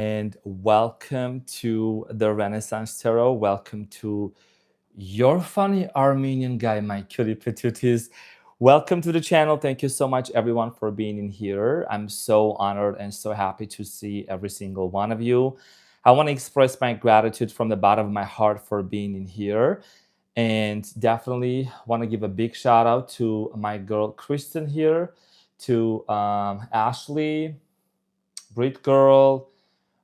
and welcome to the Renaissance Tarot. Welcome to your funny Armenian guy, my cutie patooties. Welcome to the channel. Thank you so much, everyone, for being in here. I'm so honored and so happy to see every single one of you. I want to express my gratitude from the bottom of my heart for being in here. And definitely want to give a big shout out to my girl Kristen here, to Ashley, Brit Girl,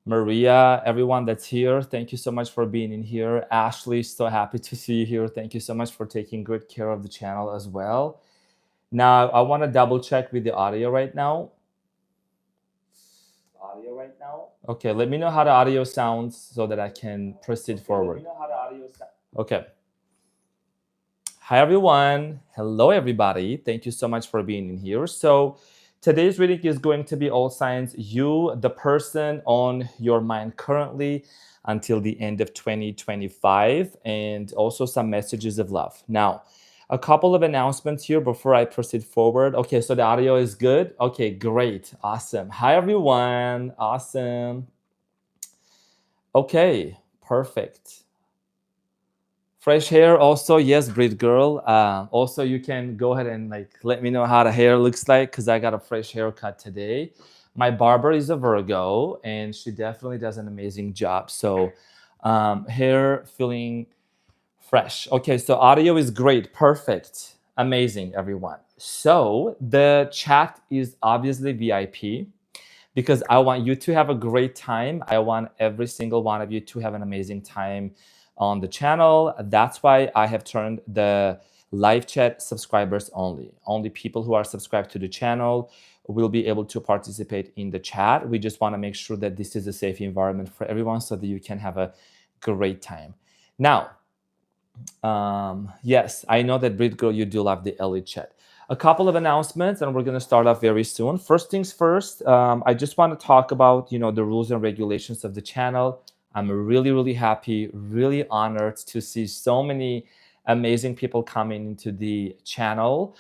Maria, everyone that's here. Thank you so much for being in here. Ashley, so happy to see you here. Thank you so much for taking good care of the channel as well. Now, I want to double check with the audio right now. Okay, let me know how the audio sounds so that I can proceed forward. Okay. Hi, everyone. Hello, everybody. Thank you so much for being in here. So today's reading is going to be all signs, you, the person on your mind currently until the end of 2025, and also some messages of love. Now, a couple of announcements here before I proceed forward. Okay, so the audio is good. Okay, great. Awesome. Hi, everyone. Awesome. Okay, perfect. Fresh hair also, yes, Brit Girl. Also, you can go ahead and let me know how the hair looks like because I got a fresh haircut today. My barber is a Virgo and she definitely does an amazing job. So hair feeling fresh. Okay, so audio is great, perfect, amazing, everyone. So the chat is obviously VIP because I want you to have a great time. I want every single one of you to have an amazing time on the channel. That's why I have turned the live chat subscribers only. Only people who are subscribed to the channel will be able to participate in the chat. We just want to make sure that this is a safe environment for everyone so that you can have a great time. Now, yes, I know that Brit Girl, you do love the elite chat. A couple of announcements and we're going to start off very soon. First things first, I just want to talk about, the rules and regulations of the channel. I'm really happy, really honored to see so many amazing people coming into the channel.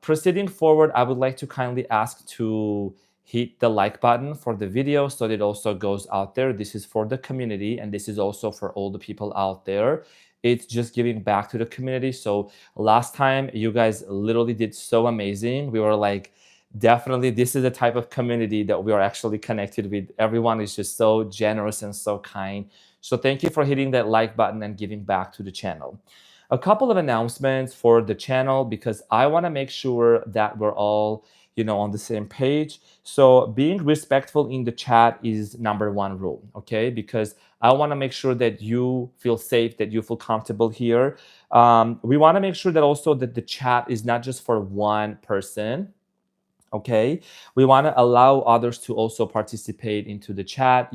Proceeding forward, I would like to kindly ask to hit the like button for the video so that it also goes out there. This is for the community and this is also for all the people out there. It's just giving back to the community. So last time you guys literally did so amazing. We were like, definitely this is the type of community that we are actually connected with. Everyone is just so generous and so kind. So thank you for hitting that like button and giving back to the channel. A couple of announcements for the channel because I want to make sure that we're all on the same page. So being respectful in the chat is number one rule, okay? Because I want to make sure that you feel safe, that you feel comfortable here. We want to make sure that also that the chat is not just for one person, okay? We want to allow others to also participate into the chat,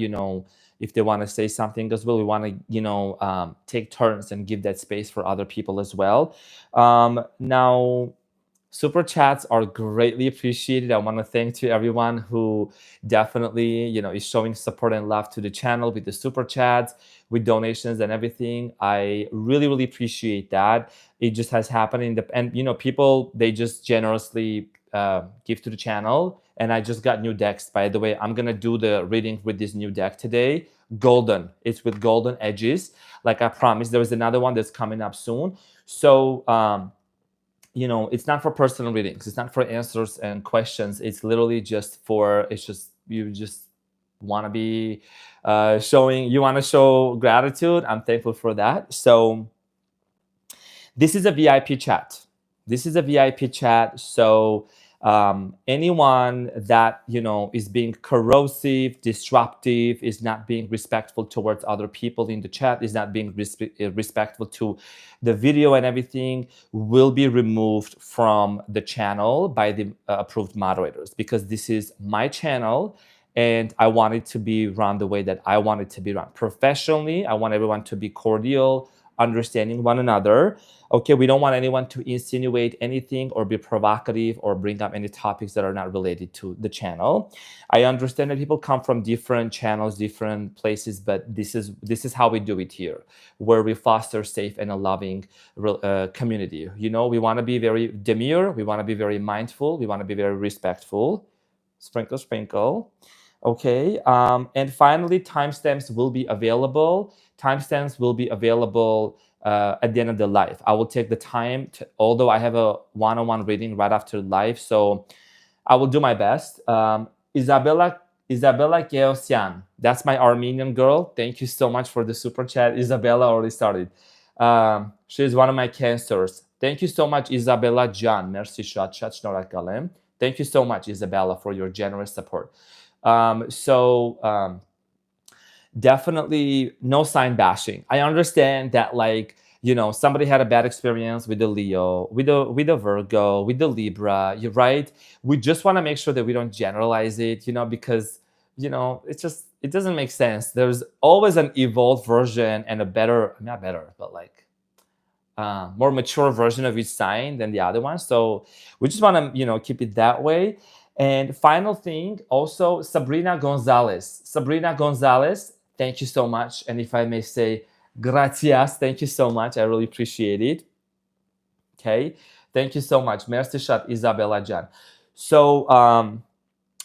if they want to say something as well. We want to, take turns and give that space for other people as well. Now, super chats are greatly appreciated. I want to thank to everyone who definitely, is showing support and love to the channel with the super chats, with donations and everything. I really appreciate that. It just has happened and people, they just generously give to the channel. And I just got new decks, by the way. I'm gonna do the reading with this new deck today. Golden. It's with golden edges. Like I promised, there is another one that's coming up soon. So it's not for personal readings. It's not for answers and questions. It's literally just you just want to be you want to show gratitude. I'm thankful for that. So this is a VIP chat. So anyone that is being corrosive, disruptive, is not being respectful towards other people in the chat, is not being respectful to the video and everything, will be removed from the channel by the approved moderators, because this is my channel and I want it to be run the way that I want it to be run. Professionally, I want everyone to be cordial, understanding one another. Okay, we don't want anyone to insinuate anything or be provocative or bring up any topics that are not related to the channel. I understand that people come from different channels, different places, but this is how we do it here, where we foster safe and a loving community. We want to be very demure, we want to be very mindful, we want to be very respectful. Sprinkle, sprinkle. Okay, and finally, timestamps will be available. Timestamps will be available at the end of the live. I will take the time to, although I have a one-on-one reading right after live, so I will do my best. Isabella Geosian, that's my Armenian girl. Thank you so much for the super chat. Isabella already started. She's one of my cancers. Thank you so much, Isabella Jan. Merci շատ, Thank you so much, Isabella, for your generous support. Definitely no sign bashing. I understand that, like, somebody had a bad experience with the Leo, with the Virgo, with the Libra. You're right. We just want to make sure that we don't generalize it, because it doesn't make sense. There's always an evolved version and a better, not better, but like more mature version of each sign than the other one. So we just want to, keep it that way. And final thing, also Sabrina Gonzalez. Sabrina Gonzalez, thank you so much. And if I may say, gracias, thank you so much. I really appreciate it. Okay, thank you so much. Merci chat, Isabella Jan. So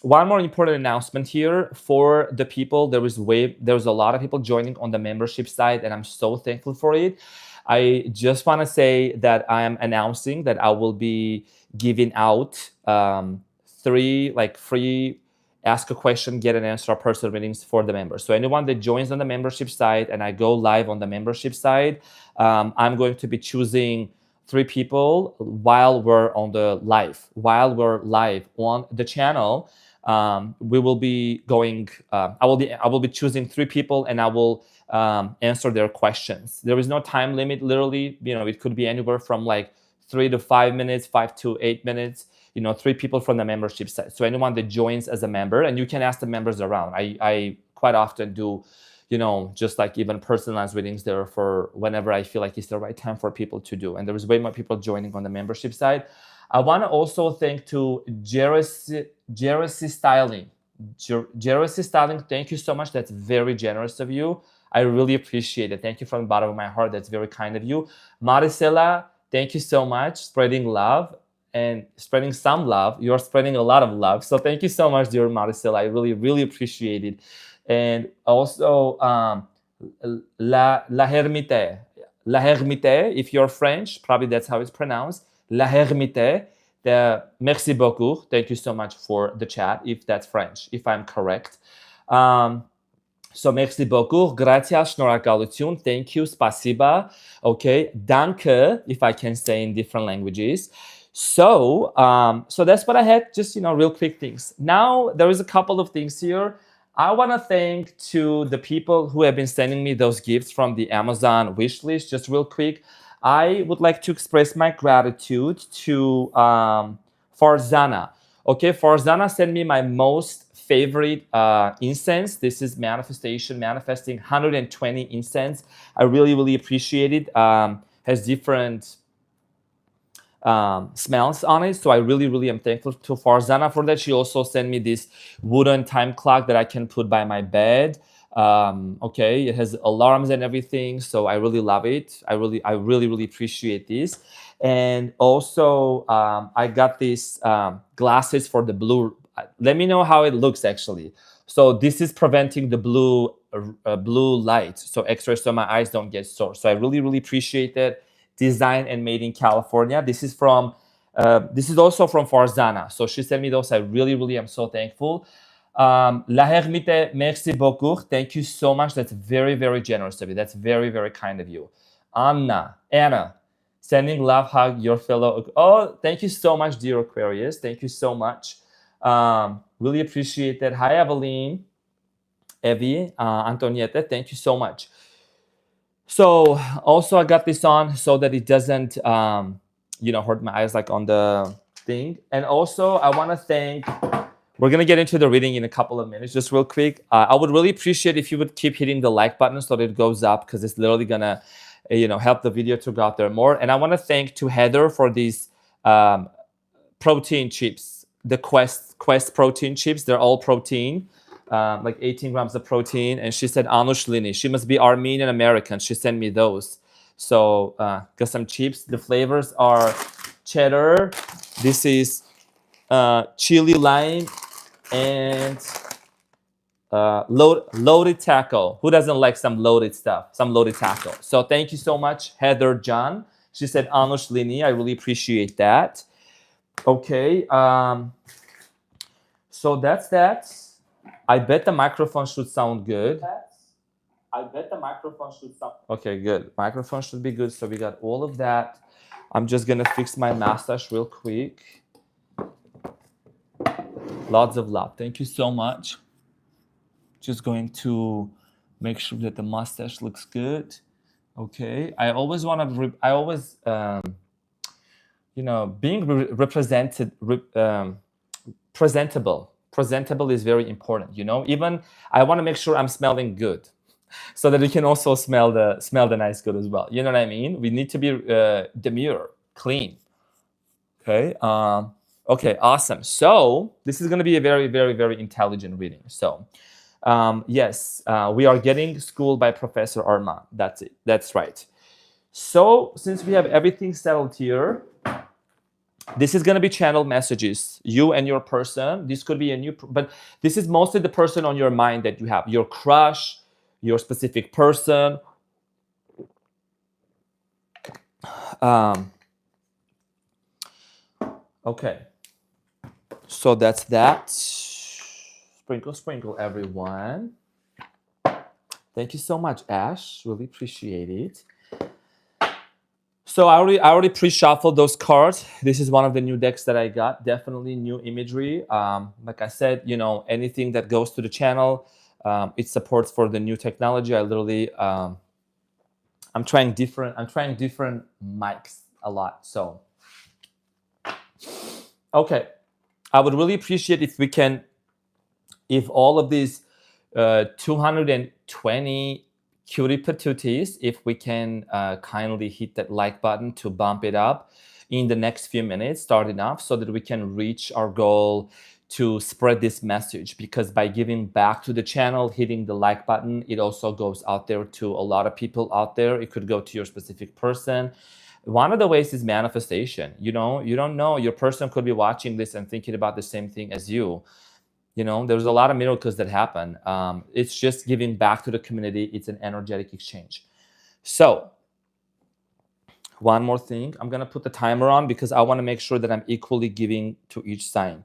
one more important announcement here for the people. There's a lot of people joining on the membership side, and I'm so thankful for it. I just want to say that I am announcing that I will be giving out 3 free ask a question, get an answer, personal readings for the members. So anyone that joins on the membership side and I go live on the membership side, I'm going to be choosing 3 people while we're on the live. While we're live on the channel, we will be going. I will be choosing 3 people, and I will answer their questions. There is no time limit. Literally, it could be anywhere from like 3 to 5 minutes, 5 to 8 minutes. 3 people from the membership side. So anyone that joins as a member, and you can ask the members around. I quite often do, just like even personalized readings there for whenever I feel like it's the right time for people to do. And there is way more people joining on the membership side. I want to also thank to Jersey Styling. Jersey Styling, thank you so much. That's very generous of you. I really appreciate it. Thank you from the bottom of my heart. That's very kind of you. Maricela, thank you so much. Spreading love and spreading some love. You're spreading a lot of love. So thank you so much, dear Maricela. I really, really appreciate it. And also, La Hermite. La Hermite, if you're French, probably that's how it's pronounced. La Hermite. Merci beaucoup. Thank you so much for the chat, if that's French, if I'm correct. So merci beaucoup. Gracias, շնորհակալություն. Thank you, spasiba. Okay, danke, if I can say in different languages. So that's what I had, just, real quick things. Now, there is a couple of things here. I want to thank to the people who have been sending me those gifts from the Amazon wish list, just real quick. I would like to express my gratitude to Farzana. Okay, Farzana sent me my most favorite incense. This is manifesting 120 incense. I really, really appreciate it. Has different smells on it, so I really, really am thankful to Farzana for that. She also sent me this wooden time clock that I can put by my bed. Okay, it has alarms and everything, so I really love it. I really, really appreciate this. And also, I got these glasses for the blue. Let me know how it looks actually. So this is preventing the blue light, so extra, so my eyes don't get sore. So I really, really appreciate that. Designed and made in California. This is also from Farzana. So she sent me those. I really, really am so thankful. La Hermite, merci beaucoup. Thank you so much. That's very, very generous of you. That's very, very kind of you. Anna, sending love, hug, your fellow. Oh, thank you so much, dear Aquarius. Thank you so much. Really appreciate that. Hi, Evelyn, Evie, Antonietta. Thank you so much. So also I got this on so that it doesn't, hurt my eyes like on the thing. And also I want to thank, we're going to get into the reading in a couple of minutes, just real quick. I would really appreciate if you would keep hitting the like button so that it goes up, because it's literally going to, help the video to go out there more. And I want to thank to Heather for these protein chips, the Quest protein chips. They're all protein. Like 18 grams of protein. And she said, Anushlini, she must be Armenian American. She sent me those. So got some chips. The flavors are cheddar. This is chili lime and loaded taco. Who doesn't like some loaded stuff, some loaded taco? So thank you so much, Heather John. She said Anush Lini. I really appreciate that. Okay. So that's that. I bet the microphone should sound good. Okay, good. Microphone should be good. So we got all of that. I'm just gonna fix my mustache real quick. Lots of love. Thank you so much. Just going to make sure that the mustache looks good. Okay. I always want to. Being presentable. Presentable is very important. Even I want to make sure I'm smelling good, so that you can also smell the nice good as well. You know what I mean? We need to be demure, clean. Okay. Okay. Awesome. So this is going to be a very, very, very intelligent reading. So yes, we are getting schooled by Professor Arman. That's it. That's right. So since we have everything settled here, this is going to be channel messages, you and your person. This could be a new, but this is mostly the person on your mind that you have, your crush, your specific person. Okay. So that's that. Sprinkle, sprinkle, everyone. Thank you so much, Ash. Really appreciate it. So I already pre-shuffled those cards. This is one of the new decks that I got. Definitely new imagery. Like I said, anything that goes to the channel, it supports for the new technology. I literally, I'm trying different mics a lot. So, okay, I would really appreciate if all of these 220 cutie patooties, if we can kindly hit that like button to bump it up in the next few minutes, starting off, so that we can reach our goal to spread this message. Because by giving back to the channel, hitting the like button, it also goes out there to a lot of people out there. It could go to your specific person. One of the ways is manifestation. You don't know, your person could be watching this and thinking about the same thing as you. There's a lot of miracles that happen. It's just giving back to the community. It's an energetic exchange. So one more thing, I'm going to put the timer on because I want to make sure that I'm equally giving to each sign.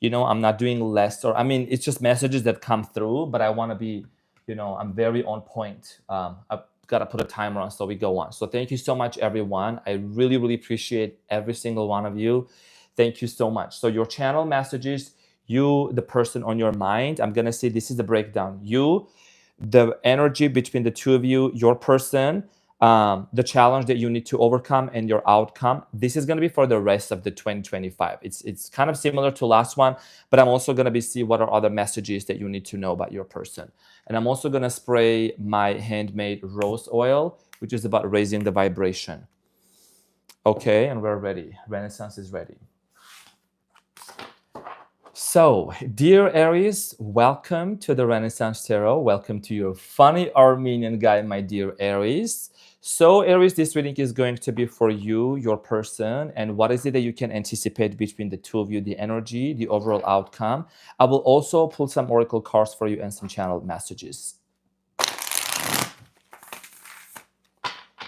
I'm not doing less, it's just messages that come through, but I want to be, I'm very on point. I've got to put a timer on so we go on. So thank you so much, everyone. I really, really appreciate every single one of you. Thank you so much. So your channel messages, you, the person on your mind, I'm going to say this is the breakdown. You, the energy between the two of you, your person, the challenge that you need to overcome, and your outcome. This is going to be for the rest of the 2025. It's kind of similar to last one, but I'm also going to see what are other messages that you need to know about your person. And I'm also going to spray my handmade rose oil, which is about raising the vibration. Okay, and we're ready. Renaissance is ready. So, dear Aries, welcome to the Renaissance Tarot. Welcome to your funny Armenian guy, my dear Aries. So, Aries, this reading is going to be for you, your person, and what is it that you can anticipate between the two of you, the energy, the overall outcome. I will also pull some oracle cards for you and some channel messages.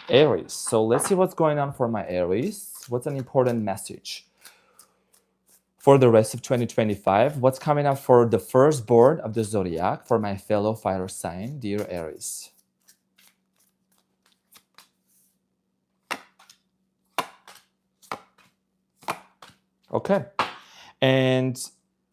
Aries. So, let's see what's going on for my Aries. What's an important message for the rest of 2025? What's coming up for the firstborn of the zodiac, for my fellow fire sign, dear Aries? Okay. And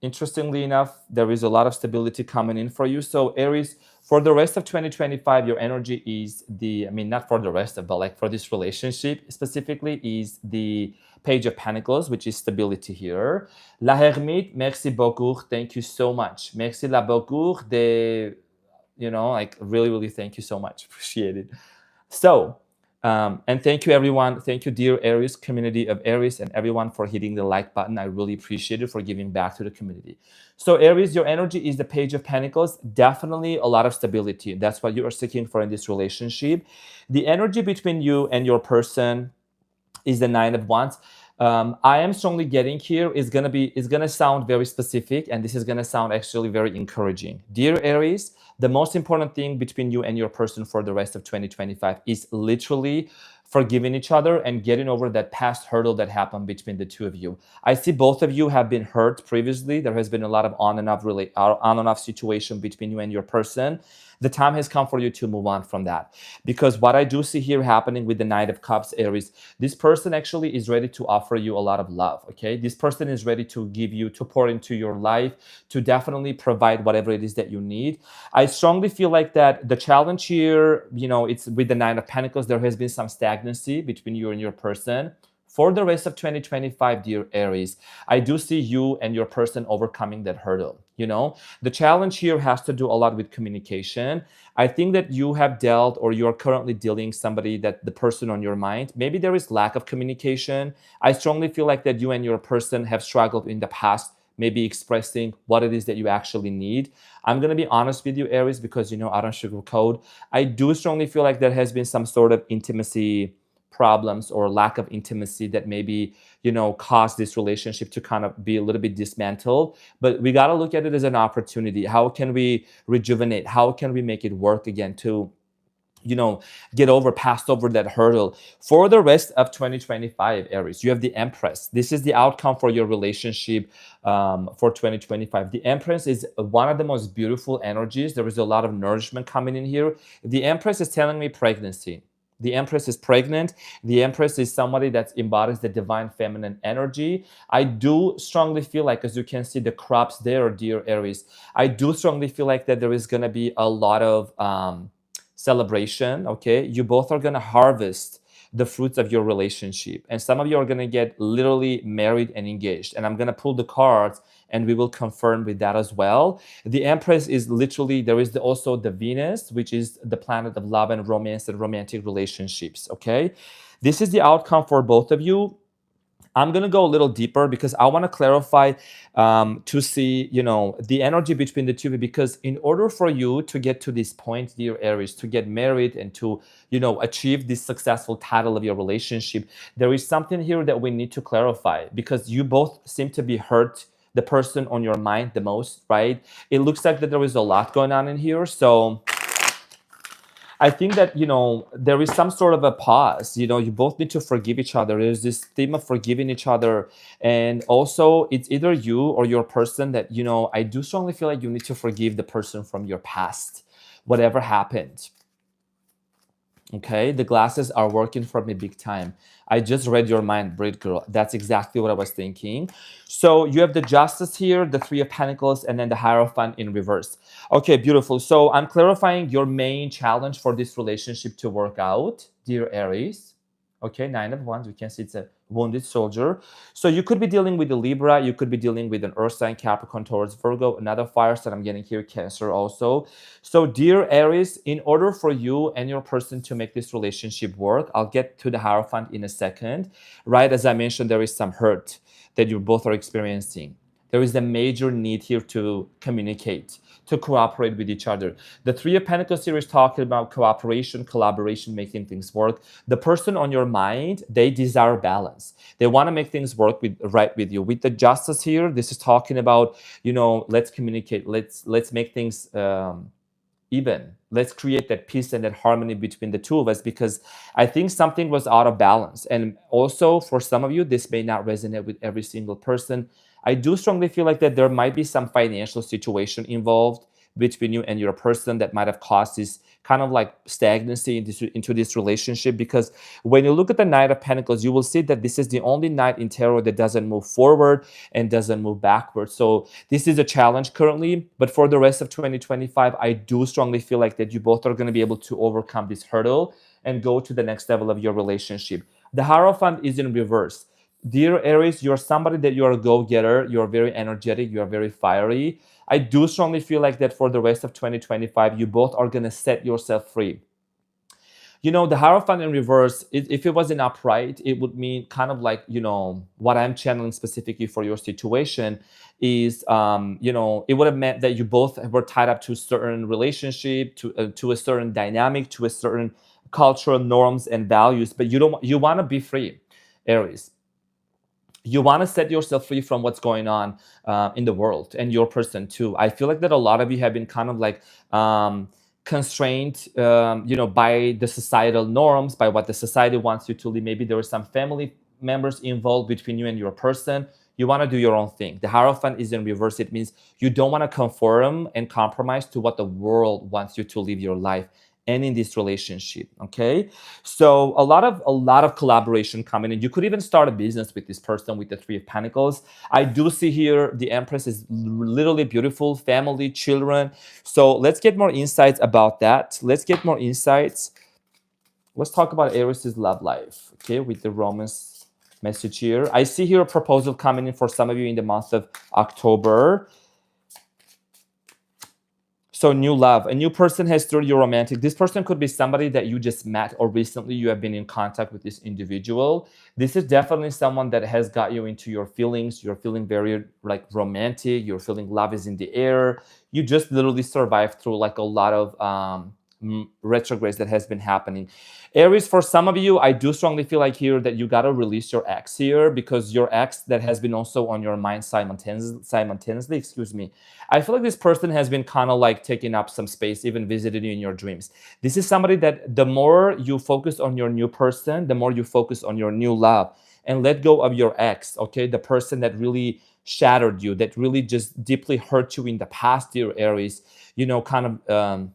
interestingly enough, there is a lot of stability coming in for you. So Aries, for the rest of 2025, your energy is not for the rest of, but like for this relationship specifically, is the Page of Pentacles, which is stability here. La Hermite, merci beaucoup. Thank you so much. Merci la beaucoup de, really, really thank you so much. Appreciate it. So, and thank you, everyone. Thank you, dear Aries, community of Aries, and everyone for hitting the like button. I really appreciate it, for giving back to the community. So Aries, your energy is the Page of Pentacles. Definitely a lot of stability. That's what you are seeking for in this relationship. The energy between you and your person is the Nine of Wands. I am strongly getting here is gonna sound very specific, and this is gonna sound actually very encouraging. Dear Aries, the most important thing between you and your person for the rest of 2025 is literally forgiving each other and getting over that past hurdle that happened between the two of you. I see both of you have been hurt previously. There has been a lot of on and off situation between you and your person. The time has come for you to move on from that, because what I do see here happening with the Knight of Cups, Aries, this person actually is ready to offer you a lot of love. Okay, this person is ready to give you, to pour into your life, to definitely provide whatever it is that you need. I strongly feel like that the challenge here, it's with the Nine of Pentacles. There has been some stagnancy between you and your person. For the rest of 2025, dear Aries, I do see you and your person overcoming that hurdle. The challenge here has to do a lot with communication. I think that you have dealt, or you are currently dealing somebody, that the person on your mind, maybe there is lack of communication. I strongly feel like that you and your person have struggled in the past, maybe expressing what it is that you actually need. I'm going to be honest with you, Aries, because I don't sugarcoat. I do strongly feel like there has been some sort of intimacy problems or lack of intimacy that maybe caused this relationship to kind of be a little bit dismantled. But we got to look at it as an opportunity. How can we rejuvenate? How can we make it work again to pass over that hurdle? For the rest of 2025, Aries, you have the Empress. This is the outcome for your relationship for 2025. The Empress is one of the most beautiful energies. There is a lot of nourishment coming in here. The Empress is telling me pregnancy. The Empress is pregnant. The Empress is somebody that embodies the divine feminine energy. I do strongly feel like, as you can see, the crops there, dear Aries, I do strongly feel like that there is going to be a lot of celebration. Okay, you both are going to harvest the fruits of your relationship, and some of you are going to get literally married and engaged, and I'm going to pull the cards and we will confirm with that as well. The Empress is literally, there is also the Venus, which is the planet of love and romance and romantic relationships. Okay, this is the outcome for both of you. I'm going to go a little deeper because I want to clarify to see, the energy between the two of you. Because in order for you to get to this point, dear Aries, to get married and to, achieve this successful title of your relationship, there is something here that we need to clarify, because you both seem to be hurt the person on your mind the most, right? It looks like that there is a lot going on in here. So I think that, there is some sort of a pause. You both need to forgive each other. There's this theme of forgiving each other. And also, it's either you or your person that, I do strongly feel like you need to forgive the person from your past, whatever happened. Okay, the glasses are working for me big time. I just read your mind, Brit girl. That's exactly what I was thinking. So you have the Justice here, the Three of Pentacles, and then the Hierophant in reverse. Okay, beautiful. So I'm clarifying your main challenge for this relationship to work out, dear Aries. Okay, Nine of Wands. We can see it's a wounded soldier. So you could be dealing with a Libra. You could be dealing with an Earth sign, Capricorn, Taurus, Virgo, another fire sign. I'm getting here, Cancer also. So dear Aries, in order for you and your person to make this relationship work, I'll get to the Hierophant in a second. Right, as I mentioned, there is some hurt that you both are experiencing. There is a major need here to communicate, to cooperate with each other. The Three of Pentacles here is talking about cooperation, collaboration, making things work. The person on your mind, they desire balance. They want to make things work right with you. With the Justice here, this is talking about, let's communicate. Let's make things even. Let's create that peace and that harmony between the two of us, because I think something was out of balance. And also for some of you, this may not resonate with every single person. I do strongly feel like that there might be some financial situation involved between you and your person that might have caused this kind of like stagnancy into this relationship. Because when you look at the Knight of Pentacles, you will see that this is the only knight in tarot that doesn't move forward and doesn't move backward. So this is a challenge currently, but for the rest of 2025, I do strongly feel like that you both are going to be able to overcome this hurdle and go to the next level of your relationship. The Hierophant is in reverse. Dear Aries, you're somebody that you're a go-getter, you're very energetic, you're very fiery. I do strongly feel like that for the rest of 2025, you both are going to set yourself free. The Hierophant in reverse, if it was an upright, it would mean kind of like, what I'm channeling specifically for your situation is, it would have meant that you both were tied up to a certain relationship, to a certain dynamic, to a certain cultural norms and values, but you want to be free, Aries. you want to set yourself free from what's going on in the world, and your person too. I feel like that a lot of you have been kind of like constrained, by the societal norms, by what the society wants you to live. Maybe there are some family members involved between you and your person. You want to do your own thing. The Hierophant is in reverse. It means you don't want to conform and compromise to what the world wants you to live your life and in this relationship. Okay, so a lot of collaboration coming in. You could even start a business with this person with the Three of Pentacles. I do see here the Empress is literally beautiful, family, children. So let's get more insights about that. Let's get more insights. Let's talk about Aries' love life, okay, with the Romance message here. I see here a proposal coming in for some of you in the month of October. So new love, a new person has stirred your romantic. This person could be somebody that you just met, or recently you have been in contact with this individual. This is definitely someone that has got you into your feelings. You're feeling very like romantic. You're feeling love is in the air. You just literally survived through like a lot of retrogrades that has been happening. Aries, for some of you, I do strongly feel like here that you got to release your ex here, because your ex that has been also on your mind simultaneously, excuse me. I feel like this person has been kind of like taking up some space, even visited you in your dreams. This is somebody that the more you focus on your new person, the more you focus on your new love, and let go of your ex, okay? The person that really shattered you, that really just deeply hurt you in the past, dear Aries, kind of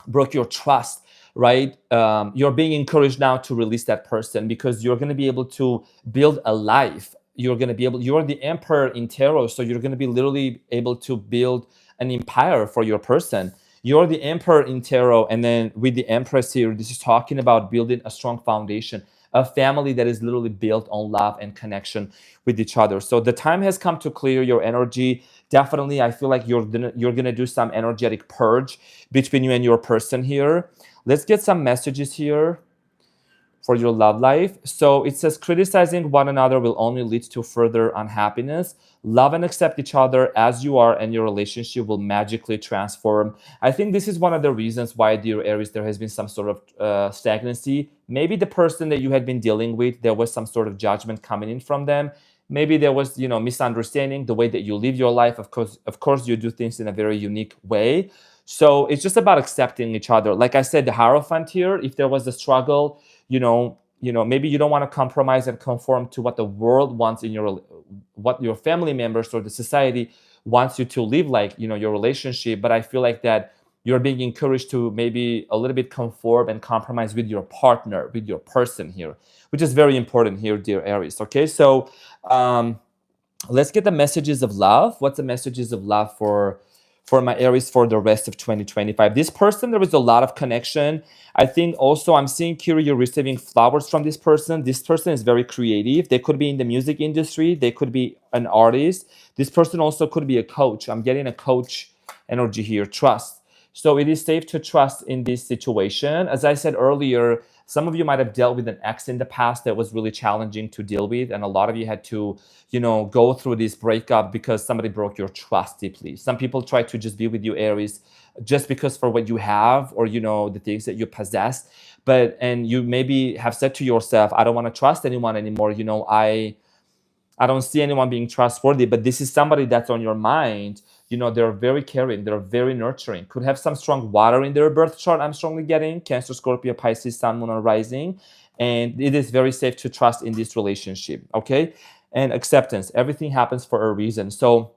broke your trust, right? You're being encouraged now to release that person, because you're going to be able to build a life. You're going to be able, you're the emperor in tarot, so you're going to be literally able to build an empire for your person. You're the emperor in tarot, and then with the Empress here, this is talking about building a strong foundation, a family that is literally built on love and connection with each other. So the time has come to clear your energy. Definitely, I feel like you're gonna do some energetic purge between you and your person here. Let's get some messages here for your love life. So it says criticizing one another will only lead to further unhappiness. Love and accept each other as you are, and your relationship will magically transform. I think this is one of the reasons why, dear Aries, there has been some sort of stagnancy. Maybe the person that you had been dealing with, there was some sort of judgment coming in from them. Maybe there was, misunderstanding the way that you live your life. Of course, you do things in a very unique way. So it's just about accepting each other. Like I said, the Hierophant here, if there was a struggle, maybe you don't want to compromise and conform to what the world wants what your family members or the society wants you to live like, your relationship. But I feel like that you're being encouraged to maybe a little bit conform and compromise with your partner, with your person here, which is very important here, dear Aries. Okay, so let's get the messages of love. What's the messages of love for my Aries for the rest of 2025? This person, there was a lot of connection. I think also I'm seeing here you're receiving flowers from this person. This person is very creative. They could be in the music industry. They could be an artist. This person also could be a coach. I'm getting a coach energy here. Trust. So it is safe to trust in this situation. As I said earlier, some of you might have dealt with an ex in the past that was really challenging to deal with. And a lot of you had to, go through this breakup because somebody broke your trust deeply. Some people try to just be with you, Aries, just because for what you have, or, the things that you possess. And you maybe have said to yourself, I don't want to trust anyone anymore. I don't see anyone being trustworthy, but this is somebody that's on your mind. They're very caring, they're very nurturing, could have some strong water in their birth chart. I'm strongly getting Cancer, Scorpio, Pisces, Sun, Moon, or Rising. And it is very safe to trust in this relationship, okay? And acceptance, everything happens for a reason. So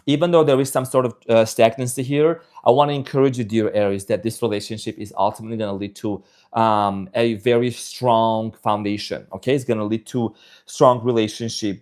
even though there is some sort of stagnancy here, I want to encourage you, dear Aries, that this relationship is ultimately going to lead to a very strong foundation, okay? It's going to lead to strong relationship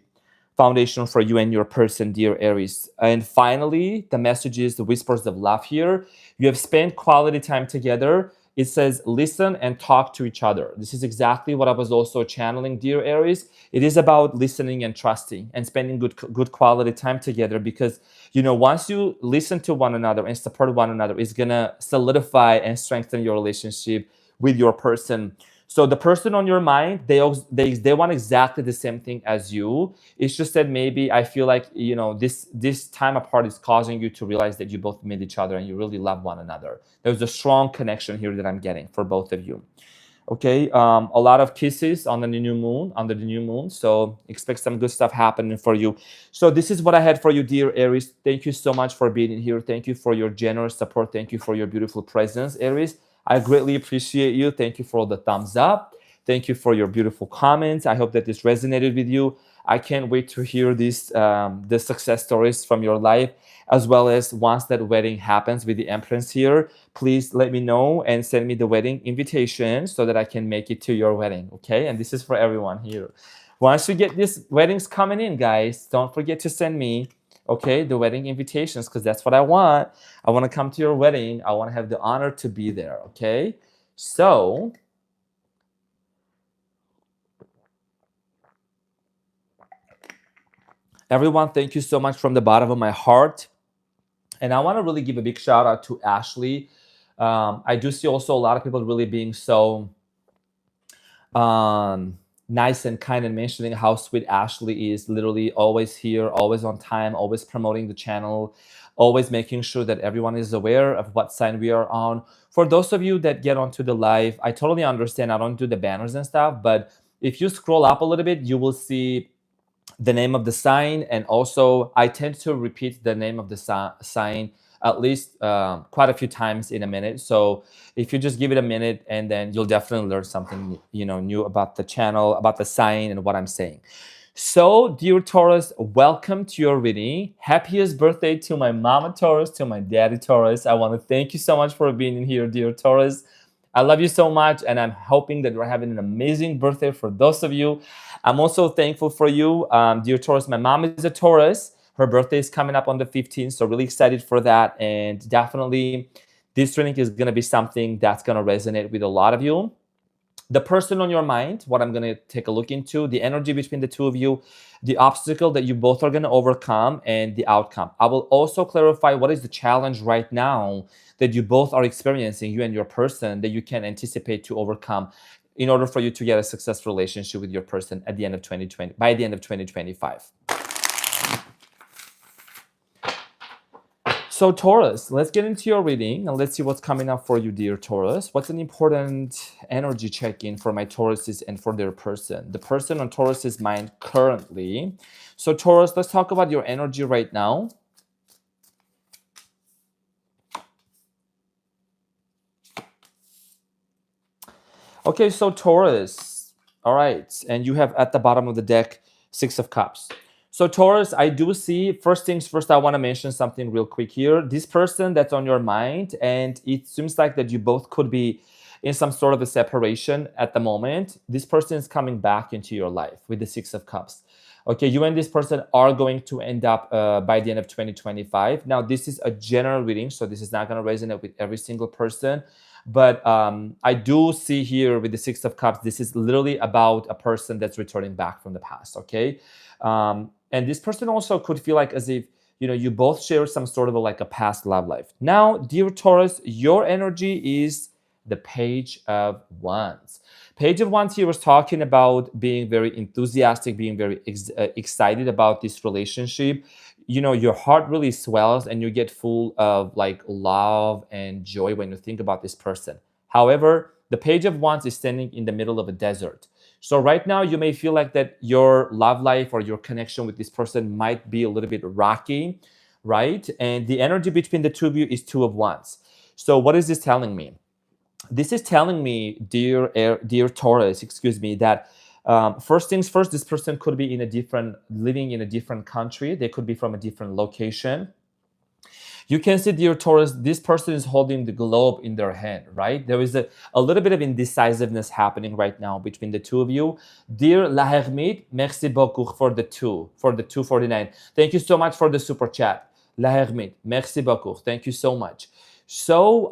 foundation for you and your person, dear Aries. And finally, the message is the whispers of love here. You have spent quality time together. It says listen and talk to each other. This is exactly what I was also channeling, dear Aries. It is about listening and trusting and spending good quality time together, because once you listen to one another and support one another, it's gonna solidify and strengthen your relationship with your person. So the person on your mind, they want exactly the same thing as you. It's just that maybe I feel like this time apart is causing you to realize that you both meet each other and you really love one another. There's a strong connection here that I'm getting for both of you. Okay, a lot of kisses on the new moon, under the new moon. So expect some good stuff happening for you. So this is what I had for you, dear Aries. Thank you so much for being here. Thank you for your generous support. Thank you for your beautiful presence, Aries. I greatly appreciate you. Thank you for all the thumbs up. Thank you for your beautiful comments. I hope that this resonated with you. I can't wait to hear these the success stories from your life, as well as once that wedding happens with the Empress here. Please let me know and send me the wedding invitation so that I can make it to your wedding. Okay, and this is for everyone here. Once you get these weddings coming in, guys, don't forget to send me, okay, the wedding invitations, because that's what I want. I want to come to your wedding. I want to have the honor to be there. Okay, so everyone, thank you so much from the bottom of my heart. And I want to really give a big shout out to Ashley. I do see also a lot of people really being so nice and kind and mentioning how sweet Ashley is, literally always here, always on time, always promoting the channel, always making sure that everyone is aware of what sign we are on. For those of you that get onto the live, I totally understand I don't do the banners and stuff, but if you scroll up a little bit, you will see the name of the sign, and also I tend to repeat the name of the sign at least quite a few times in a minute. So if you just give it a minute, and then you'll definitely learn something new about the channel, about the sign and what I'm saying. So dear Taurus, welcome to your reading. Happiest birthday to my mama Taurus, to my daddy Taurus. I want to thank you so much for being in here, dear Taurus. I love you so much, and I'm hoping that you're having an amazing birthday for those of you. I'm also thankful for you, dear Taurus. My mom is a Taurus. Her birthday is coming up on the 15th, so really excited for that. And definitely, this reading is going to be something that's going to resonate with a lot of you. The person on your mind, what I'm going to take a look into, the energy between the two of you, the obstacle that you both are going to overcome, and the outcome. I will also clarify what is the challenge right now that you both are experiencing, you and your person, that you can anticipate to overcome in order for you to get a successful relationship with your person at the end of 2020, by the end of 2025. So Taurus, let's get into your reading and let's see what's coming up for you, dear Taurus. What's an important energy check-in for my Tauruses and for their person? The person on Taurus's mind currently. So Taurus, let's talk about your energy right now. Okay, so Taurus, all right, and you have at the bottom of the deck, Six of Cups. So Taurus, I do see, first things first, I want to mention something real quick here. This person that's on your mind, and it seems like that you both could be in some sort of a separation at the moment. This person is coming back into your life with the Six of Cups. Okay, you and this person are going to end up by the end of 2025. Now, this is a general reading, so this is not going to resonate with every single person. But I do see here with the Six of Cups, this is literally about a person that's returning back from the past, okay? And this person also could feel like as if, you both share some sort of like a past love life. Now, dear Taurus, your energy is the Page of Wands. Page of Wands here was talking about being very enthusiastic, being very excited about this relationship. Your heart really swells and you get full of like love and joy when you think about this person. However, the Page of Wands is standing in the middle of a desert. So right now you may feel like that your love life or your connection with this person might be a little bit rocky, right? And the energy between the two of you is Two of Wands. So what is this telling me? This is telling me, dear Taurus, that first things first, this person could be living in a different country. They could be from a different location. You can see, dear Taurus, this person is holding the globe in their hand, right? There is a little bit of indecisiveness happening right now between the two of you. Dear La Hermite, merci beaucoup for the 249. Thank you so much for the super chat. La Hermite, merci beaucoup. Thank you so much. So,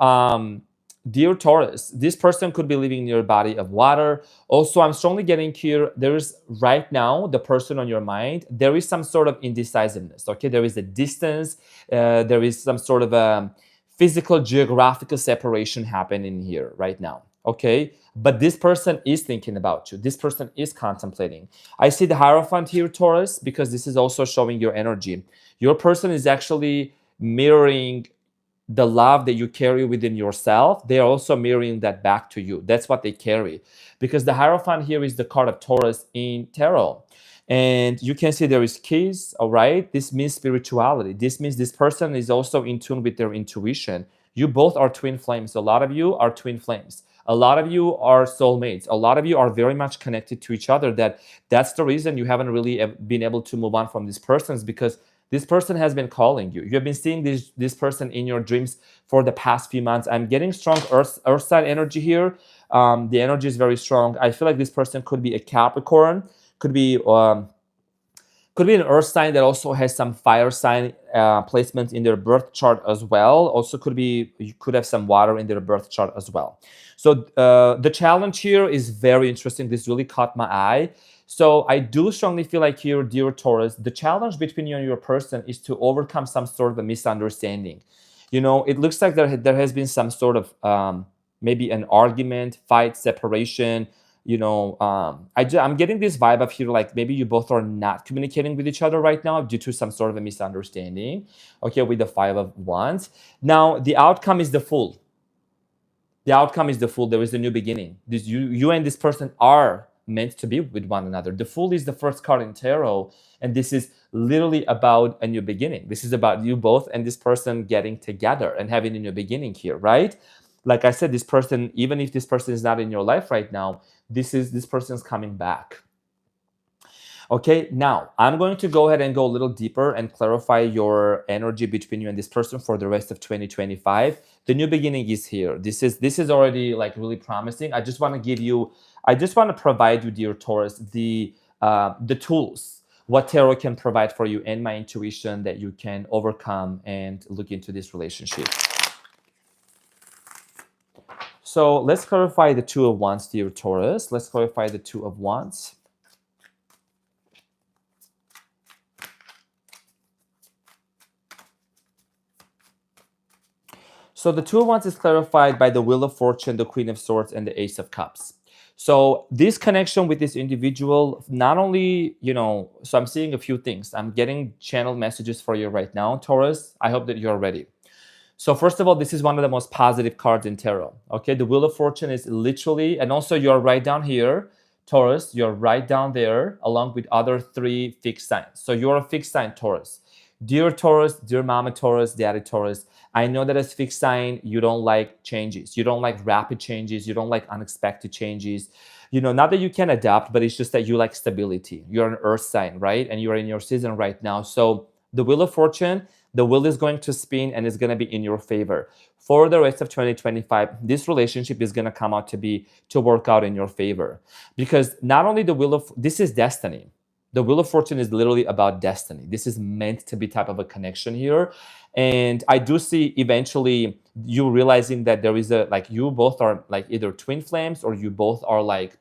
dear Taurus, this person could be living near a body of water. Also, I'm strongly getting here, there is right now, the person on your mind, there is some sort of indecisiveness, okay? There is a distance, there is some sort of a physical, geographical separation happening here right now, okay? But this person is thinking about you. This person is contemplating. I see the Hierophant here, Taurus, because this is also showing your energy. Your person is actually mirroring the love that you carry within yourself, they are also mirroring that back to you. That's what they carry. Because the Hierophant here is the card of Taurus in tarot. And you can see there is keys, all right? This means spirituality. This means this person is also in tune with their intuition. You both are twin flames. A lot of you are twin flames. A lot of you are soulmates. A lot of you are very much connected to each other. That's the reason you haven't really been able to move on from these persons, because this person has been calling you. You have been seeing this person in your dreams for the past few months. I'm getting strong earth sign energy here. The energy is very strong. I feel like this person could be a Capricorn, could be an earth sign that also has some fire sign placement in their birth chart as well. Also you could have some water in their birth chart as well. So the challenge here is very interesting. This really caught my eye. So I do strongly feel like here, dear Taurus, the challenge between you and your person is to overcome some sort of a misunderstanding. You know, it looks like there has been some sort of maybe an argument, fight, separation. You know, I'm getting this vibe of here, like maybe you both are not communicating with each other right now due to some sort of a misunderstanding. Okay, with the Five of Wands. Now, the outcome is the Fool. The outcome is the Fool. There is a new beginning. You and this person are meant to be with one another. The Fool is the first card in tarot, and this is literally about a new beginning. This is about you both and this person getting together and having a new beginning here, right? Like I said, this person, even if this person is not in your life right now, this person's coming back. Okay, now I'm going to go ahead and go a little deeper and clarify your energy between you and this person for the rest of 2025. The new beginning is here. This is already like really promising. I just want to provide you, dear Taurus, the tools, what tarot can provide for you, and my intuition that you can overcome and look into this relationship. So let's clarify the Two of Wands, dear Taurus. Let's clarify the Two of Wands. So the Two of Wands is clarified by the Wheel of Fortune, the Queen of Swords, and the Ace of Cups. So this connection with this individual, not only, so I'm seeing a few things. I'm getting channeled messages for you right now, Taurus. I hope that you're ready. So first of all, this is one of the most positive cards in tarot. Okay, the Wheel of Fortune is literally, and also you're right down here, Taurus, you're right down there, along with other 3 fixed signs. So you're a fixed sign, Taurus. Dear Taurus, dear Mama Taurus, Daddy Taurus, I know that as fixed sign, you don't like changes. You don't like rapid changes. You don't like unexpected changes. Not that you can adapt, but it's just that you like stability. You're an earth sign, right? And you're in your season right now. So the Wheel of Fortune, the wheel is going to spin and it's going to be in your favor. For the rest of 2025, this relationship is going to come out to work out in your favor. Because not only this is destiny. The Wheel of Fortune is literally about destiny. This is meant to be type of a connection here. And I do see eventually you realizing that there is you both are like either twin flames or you both are like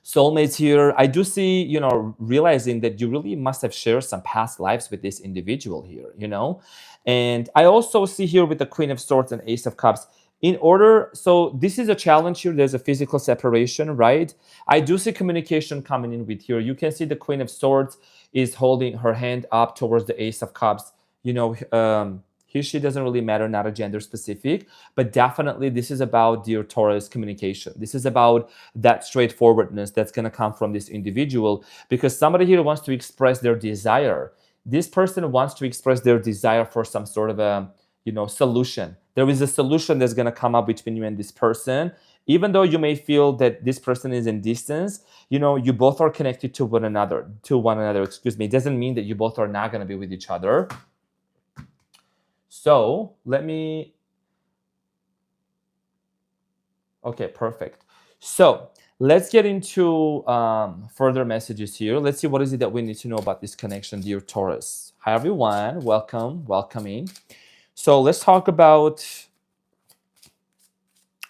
soulmates here. I do see, realizing that you really must have shared some past lives with this individual here, And I also see here with the Queen of Swords and Ace of Cups, so this is a challenge here. There's a physical separation, right? I do see communication coming in with here. You can see the Queen of Swords is holding her hand up towards the Ace of Cups. He, she doesn't really matter, not a gender specific, but definitely this is about, dear Taurus, communication. This is about that straightforwardness that's going to come from this individual, because somebody here wants to express their desire. This person wants to express their desire for some sort of a, solution. There is a solution that's going to come up between you and this person. Even though you may feel that this person is in distance, you both are connected to one another, It doesn't mean that you both are not going to be with each other. So okay, perfect. So let's get into further messages here. Let's see what is it that we need to know about this connection, dear Taurus. Hi, everyone. Welcome in. So let's talk about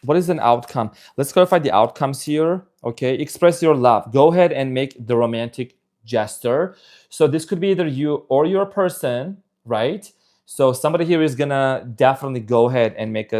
what is an outcome. Let's clarify the outcomes here. Okay, express your love. Go ahead and make the romantic gesture. So this could be either you or your person, right? So somebody here is gonna definitely go ahead and make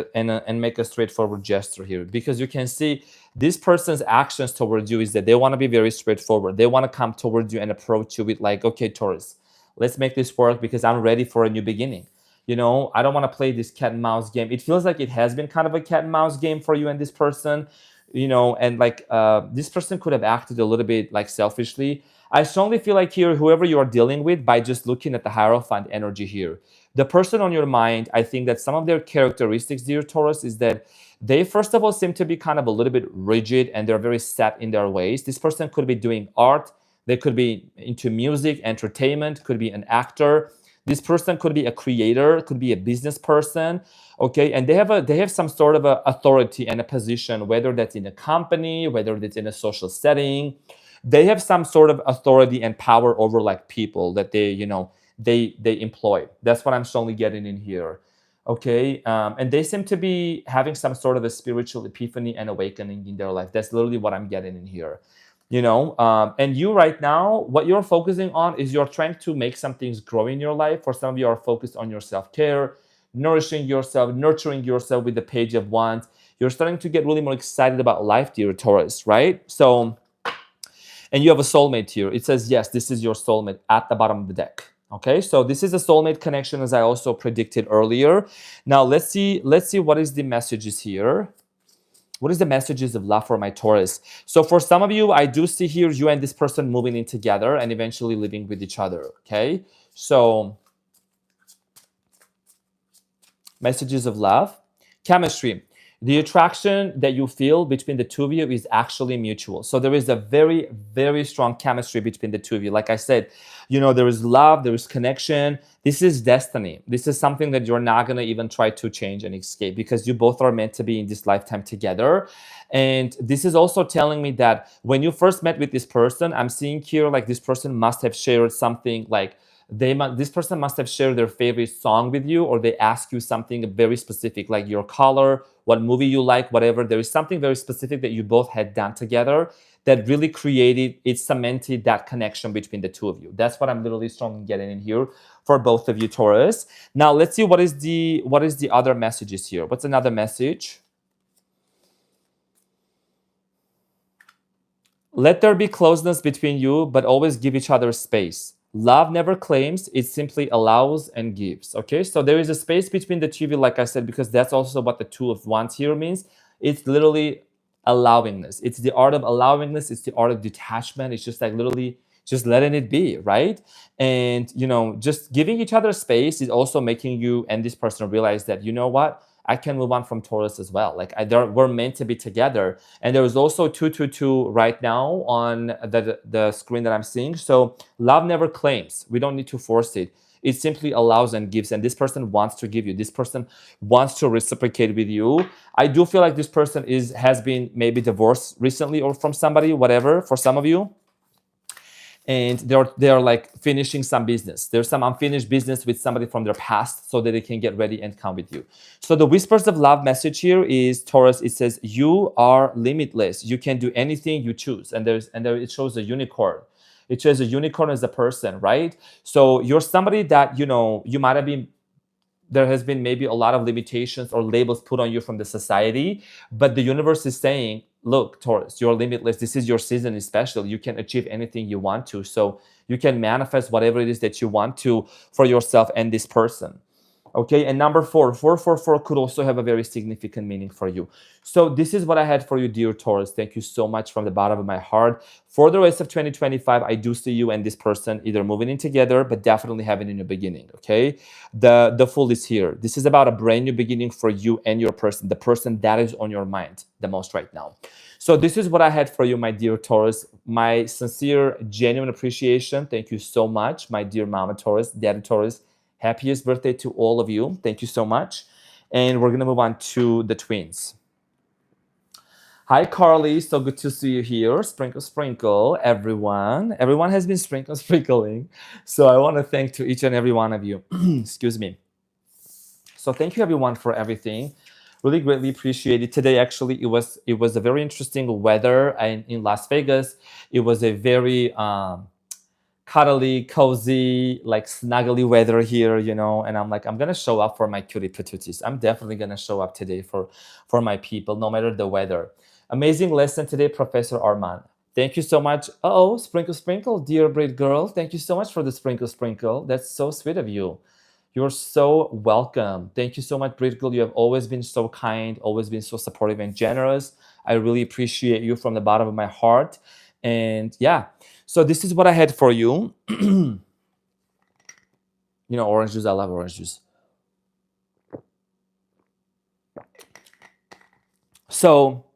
a straightforward gesture here, because you can see this person's actions towards you is that they want to be very straightforward. They want to come towards you and approach you with like, okay, Taurus, let's make this work because I'm ready for a new beginning. You know, I don't want to play this cat and mouse game. It feels like it has been kind of a cat and mouse game for you and this person, you know, and like this person could have acted a little bit like selfishly. I strongly feel like here, whoever you are dealing with, by just looking at the Hierophant energy here, the person on your mind, I think that some of their characteristics, dear Taurus, is that they first of all seem to be kind of a little bit rigid and they're very set in their ways. This person could be doing art, they could be into music, entertainment, could be an actor. This person could be a creator, could be a business person, okay? And they have some sort of a authority and a position, whether that's in a company, whether that's in a social setting. They have some sort of authority and power over like people that they, you know, they employ. That's what I'm strongly getting in here, okay? And they seem to be having some sort of a spiritual epiphany and awakening in their life. That's literally what I'm getting in here, you know. And you right now, what you're focusing on is you're trying to make some things grow in your life. For some of you are focused on your self-care, nourishing yourself, nurturing yourself with the Page of Wands. You're starting to get really more excited about life, dear Taurus, right? So, and you have a soulmate here. It says, yes, this is your soulmate at the bottom of the deck. Okay, so this is a soulmate connection, as I also predicted earlier. Now let's see what is the messages here. What is the messages of love for my Taurus? So for some of you, I do see here you and this person moving in together and eventually living with each other. Okay, so messages of love, chemistry. The attraction that you feel between the two of you is actually mutual. So there is a very, very strong chemistry between the two of you. Like I said, you know, there is love, there is connection. This is destiny. This is something that you're not going to even try to change and escape, because you both are meant to be in this lifetime together. And this is also telling me that when you first met with this person, I'm seeing here like this person must have shared something like this person must have shared their favorite song with you, or they ask you something very specific, like your color, what movie you like, whatever. There is something very specific that you both had done together that really cemented that connection between the two of you. That's what I'm literally strongly getting in here for both of you, Taurus. Now let's see what is the other messages here. What's another message? Let there be closeness between you, but always give each other space. Love never claims, it simply allows and gives. Okay, so there is a space between the two of you, like I said, because that's also what the Two of Wands here means. It's literally allowingness. It's the art of allowingness. It's the art of detachment. It's just like literally just letting it be, right? And, you know, just giving each other space is also making you and this person realize that, you know what? I can move on from Taurus as well. Like we're meant to be together. And there is also 222 right now on the screen that I'm seeing. So love never claims. We don't need to force it. It simply allows and gives. And this person wants to give you. This person wants to reciprocate with you. I do feel like this person has been maybe divorced recently or from somebody, whatever, for some of you. And they're like finishing some business. There's some unfinished business with somebody from their past so that they can get ready and come with you. So the whispers of love message here is, Taurus, it says, you are limitless. You can do anything you choose. And there it shows a unicorn. It shows a unicorn as a person, right? So you're somebody that, you know, you might have been, there has been maybe a lot of limitations or labels put on you from the society, but the universe is saying, look, Taurus, you're limitless. This is your season is special. You can achieve anything you want to. So you can manifest whatever it is that you want to for yourself and this person. Okay, and number 444 could also have a very significant meaning for you. So this is what I had for you, dear Taurus. Thank you so much from the bottom of my heart. For the rest of 2025, I do see you and this person either moving in together, but definitely having a new beginning, okay? The Fool is here. This is about a brand new beginning for you and your person, the person that is on your mind the most right now. So this is what I had for you, my dear Taurus. My sincere, genuine appreciation. Thank you so much, my dear Mama Taurus, Daddy Taurus. Happiest birthday to all of you. Thank you so much. And we're going to move on to the twins. Hi, Carly. So good to see you here. Sprinkle, sprinkle, everyone. Everyone has been sprinkling. So I want to thank to each and every one of you. Excuse me. So thank you, everyone, for everything. Really greatly appreciate it. Today, actually, it was a very interesting weather in Las Vegas. It was a very cuddly, cozy, like snuggly weather here, you know, and I'm like, I'm gonna show up for my cutie patooties. I'm definitely gonna show up today for my people, no matter the weather. Amazing lesson today, Professor Arman. Thank you so much. Oh, sprinkle, sprinkle, dear brave girl. Thank you so much for the sprinkle, sprinkle. That's so sweet of you. You're so welcome. Thank you so much, Britgul. You have always been so kind, always been so supportive and generous. I really appreciate you from the bottom of my heart. And yeah, so this is what I had for you. You know, orange juice, I love orange juice. So,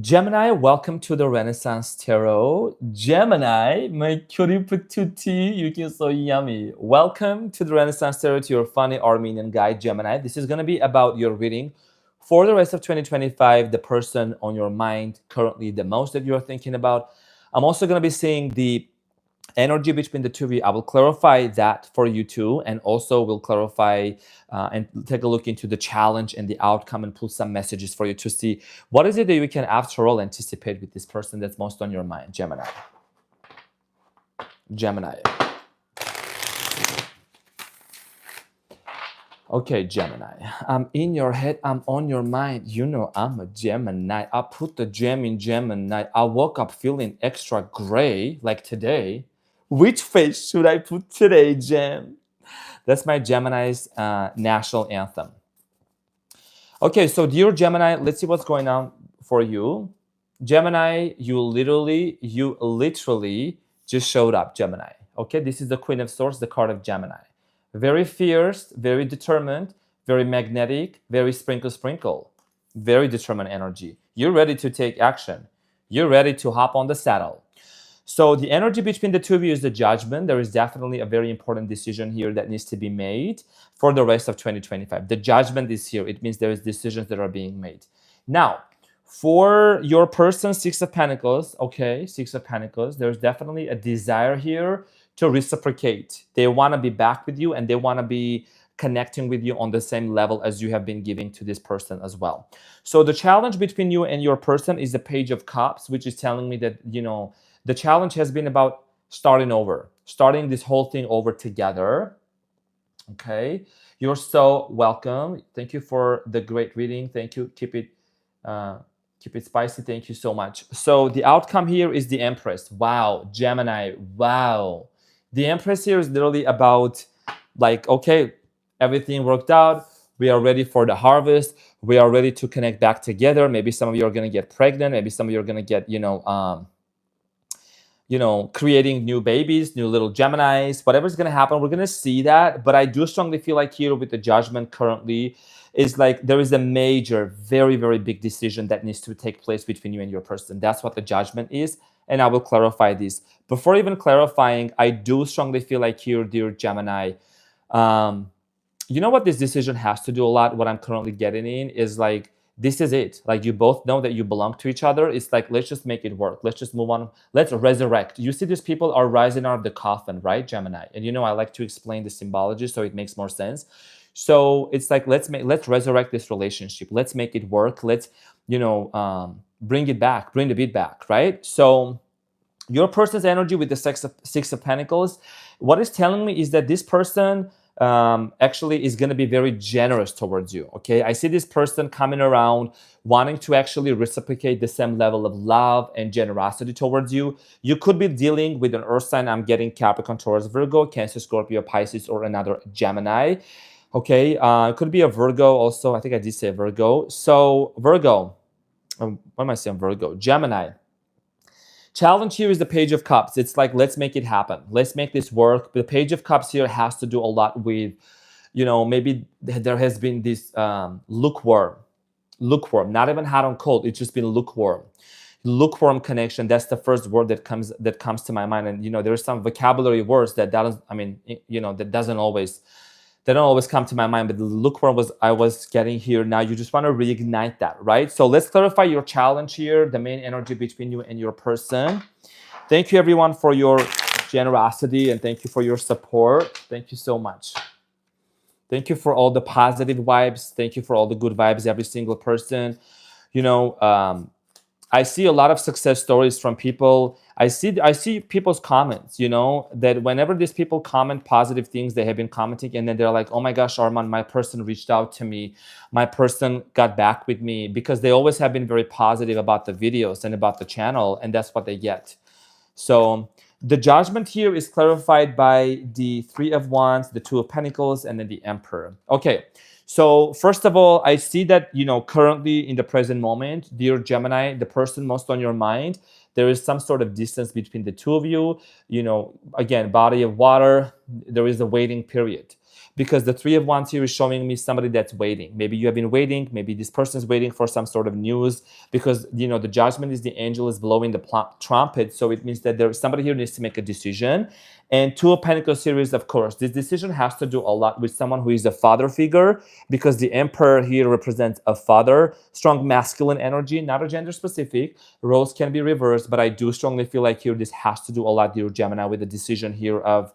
Gemini, welcome to the Renaissance Tarot. Gemini, my cutie patootie, you can so yummy. Welcome to the Renaissance Tarot, to your funny Armenian guy, Gemini. This is going to be about your reading for the rest of 2025, the person on your mind currently the most that you're thinking about. I'm also going to be seeing the energy between the two of you. I will clarify that for you too, and also we'll clarify and take a look into the challenge and the outcome and pull some messages for you to see what is it that you can after all anticipate with this person that's most on your mind. Gemini. Okay, Gemini, I'm in your head, I'm on your mind. You know I'm a Gemini. I put the gem in Gemini. I woke up feeling extra gray like today. Which face should I put today, Gem? That's my Gemini's national anthem. Okay, so dear Gemini, let's see what's going on for you. Gemini, you literally just showed up, Gemini. Okay, this is the Queen of Swords, the card of Gemini. Very fierce, very determined, very magnetic, very sprinkle. Very determined energy. You're ready to take action. You're ready to hop on the saddle. So the energy between the two of you is the Judgment. There is definitely a very important decision here that needs to be made for the rest of 2025. The Judgment is here. It means there is decisions that are being made. Now, for your person, Six of Pentacles, okay, Six of Pentacles, there's definitely a desire here to reciprocate. They want to be back with you and they want to be connecting with you on the same level as you have been giving to this person as well. So the challenge between you and your person is the Page of Cups, which is telling me that, you know, the challenge has been about starting over, starting this whole thing over together. Okay, you're so welcome. Thank you for the great reading. Thank you. Keep it spicy. Thank you so much. So the outcome here is the Empress. Wow, Gemini. Wow, the Empress here is literally about like, okay, everything worked out. We are ready for the harvest. We are ready to connect back together. Maybe some of you are gonna get pregnant. Maybe some of you are gonna get, creating new babies, new little Geminis, whatever's going to happen, we're going to see that. But I do strongly feel like here with the Judgment currently is like there is a major, very, very big decision that needs to take place between you and your person. That's what the Judgment is. And I will clarify this. Before even clarifying, I do strongly feel like here, dear Gemini, you know what this decision has to do a lot? What I'm currently getting in is like, this is it. Like you both know that you belong to each other. It's like, let's just make it work. Let's just move on. Let's resurrect. You see, these people are rising out of the coffin, right, Gemini? And you know, I like to explain the symbology so it makes more sense. So it's like, let's resurrect this relationship. Let's make it work. Let's, bring it back, bring the beat back, right? So your person's energy with the Six of Pentacles, what it's telling me is that this person actually is going to be very generous towards you. Okay, I see this person coming around wanting to actually reciprocate the same level of love and generosity towards you. You could be dealing with an earth sign. I'm getting Capricorn, Taurus, Virgo, Cancer, Scorpio, Pisces, or another Gemini. Okay, it could be a Virgo also. I think I did say Virgo. So Virgo, what am I saying? Virgo, Gemini. Challenge here is the Page of Cups. It's like, let's make it happen. Let's make this work. The Page of Cups here has to do a lot with, maybe there has been this lukewarm, not even hot and cold. It's just been lukewarm connection. That's the first word that comes to my mind. And, there's some vocabulary words that they don't always come to my mind, but the lukewarm I was getting here. Now you just want to reignite that, right? So let's clarify your challenge here, the main energy between you and your person. Thank you everyone for your generosity and thank you for your support. Thank you so much. Thank you for all the positive vibes. Thank you for all the good vibes, every single person. I see a lot of success stories from people. I see people's comments, that whenever these people comment positive things, they have been commenting and then they're like, oh my gosh, Arman, my person reached out to me. My person got back with me, because they always have been very positive about the videos and about the channel, and that's what they get. So The judgment here is clarified by the Three of Wands, the Two of Pentacles, and then the Emperor. Okay, so first of all, I see that, currently in the present moment, dear Gemini, the person most on your mind, there is some sort of distance between the two of you. Again, body of water, there is a waiting period. Because the Three of Wands here is showing me somebody that's waiting. Maybe you have been waiting. Maybe this person's waiting for some sort of news, because, the judgment is the angel is blowing the trumpet. So it means that there somebody here needs to make a decision. And Two of Pentacles series, of course, this decision has to do a lot with someone who is a father figure, because the Emperor here represents a father, strong masculine energy, not a gender specific. Roles can be reversed, but I do strongly feel like here this has to do a lot, dear Gemini, with the decision here of,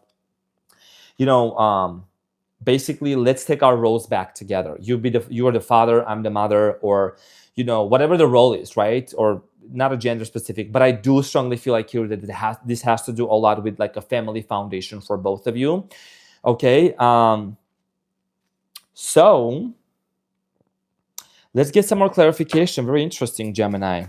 basically, let's take our roles back together. You are the father, I'm the mother, or whatever the role is, right? Or not a gender specific, but I do strongly feel like here that this has to do a lot with like a family foundation for both of you. Okay, so let's get some more clarification. Very interesting, Gemini.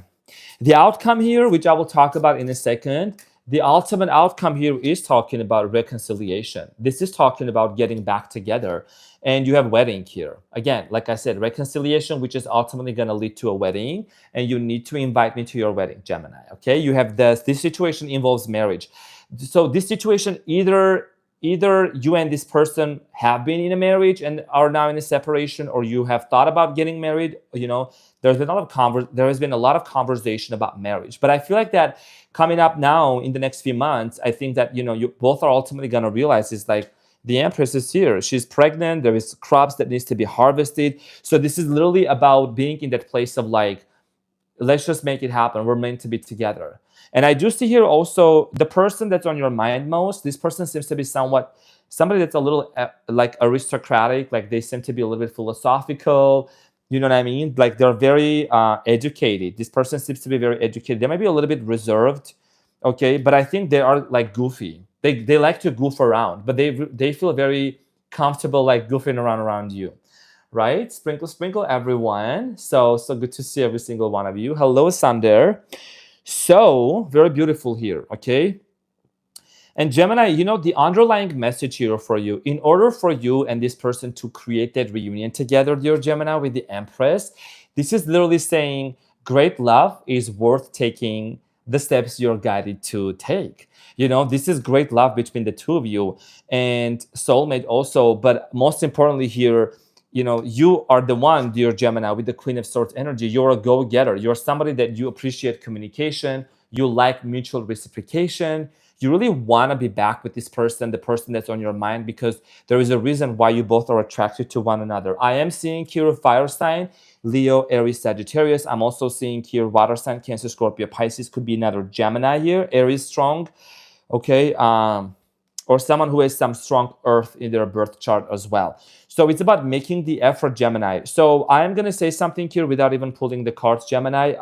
The outcome here, which I will talk about in a second, the ultimate outcome here is talking about reconciliation. This is talking about getting back together. And you have wedding here. Again, like I said, reconciliation, which is ultimately going to lead to a wedding. And you need to invite me to your wedding, Gemini. Okay, you have this situation involves marriage. So this situation, either you and this person have been in a marriage and are now in a separation, or you have thought about getting married. There has been a lot of conversation about marriage. But I feel like that coming up now in the next few months, I think that you both are ultimately going to realize is like the Empress is here. She's pregnant. There is crops that needs to be harvested. So this is literally about being in that place of like, let's just make it happen. We're meant to be together. And I do see here also the person that's on your mind most. This person seems to be somebody that's a little like aristocratic. Like they seem to be a little bit philosophical. You know what I mean? Like they're very educated. This person seems to be very educated. They might be a little bit reserved, okay? But I think they are like goofy. They like to goof around, but they feel very comfortable like goofing around you, right? Sprinkle, everyone. So good to see every single one of you. Hello, Sander. So very beautiful here, okay? And Gemini, the underlying message here for you, in order for you and this person to create that reunion together, dear Gemini, with the Empress, this is literally saying great love is worth taking the steps you're guided to take. This is great love between the two of you and soulmate also. But most importantly here, you are the one, dear Gemini, with the Queen of Swords energy. You're a go-getter. You're somebody that you appreciate communication. You like mutual reciprocation. You really want to be back with this person, the person that's on your mind, because there is a reason why you both are attracted to one another. I am seeing here a fire sign, Leo, Aries, Sagittarius. I'm also seeing here water sign, Cancer, Scorpio, Pisces. Could be another Gemini here. Aries strong, okay? Or someone who has some strong earth in their birth chart as well. So it's about making the effort, Gemini. So I'm going to say something here without even pulling the cards, Gemini.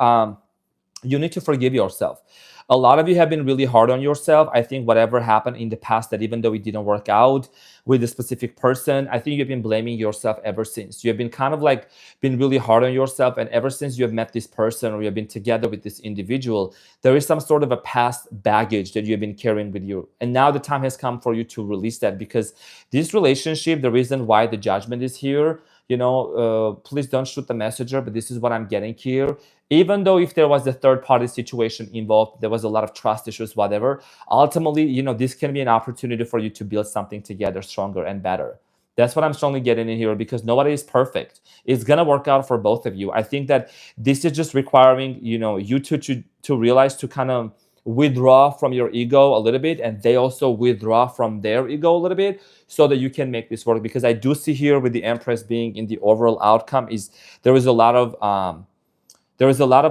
You need to forgive yourself. A lot of you have been really hard on yourself. I think whatever happened in the past, that even though it didn't work out with a specific person, I think you've been blaming yourself ever since. You have been kind of like been really hard on yourself. And ever since you have met this person or you have been together with this individual, there is some sort of a past baggage that you've been carrying with you. And now the time has come for you to release that, because this relationship, the reason why the judgment is here, please don't shoot the messenger, but this is what I'm getting here. Even though if there was a third party situation involved, there was a lot of trust issues, whatever, ultimately, this can be an opportunity for you to build something together stronger and better. That's what I'm strongly getting in here, because nobody is perfect. It's going to work out for both of you. I think that this is just requiring, you to realize to kind of withdraw from your ego a little bit, and they also withdraw from their ego a little bit, so that you can make this work. Because I do see here with the Empress being in the overall outcome is there is a lot of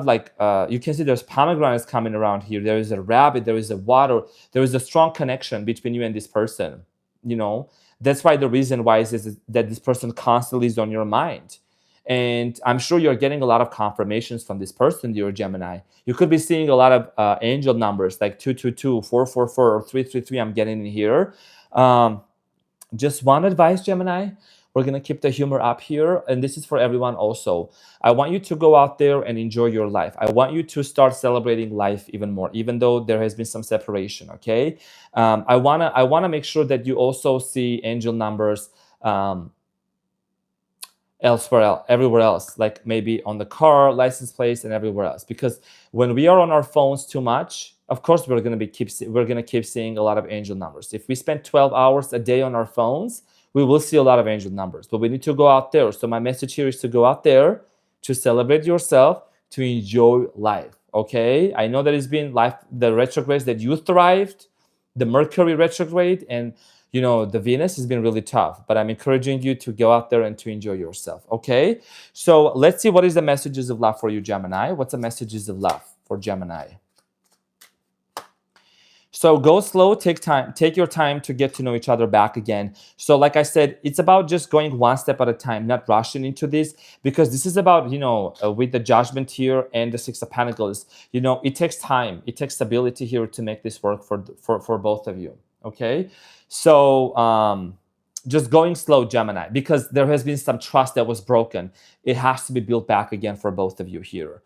like you can see there's pomegranates coming around here. There is a rabbit, there is a water, there is a strong connection between you and this person. That's why the reason why is that this person constantly is on your mind. And I'm sure you're getting a lot of confirmations from this person, dear Gemini. You could be seeing a lot of angel numbers like 222, 444, or 333. I'm getting in here. Just one advice, Gemini. We're going to keep the humor up here. And this is for everyone also. I want you to go out there and enjoy your life. I want you to start celebrating life even more, even though there has been some separation, okay? I wanna make sure that you also see angel numbers everywhere else, like maybe on the car, license plates, and everywhere else. Because when we are on our phones too much, of course we're gonna keep seeing a lot of angel numbers. If we spend 12 hours a day on our phones, we will see a lot of angel numbers. But we need to go out there. So my message here is to go out there, to celebrate yourself, to enjoy life. Okay, I know that it's been life, the retrogrades that you thrived, the Mercury retrograde, and the Venus has been really tough, but I'm encouraging you to go out there and to enjoy yourself. Okay, so let's see what is the messages of love for you, Gemini. What's the messages of love for Gemini? So go slow, take your time to get to know each other back again. So like I said, it's about just going one step at a time, not rushing into this, because this is about, with the Judgment here and the Six of Pentacles, it takes time. It takes stability here to make this work for both of you, okay? So just going slow, Gemini, because there has been some trust that was broken. It has to be built back again for both of you here.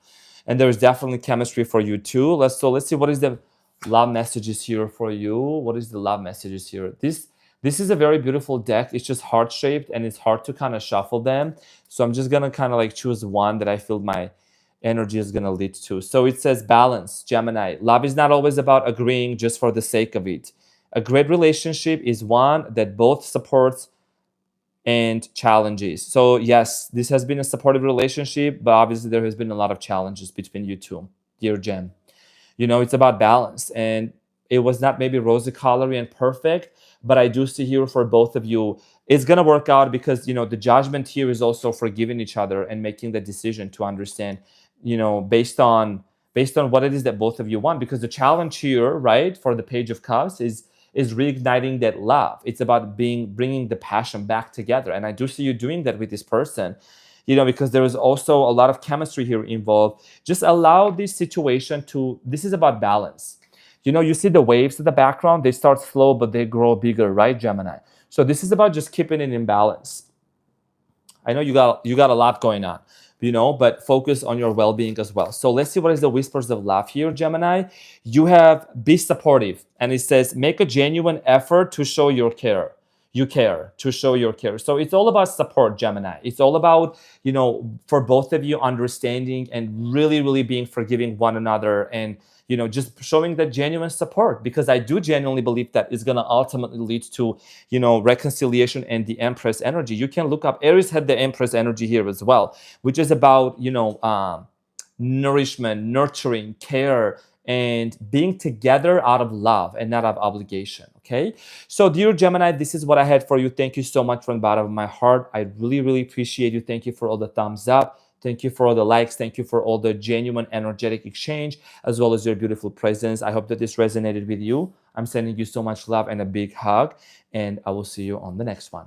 And there is definitely chemistry for you too. Let's see what is the love messages here for you. What is the love messages here? This is a very beautiful deck. It's just heart shaped and it's hard to kind of shuffle them. So I'm just gonna kind of like choose one that I feel my energy is gonna lead to. So it says balance, Gemini. Love is not always about agreeing just for the sake of it. A great relationship is one that both supports and challenges. So yes, this has been a supportive relationship, but obviously there has been a lot of challenges between you two, dear Gem. It's about balance, and it was not maybe rosy colored and perfect, but I do see here for both of you, it's going to work out because, the Judgment here is also forgiving each other and making the decision to understand, based on what it is that both of you want. Because the challenge here, right, for the Page of Cups is reigniting that love. It's about bringing the passion back together. And I do see you doing that with this person. Because there is also a lot of chemistry here involved. Just allow this situation this is about balance. You see the waves in the background, they start slow, but they grow bigger, right, Gemini? So this is about just keeping it in balance. I know you got a lot going on, but focus on your well-being as well. So let's see what is the whispers of love here, Gemini. You have be supportive, and it says make a genuine effort to show your care. You care, to show your care. So it's all about support, Gemini. It's all about, for both of you understanding and really, really being forgiving one another and, just showing that genuine support, because I do genuinely believe that it's going to ultimately lead to, reconciliation and the Empress energy. You can look up, Aries had the Empress energy here as well, which is about, nourishment, nurturing, care, and being together out of love and not out of obligation, okay? So dear Gemini, this is what I had for you. Thank you so much from the bottom of my heart. I really, really appreciate you. Thank you for all the thumbs up. Thank you for all the likes. Thank you for all the genuine energetic exchange, as well as your beautiful presence. I hope that this resonated with you. I'm sending you so much love and a big hug, and I will see you on the next one.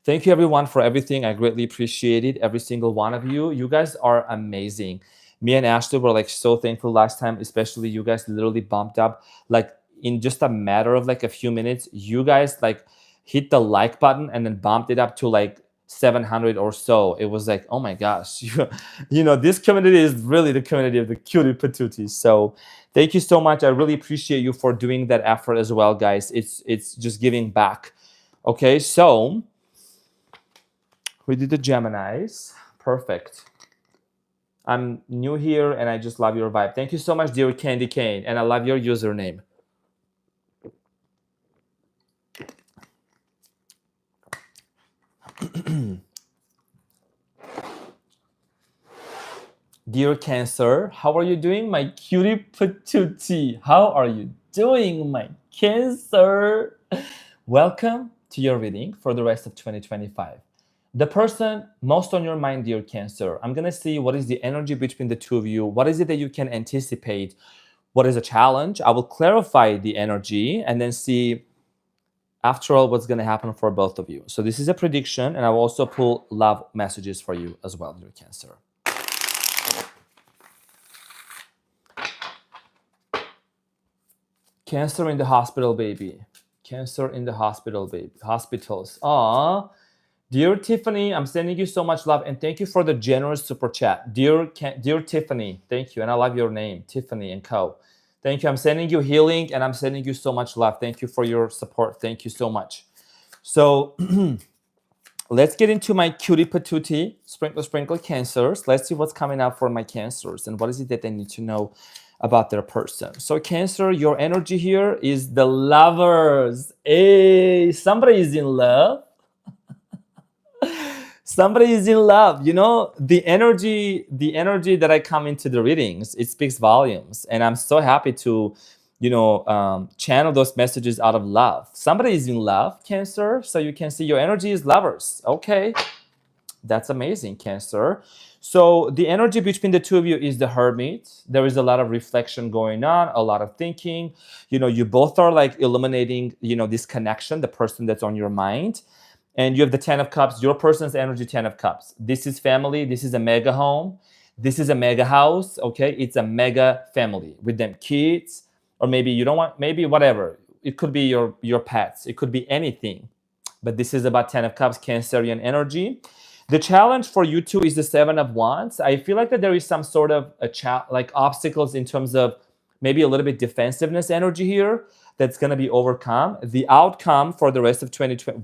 Thank you everyone for everything. I greatly appreciate it. Every single one of you. You guys are amazing. Me and Ashley were like so thankful last time, especially you guys literally bumped up like in just a matter of like a few minutes. You guys like hit the like button and then bumped it up to like 700 or so. It was like, oh my gosh, this community is really the community of the cutie patooties. So thank you so much. I really appreciate you for doing that effort as well, guys. It's just giving back. Okay, so we did the Geminis. Perfect. I'm new here and I just love your vibe. Thank you so much, dear Candy Cane. And I love your username. Dear Cancer, how are you doing, my cutie patootie? How are you doing, my Cancer? Welcome to your reading for the rest of 2025. The person most on your mind, dear Cancer, I'm going to see what is the energy between the two of you. What is it that you can anticipate? What is a challenge? I will clarify the energy and then see, after all, what's going to happen for both of you. So this is a prediction, and I will also pull love messages for you as well, dear Cancer. Cancer in the hospital, baby. Cancer in the hospital, baby. Hospitals. Aww. Dear Tiffany, I'm sending you so much love and thank you for the generous super chat. Dear Tiffany, thank you. And I love your name, Tiffany and Co. Thank you. I'm sending you healing and I'm sending you so much love. Thank you for your support. Thank you so much. So let's get into my cutie patootie, sprinkle cancers. Let's see what's coming up for my cancers and what is it that they need to know about their person. So Cancer, your energy here is the lovers. Hey, somebody is in love. Somebody is in love. You know, the energy that I come into the readings, it speaks volumes. And I'm so happy to, channel those messages out of love. Somebody is in love, Cancer. So you can see your energy is lovers. Okay. That's amazing, Cancer. So the energy between the two of you is the Hermit. There is a lot of reflection going on, a lot of thinking. You both are like illuminating, this connection, the person that's on your mind. And you have the 10 of Cups, your person's energy, 10 of Cups. This is family. This is a mega home. This is a mega house, okay? It's a mega family with them kids, or maybe you don't want, maybe whatever. It could be your pets. It could be anything. But this is about 10 of Cups, Cancerian energy. The challenge for you two is the 7 of Wands. I feel like that there is some sort of like obstacles in terms of maybe a little bit defensiveness energy here that's going to be overcome. The outcome for the rest of 2020,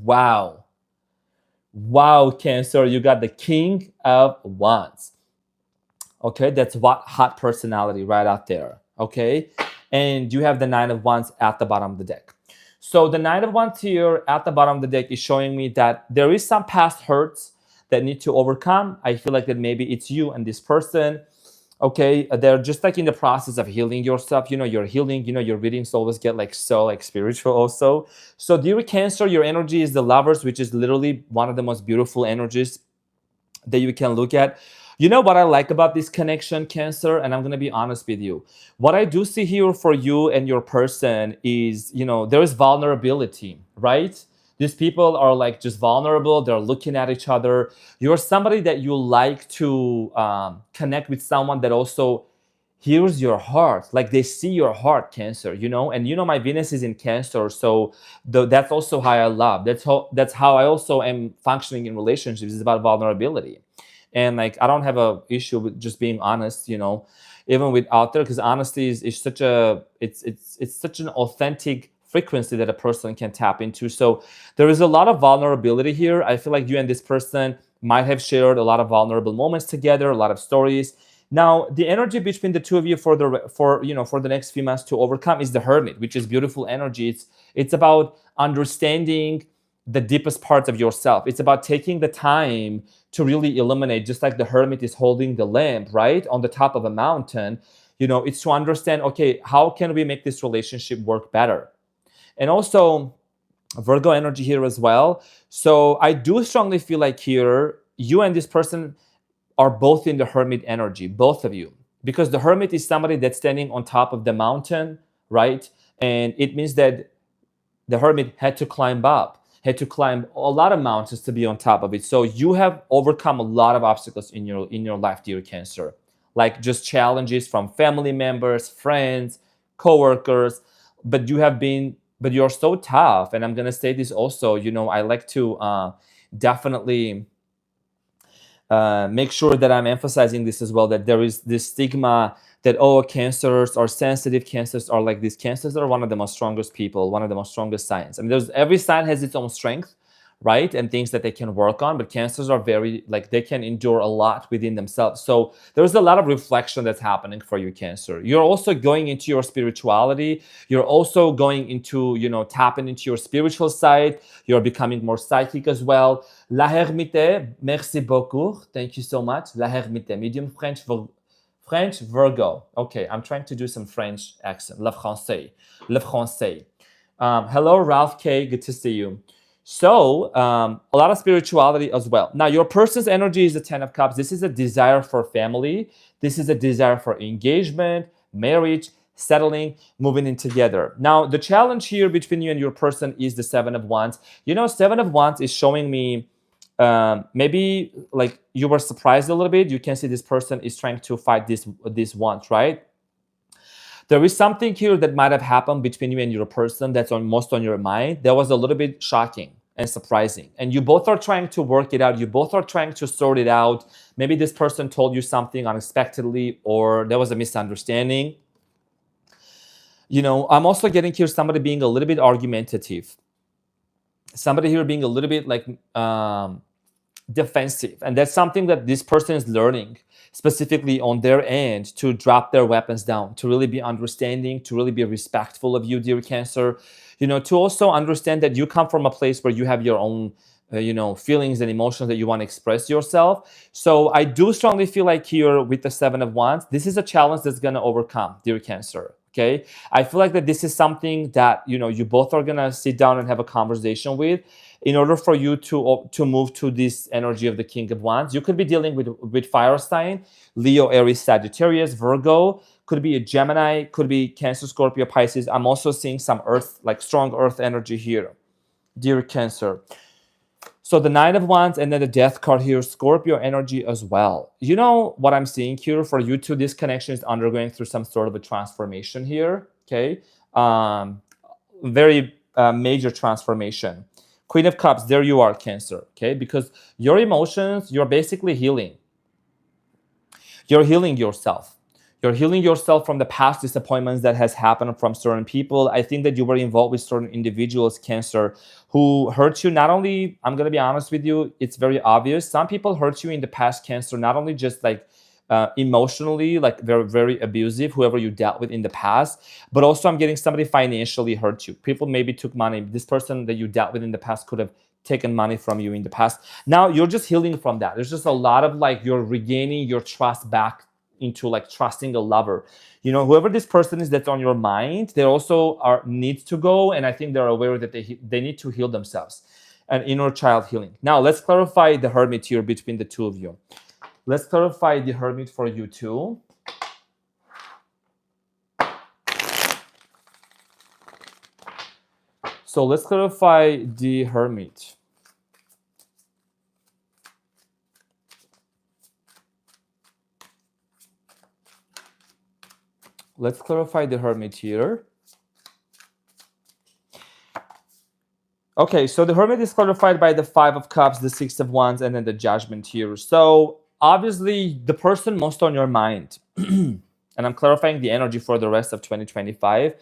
wow, Cancer, you got the King of Wands. Okay, that's what hot personality right out there. Okay, and you have the 9 of Wands at the bottom of the deck. So the 9 of Wands here at the bottom of the deck is showing me that there is some past hurts that need to overcome. I feel like that maybe it's you and this person. Okay, they're just like in the process of healing yourself. You're healing. Your readings always get like so like spiritual also. So dear Cancer, your energy is the lovers, which is literally one of the most beautiful energies that you can look at. You know what I like about this connection, Cancer, and I'm going to be honest with you. What I do see here for you and your person is, there is vulnerability, right? These people are like just vulnerable. They're looking at each other. You're somebody that you like to connect with someone that also hears your heart. Like they see your heart, Cancer, and my Venus is in Cancer. So that's also how I love. That's how I also am functioning in relationships. It's about vulnerability. And like I don't have a issue with just being honest, even with out there, because honesty is such a it's such an authentic frequency that a person can tap into. So there is a lot of vulnerability here. I feel like you and this person might have shared a lot of vulnerable moments together, a lot of stories. Now, the energy between the two of you for the next few months to overcome is the Hermit, which is beautiful energy. It's about understanding the deepest parts of yourself. It's about taking the time to really illuminate, just like the Hermit is holding the lamp, right, on the top of a mountain. It's to understand, okay, how can we make this relationship work better? And also Virgo energy here as well. So I do strongly feel like here, you and this person are both in the Hermit energy, both of you, because the Hermit is somebody that's standing on top of the mountain, right? And it means that the Hermit had to climb a lot of mountains to be on top of it. So you have overcome a lot of obstacles in your life, dear Cancer, like just challenges from family members, friends, co-workers, but you're so tough. And I'm gonna say this also, I like to definitely make sure that I'm emphasizing this as well, that there is this stigma that, cancers are sensitive, cancers are like this. Cancers are one of the most strongest people, one of the most strongest signs. I mean, every sign has its own strength, right? And things that they can work on, but cancers are very, like, they can endure a lot within themselves. So there's a lot of reflection that's happening for you, Cancer. You're also going into your spirituality. You're also going into, tapping into your spiritual side. You're becoming more psychic as well. La Hermite, merci beaucoup. Thank you so much. La Hermite, medium French Virgo. Okay, I'm trying to do some French accent. Le français. Le français. Hello, Ralph K. Good to see you. So, a lot of spirituality as well. Now, your person's energy is the 10 of Cups. This is a desire for family. This is a desire for engagement, marriage, settling, moving in together. Now, the challenge here between you and your person is the 7 of Wands. 7 of Wands is showing me maybe like you were surprised a little bit. You can see this person is trying to fight this wands, right? There is something here that might have happened between you and your person that's most on your mind. That was a little bit shocking. and surprising. And you both are trying to work it out. You both are trying to sort it out. Maybe this person told you something unexpectedly, or there was a misunderstanding. You know, I'm also getting here somebody being a little bit argumentative. Somebody here being a little bit like defensive. And that's something that this person is learning specifically on their end, to drop their weapons down, to really be understanding, to really be respectful of you, dear Cancer. You know, to also understand that you come from a place where you have your own you know, feelings and emotions that you want to express yourself. So I do strongly feel like here with the Seven of Wands, this is a challenge that's going to overcome, dear Cancer. Okay, I feel like that this is something that, you know, you both are going to sit down and have a conversation with, in order for you to move to this energy of the King of Wands. You could be dealing with fire sign, Leo, Aries, Sagittarius, Virgo. Could be a Gemini, could be Cancer, Scorpio, Pisces. I'm also seeing some earth, like strong earth energy here, dear Cancer. So the Nine of Wands and then the Death card here, Scorpio energy as well. You know what I'm seeing here for you two, this connection is undergoing through some sort of a transformation here, okay? Very major transformation. Queen of Cups, there you are, Cancer, okay? Because your emotions, you're basically healing. You're healing yourself. You're healing yourself from the past disappointments that has happened from certain people. I think that you were involved with certain individuals, Cancer, who hurt you. Not only, I'm going to be honest with you, it's very obvious. Some people hurt you in the past, Cancer, not only just like emotionally, like very, very abusive, whoever you dealt with in the past, but also I'm getting somebody financially hurt you. People maybe took money. This person that you dealt with in the past could have taken money from you in the past. Now you're just healing from that. There's just a lot of like, you're regaining your trust back into like trusting a lover. You know, whoever this person is that's on your mind, they also needs to go, and I think they're aware that they need to heal themselves, an inner child healing. Now let's clarify the Hermit here between the two of you. Let's clarify the Hermit for you too. So let's clarify the Hermit. Let's clarify the Hermit here. Okay, so the Hermit is clarified by the Five of Cups, the Six of Wands, and then the Judgment here. So obviously, the person most on your mind, and I'm clarifying the energy for the rest of 2025.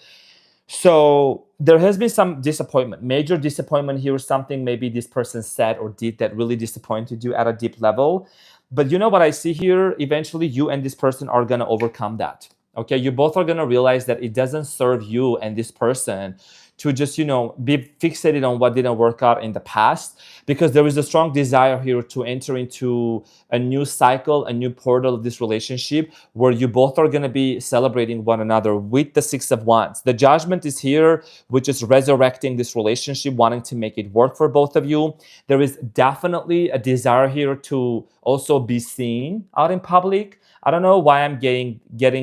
So there has been some disappointment, major disappointment here, something maybe this person said or did that really disappointed you at a deep level. But you know what I see here? Eventually, you and this person are going to overcome that. Okay, you both are going to realize that it doesn't serve you and this person to just, you know, be fixated on what didn't work out in the past, because there is a strong desire here to enter into a new cycle, a new portal of this relationship where you both are going to be celebrating one another with the Six of Wands. The Judgment is here, which is resurrecting this relationship, wanting to make it work for both of you. There is definitely a desire here to also be seen out in public. I don't know why I'm getting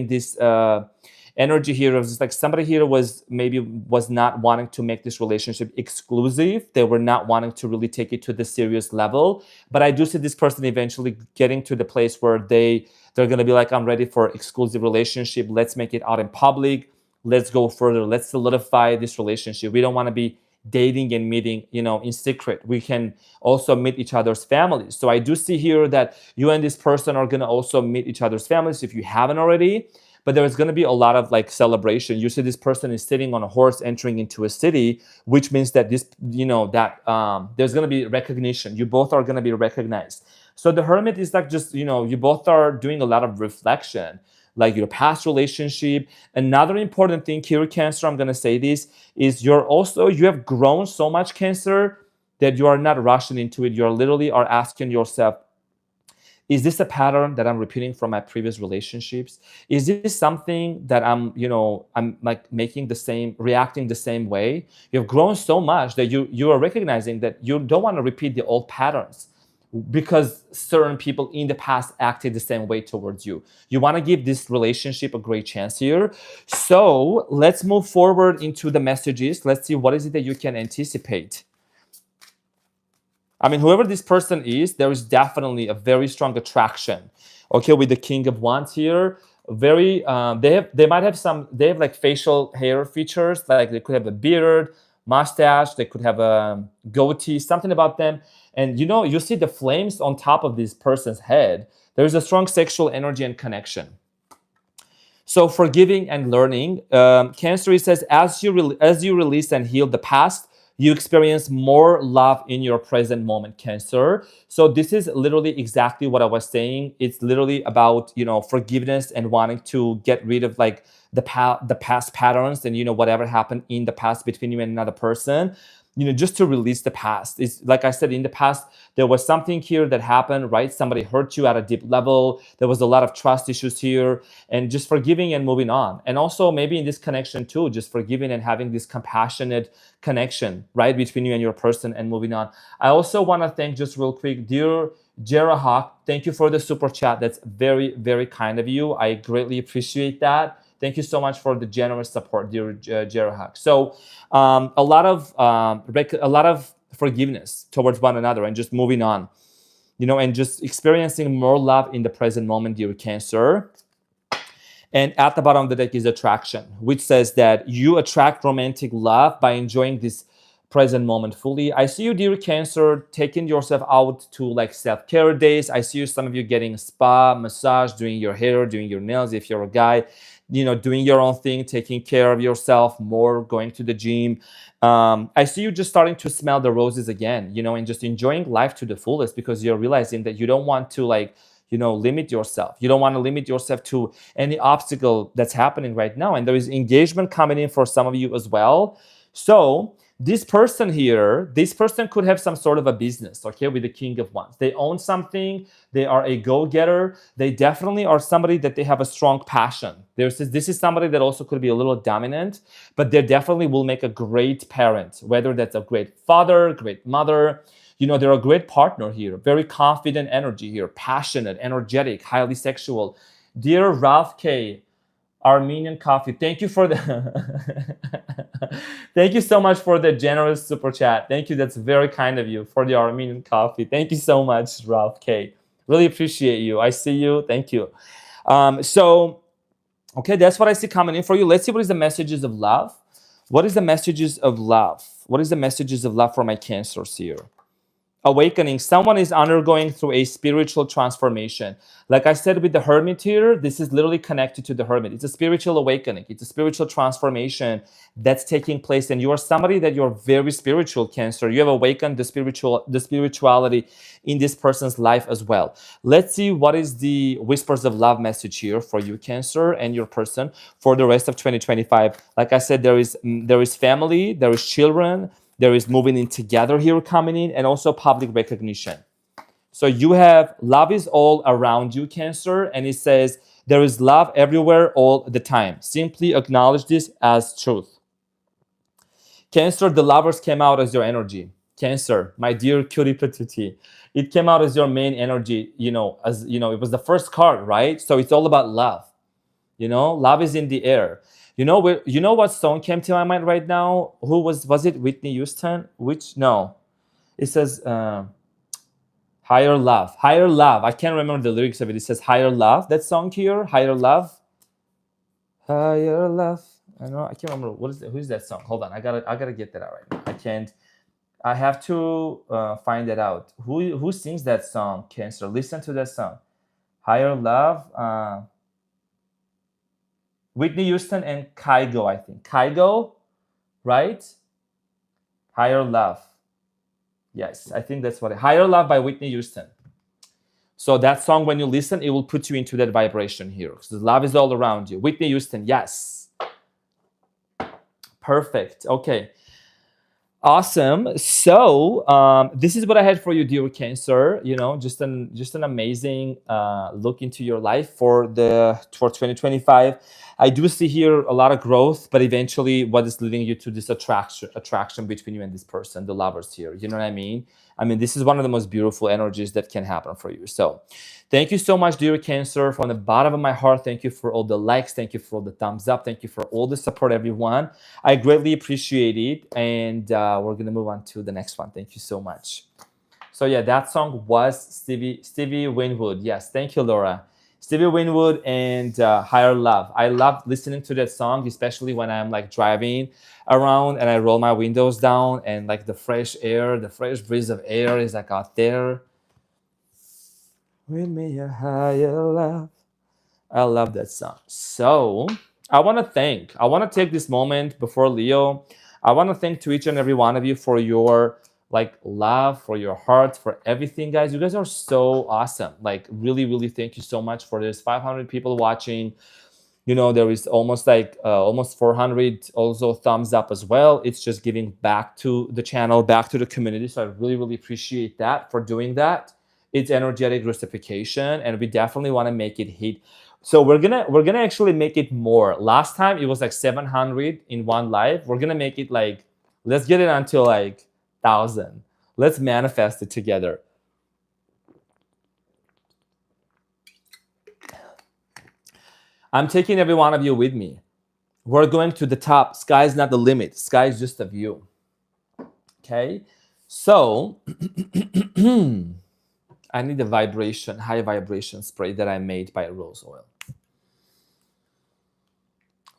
this energy here of just like somebody here was not wanting to make this relationship exclusive. They were not wanting to really take it to the serious level. But I do see this person eventually getting to the place where they're going to be like, I'm ready for exclusive relationship. Let's make it out in public. Let's go further. Let's solidify this relationship. We don't want to be dating and meeting, you know, in secret. We can also meet each other's families. So I do see here that you and this person are going to also meet each other's families if you haven't already. But there is going to be a lot of like celebration. You see this person is sitting on a horse entering into a city, which means that this, you know, that there's going to be recognition. You both are going to be recognized. So the Hermit is like just, you know, you both are doing a lot of reflection, like your past relationship. Another important thing here, Cancer, I'm going to say this, is you have grown so much, Cancer, that you are not rushing into it. You're literally are asking yourself, is this a pattern that I'm repeating from my previous relationships? Is this something that I'm like reacting the same way? You've grown so much that you are recognizing that you don't want to repeat the old patterns because certain people in the past acted the same way towards you. You want to give this relationship a great chance here. So let's move forward into the messages. Let's see what is it that you can anticipate. I mean, whoever this person is, there is definitely a very strong attraction. Okay, with the King of Wands here, very they have like facial hair features, like they could have a beard, mustache. They could have a goatee, something about them. And you see the flames on top of this person's head. There's a strong sexual energy and connection. So forgiving and learning. Cancer, it says, as you release and heal the past, you experience more love in your present moment, Cancer. So this is literally exactly what I was saying. It's literally about, forgiveness and wanting to get rid of like the past patterns and, whatever happened in the past between you and another person. Just to release the past. It's like I said, in the past, there was something here that happened, right? Somebody hurt you at a deep level. There was a lot of trust issues here, and just forgiving and moving on. And also maybe in this connection too, just forgiving and having this compassionate connection, right? Between you and your person and moving on. I also want to thank, just real quick, dear Jerahawk, thank you for the super chat. That's very, very kind of you. I greatly appreciate that. Thank you so much for the generous support, dear Jerahawk. So a lot of forgiveness towards one another and just moving on, and just experiencing more love in the present moment, dear Cancer. And at the bottom of the deck is attraction, which says that you attract romantic love by enjoying this present moment fully. I see you, dear Cancer, taking yourself out to like self-care days. I see you, some of you getting a spa, massage, doing your hair, doing your nails if you're a guy, doing your own thing, taking care of yourself more, going to the gym. I see you just starting to smell the roses again, and just enjoying life to the fullest, because you're realizing that you don't want to limit yourself. You don't want to limit yourself to any obstacle that's happening right now. And there is engagement coming in for some of you as well. So this person here, could have some sort of a business, okay, with the King of Wands. They own something. They are a go-getter. They definitely are somebody that they have a strong passion. This is somebody that also could be a little dominant, but they definitely will make a great parent, whether that's a great father, great mother. They're a great partner here. Very confident energy here, passionate, energetic, highly sexual. Dear Ralph K., Armenian coffee. Thank you for the thank you so much for the generous super chat. Thank you. That's very kind of you for the Armenian coffee. Thank you so much, Ralph K. Really appreciate you. I see you. Thank you. Okay, that's what I see coming in for you. Let's see what is the messages of love. What is the messages of love? What is the messages of love for my Cancers here? Awakening. Someone is undergoing through a spiritual transformation. Like I said with the Hermit here, this is literally connected to the Hermit. It's a spiritual awakening. It's a spiritual transformation that's taking place. And you are somebody that you're very spiritual, Cancer. You have awakened the spirituality in this person's life as well. Let's see what is the whispers of love message here for you, Cancer, and your person for the rest of 2025. Like I said, there is family, there is children, there is moving in together here coming in, and also public recognition. So you have love is all around you, Cancer, and it says there is love everywhere all the time. Simply acknowledge this as truth. Cancer, the lovers came out as your energy. Cancer, my dear cutie patootie, it came out as your main energy, it was the first card, right? So it's all about love. Love is in the air. You know what song came to my mind right now? Who was it? Whitney Houston? No. It says Higher Love. Higher Love. I can't remember the lyrics of it. It says Higher Love. That song here, Higher Love. Higher Love. I can't remember who's that song. Hold on. I gotta get that out right now. I can't. I have to find that out. Who sings that song, Cancer? Listen to that song. Higher Love. Whitney Houston and Kygo, I think. Kygo, right? Higher Love. Yes, I think that's what Higher Love by Whitney Houston. So that song, when you listen, it will put you into that vibration here. So love is all around you. Whitney Houston, yes. Perfect. Okay. Awesome. So this is what I had for you, dear Cancer. Just an amazing look into your life for 2025. I do see here a lot of growth, but eventually what is leading you to this attraction between you and this person, the lovers here. You know what I mean? This is one of the most beautiful energies that can happen for you. So thank you so much, dear Cancer. From the bottom of my heart, thank you for all the likes. Thank you for all the thumbs up. Thank you for all the support, everyone. I greatly appreciate it. And we're going to move on to the next one. Thank you so much. So yeah, that song was Stevie Winwood. Yes, thank you, Laura. Stevie Winwood and Higher Love. I love listening to that song, especially when I'm like driving around and I roll my windows down and like the fresh air, the fresh breeze of air is like out there. With me a higher love. I love that song. So I want to take this moment before Leo. I want to thank to each and every one of you for your like love, for your heart, for everything, guys. You guys are so awesome. Like really, really thank you so much for this. 500 people watching. You know, there is almost like almost 400 also thumbs up as well. It's just giving back to the channel, back to the community. So I really, really appreciate that for doing that. It's energetic reciprocation, and we definitely want to make it hit. So we're gonna actually make it more. Last time it was like 700 in one live. We're gonna make it like, let's get it until like 1,000. Let's manifest it together. I'm taking every one of you with me. We're going to the top. Sky is not the limit. Sky is just a view. Okay, so I need a high vibration spray that I made by rose oil.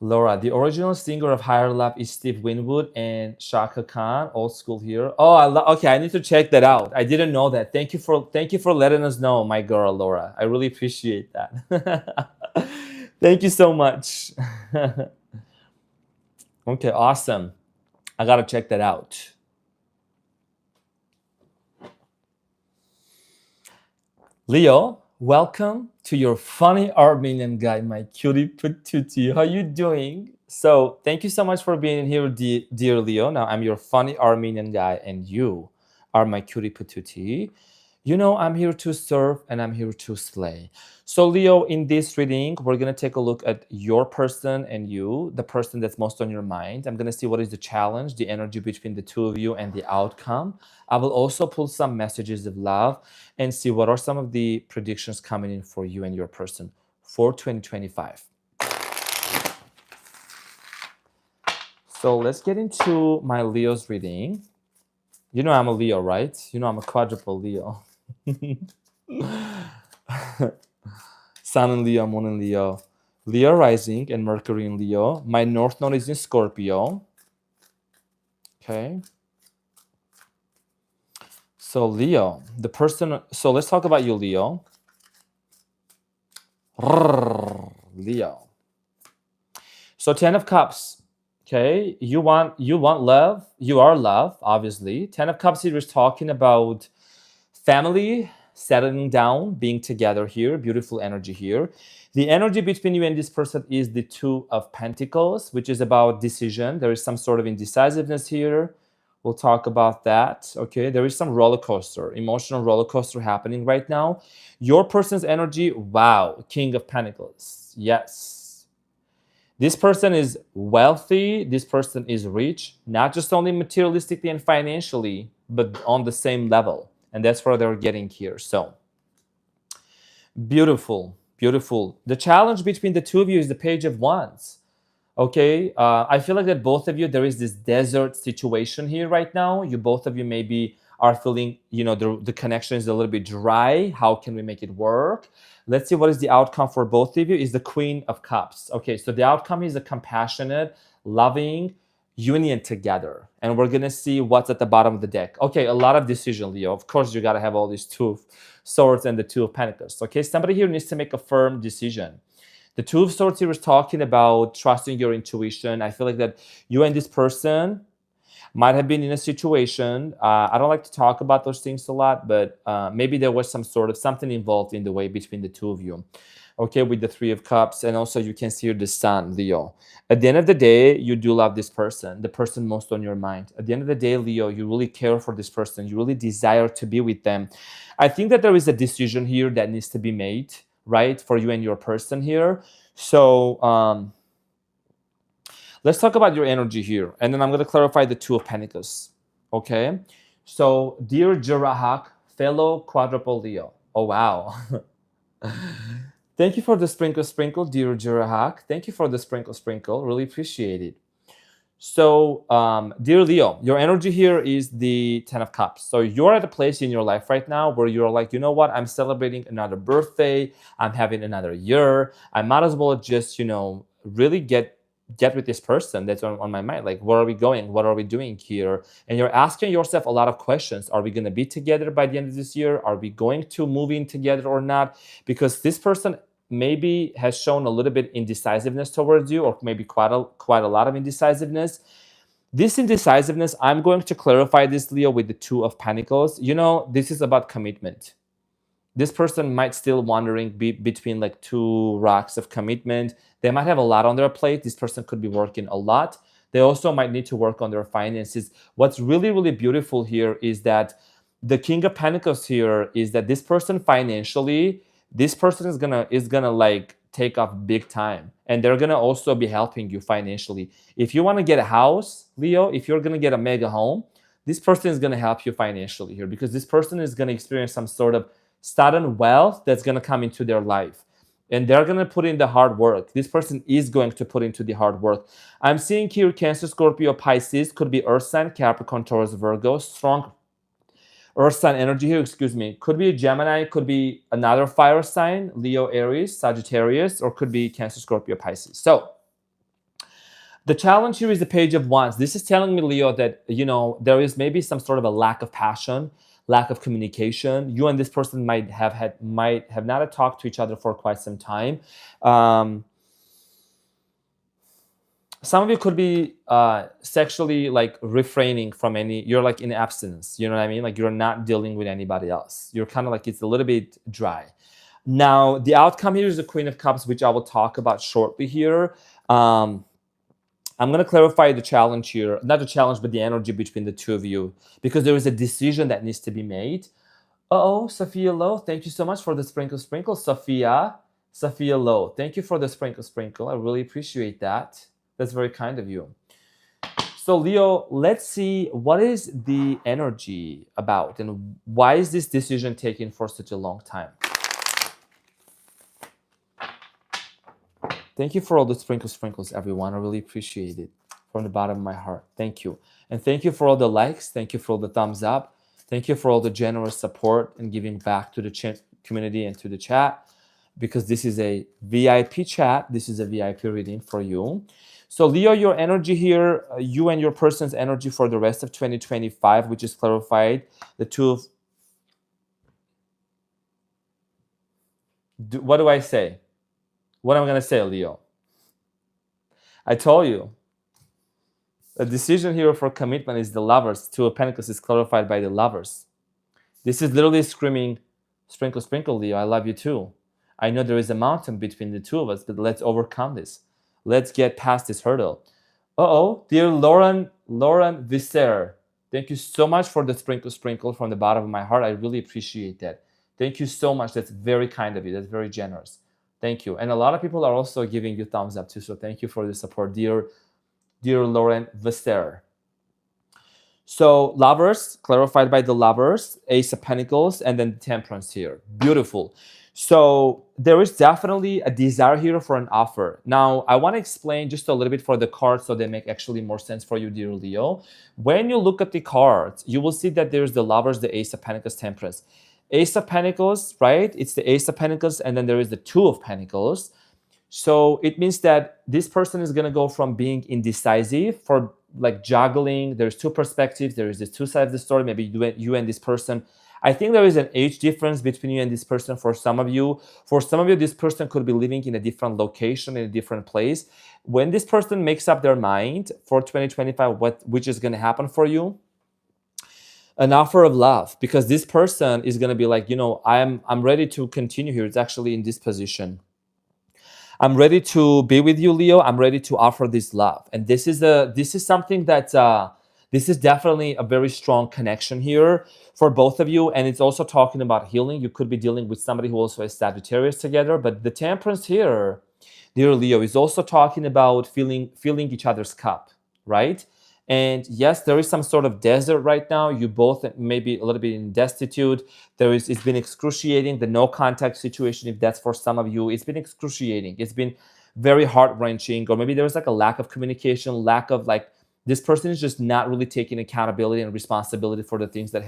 Laura, the original singer of Higher Love is Steve Winwood and Shaka Khan, old school here. Oh, okay, I need to check that out. I didn't know that. Thank you for letting us know, my girl Laura. I really appreciate that. Thank you so much. Okay, awesome. I gotta check that out. Leo, welcome to your funny Armenian guy, my cutie patootie. How you doing? So thank you so much for being here, dear Leo. Now I'm your funny Armenian guy, and you are my cutie patootie. You know, I'm here to serve and I'm here to slay. So Leo, in this reading, we're going to take a look at your person and you, the person that's most on your mind. I'm going to see what is the challenge, the energy between the two of you, and the outcome. I will also pull some messages of love and see what are some of the predictions coming in for you and your person for 2025. So let's get into my Leo's reading. You know I'm a Leo, right? You know I'm a quadruple Leo. Sun in Leo, Moon in Leo, Leo rising and Mercury in Leo. My North Node is in Scorpio. Okay. So Leo, the person. So let's talk about you, Leo. Leo. So 10 of Cups. Okay, you want love. You are love, obviously. 10 of Cups here is talking about family, settling down, being together here. Beautiful energy here. The energy between you and this person is the 2 of Pentacles, which is about decision. There is some sort of indecisiveness here. We'll talk about that. Okay, there is some roller coaster, emotional roller coaster happening right now. Your person's energy, wow, King of Pentacles. Yes. This person is wealthy. This person is rich, not just only materialistically and financially, but on the same level. And that's what they're getting here. So beautiful, beautiful. The challenge between the two of you is the Page of Wands. Okay, I feel like that both of you, there is this desert situation here right now. Both of you maybe are feeling, you know, the connection is a little bit dry. How can we make it work? Let's see what is the outcome for both of you. Is the Queen of Cups. Okay, so the outcome is a compassionate, loving union together. And we're going to see what's at the bottom of the deck. Okay, a lot of decision, Leo. Of course, you got to have all these 2 of Swords and the 2 of Pentacles. Okay, somebody here needs to make a firm decision. The 2 of Swords here is talking about trusting your intuition. I feel like that you and this person might have been in a situation. I don't like to talk about those things a lot, but maybe there was some sort of something involved in the way between the 2 of you. Okay, with the 3 of Cups, and also you can see here the Sun, Leo. At the end of the day, you do love this person, the person most on your mind. At the end of the day, Leo, you really care for this person. You really desire to be with them. I think that there is a decision here that needs to be made, right, for you and your person here. So let's talk about your energy here, and then I'm going to clarify the 2 of Pentacles. Okay, so dear Jirahak, fellow quadruple Leo. Oh wow. Thank you for the sprinkle, dear Jirahak. Thank you for the sprinkle. Really appreciate it. So, dear Leo, your energy here is the Ten of Cups. So you're at a place in your life right now where you're like, you know what? I'm celebrating another birthday. I'm having another year. I might as well just, really get with this person that's on my mind. Like, where are we going? What are we doing here? And you're asking yourself a lot of questions. Are we going to be together by the end of this year? Are we going to move in together or not? Because this person maybe has shown a little bit indecisiveness towards you, or maybe quite a lot of indecisiveness. This indecisiveness, I'm going to clarify this, Leo, with the Two of Pentacles. This is about commitment. This person might still wandering between like two rocks of commitment. They might have a lot on their plate. This person could be working a lot. They also might need to work on their finances. What's really, really beautiful here is that the King of Pentacles here is that this person financially, this person is gonna like take off big time, and they're gonna also be helping you financially. If you want to get a house, Leo, if you're gonna get a mega home, this person is gonna help you financially here, because this person is gonna experience some sort of sudden wealth that's gonna come into their life, and they're gonna put in the hard work. This person is going to put into the hard work. I'm seeing here Cancer, Scorpio, Pisces, could be Earth sign, Capricorn, Taurus, Virgo, strong Earth sign energy here, excuse me. Could be a Gemini, could be another fire sign, Leo, Aries, Sagittarius, or could be Cancer, Scorpio, Pisces. So the challenge here is the Page of Wands. This is telling me, Leo, that, there is maybe some sort of a lack of passion, lack of communication. You and this person might have not talked to each other for quite some time. Some of you could be sexually like refraining from you're like in abstinence, you know what I mean? Like you're not dealing with anybody else. You're kind of like, it's a little bit dry. Now, the outcome here is the Queen of Cups, which I will talk about shortly here. I'm going to clarify the challenge here, not the challenge, but the energy between the two of you, because there is a decision that needs to be made. Sophia Lowe, thank you so much for the sprinkle. Sophia Lowe, thank you for the sprinkle. I really appreciate that. That's very kind of you. So Leo, let's see what is the energy about, and why is this decision taking for such a long time? Thank you for all the sprinkles, everyone. I really appreciate it from the bottom of my heart. Thank you. And thank you for all the likes. Thank you for all the thumbs up. Thank you for all the generous support and giving back to the community and to the chat, because this is a VIP chat. This is a VIP reading for you. So Leo, your energy here, you and your person's energy for the rest of 2025, which is clarified. The two of... What do I say? What am I going to say, Leo? I told you. The decision here for commitment is the Lovers. Two of Pentacles is clarified by the Lovers. This is literally screaming, sprinkle, Leo, I love you too. I know there is a mountain between the two of us, but let's overcome this. Let's get past this hurdle. Dear Lauren Visser, thank you so much for the sprinkle from the bottom of my heart. I really appreciate that. Thank you so much. That's very kind of you. That's very generous. Thank you. And a lot of people are also giving you thumbs up too. So thank you for the support, dear Lauren Visser. So Lovers, clarified by the Lovers, Ace of Pentacles, and then Temperance here. Beautiful. So there is definitely a desire here for an offer. Now, I want to explain just a little bit for the cards so they make actually more sense for you, dear Leo. When you look at the cards, you will see that there's the Lovers, the Ace of Pentacles, Temperance. Ace of Pentacles, right? It's the Ace of Pentacles, and then there is the Two of Pentacles. So it means that this person is going to go from being indecisive for like juggling. There's two perspectives. There is the two sides of the story. Maybe you and this person. I think there is an age difference between you and this person for some of you. For some of you, this person could be living in a different location, in a different place. When this person makes up their mind for 2025, which is going to happen for you, an offer of love, because this person is going to be like, I'm ready to continue here. It's actually in this position. I'm ready to be with you, Leo. I'm ready to offer this love. And this is something that this is definitely a very strong connection here for both of you. And it's also talking about healing. You could be dealing with somebody who also has Sagittarius together. But the Temperance here, dear Leo, is also talking about filling each other's cup, right? And yes, there is some sort of desert right now. You both maybe a little bit in destitute. It's been excruciating, the no contact situation. If that's for some of you, it's been excruciating. It's been very heart-wrenching, or maybe there's like a lack of communication, lack of like This person is just not really taking accountability and responsibility for the things that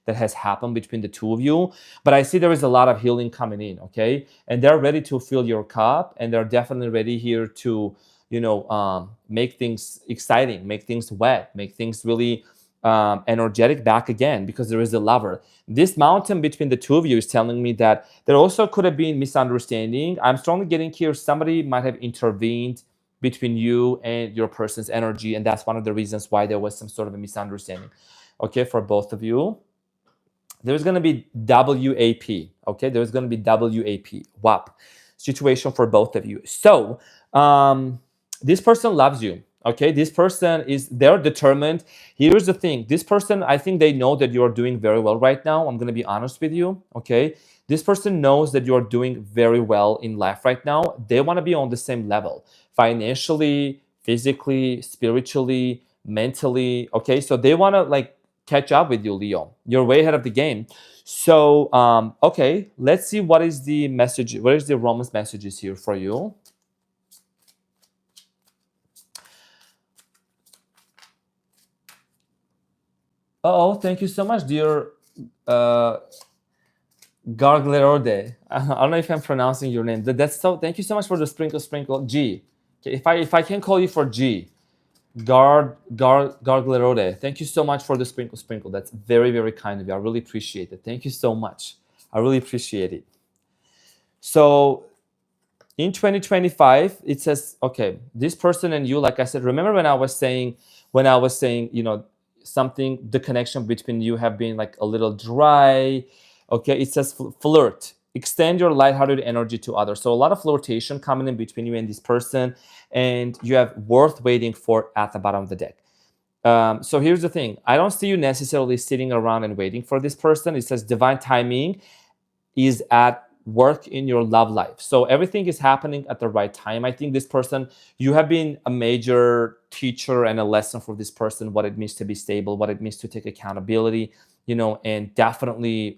has happened between the two of you. But I see there is a lot of healing coming in, okay? And they're ready to fill your cup, and they're definitely ready here to, make things exciting, make things wet, make things really energetic back again, because there is a lover. This mountain between the two of you is telling me that there also could have been misunderstanding. I'm strongly getting here somebody might have intervened between you and your person's energy, and that's one of the reasons why there was some sort of a misunderstanding, okay, for both of you. There's going to be WAP, okay? There's going to be WAP situation for both of you. So this person loves you, okay? This person they're determined. Here's the thing. This person, I think they know that you're doing very well right now. I'm going to be honest with you, okay? This person knows that you're doing very well in life right now. They want to be on the same level, financially, physically, spiritually, mentally, okay? So they want to catch up with you, Leo. You're way ahead of the game. So, okay, let's see what is the message, what is the romance messages here for you. Oh, thank you so much, dear Garglerode. I don't know if I'm pronouncing your name. Thank you so much for the sprinkle G. Okay, if I can call you for G, Garglerode. Thank you so much for the sprinkle. That's very, very kind of you. I really appreciate it. Thank you so much. I really appreciate it. So in 2025, it says, okay, this person and you, like I said, remember when I was saying, something, the connection between you have been like a little dry. Okay, it says flirt. Extend your lighthearted energy to others. So a lot of flirtation coming in between you and this person, and you have worth waiting for at the bottom of the deck. So here's the thing. I don't see you necessarily sitting around and waiting for this person. It says divine timing is at work in your love life. So everything is happening at the right time. I think this person, you have been a major teacher and a lesson for this person, what it means to be stable, what it means to take accountability, and definitely,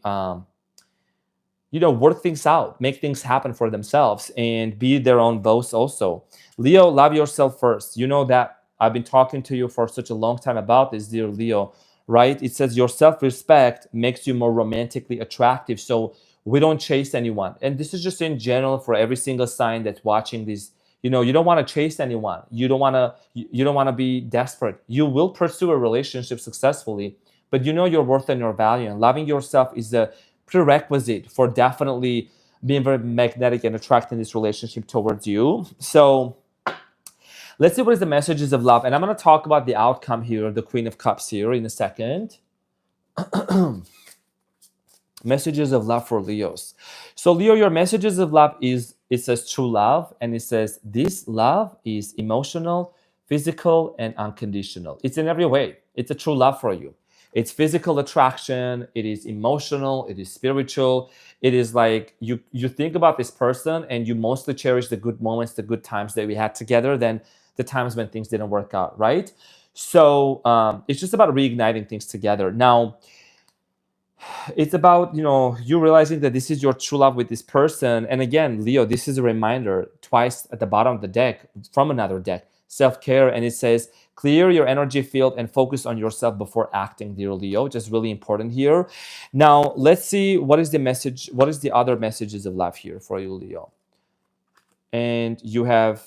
work things out, make things happen for themselves, and be their own boss also. Leo, love yourself first. You know that I've been talking to you for such a long time about this, dear Leo, right? It says your self-respect makes you more romantically attractive. So we don't chase anyone. And this is just in general for every single sign that's watching this. You don't want to chase anyone. You don't want to be desperate. You will pursue a relationship successfully, but you know your worth and your value. And loving yourself is a prerequisite for definitely being very magnetic and attracting this relationship towards you. So let's see what is the messages of love. And I'm going to talk about the outcome here, the Queen of Cups here in a second. Messages of love for Leos. So Leo, your messages of love it says true love, and it says this love is emotional, physical, and unconditional. It's in every way. It's a true love for you. It's physical attraction, it is emotional, it is spiritual. It is like you think about this person and you mostly cherish the good moments, the good times that we had together than the times when things didn't work out, right? So it's just about reigniting things together. Now, it's about, you realizing that this is your true love with this person. And again, Leo, this is a reminder twice at the bottom of the deck from another deck, self-care. And it says, clear your energy field and focus on yourself before acting, dear Leo, which is really important here. Now, let's see what is the message, what is the other messages of love here for you, Leo. And you have,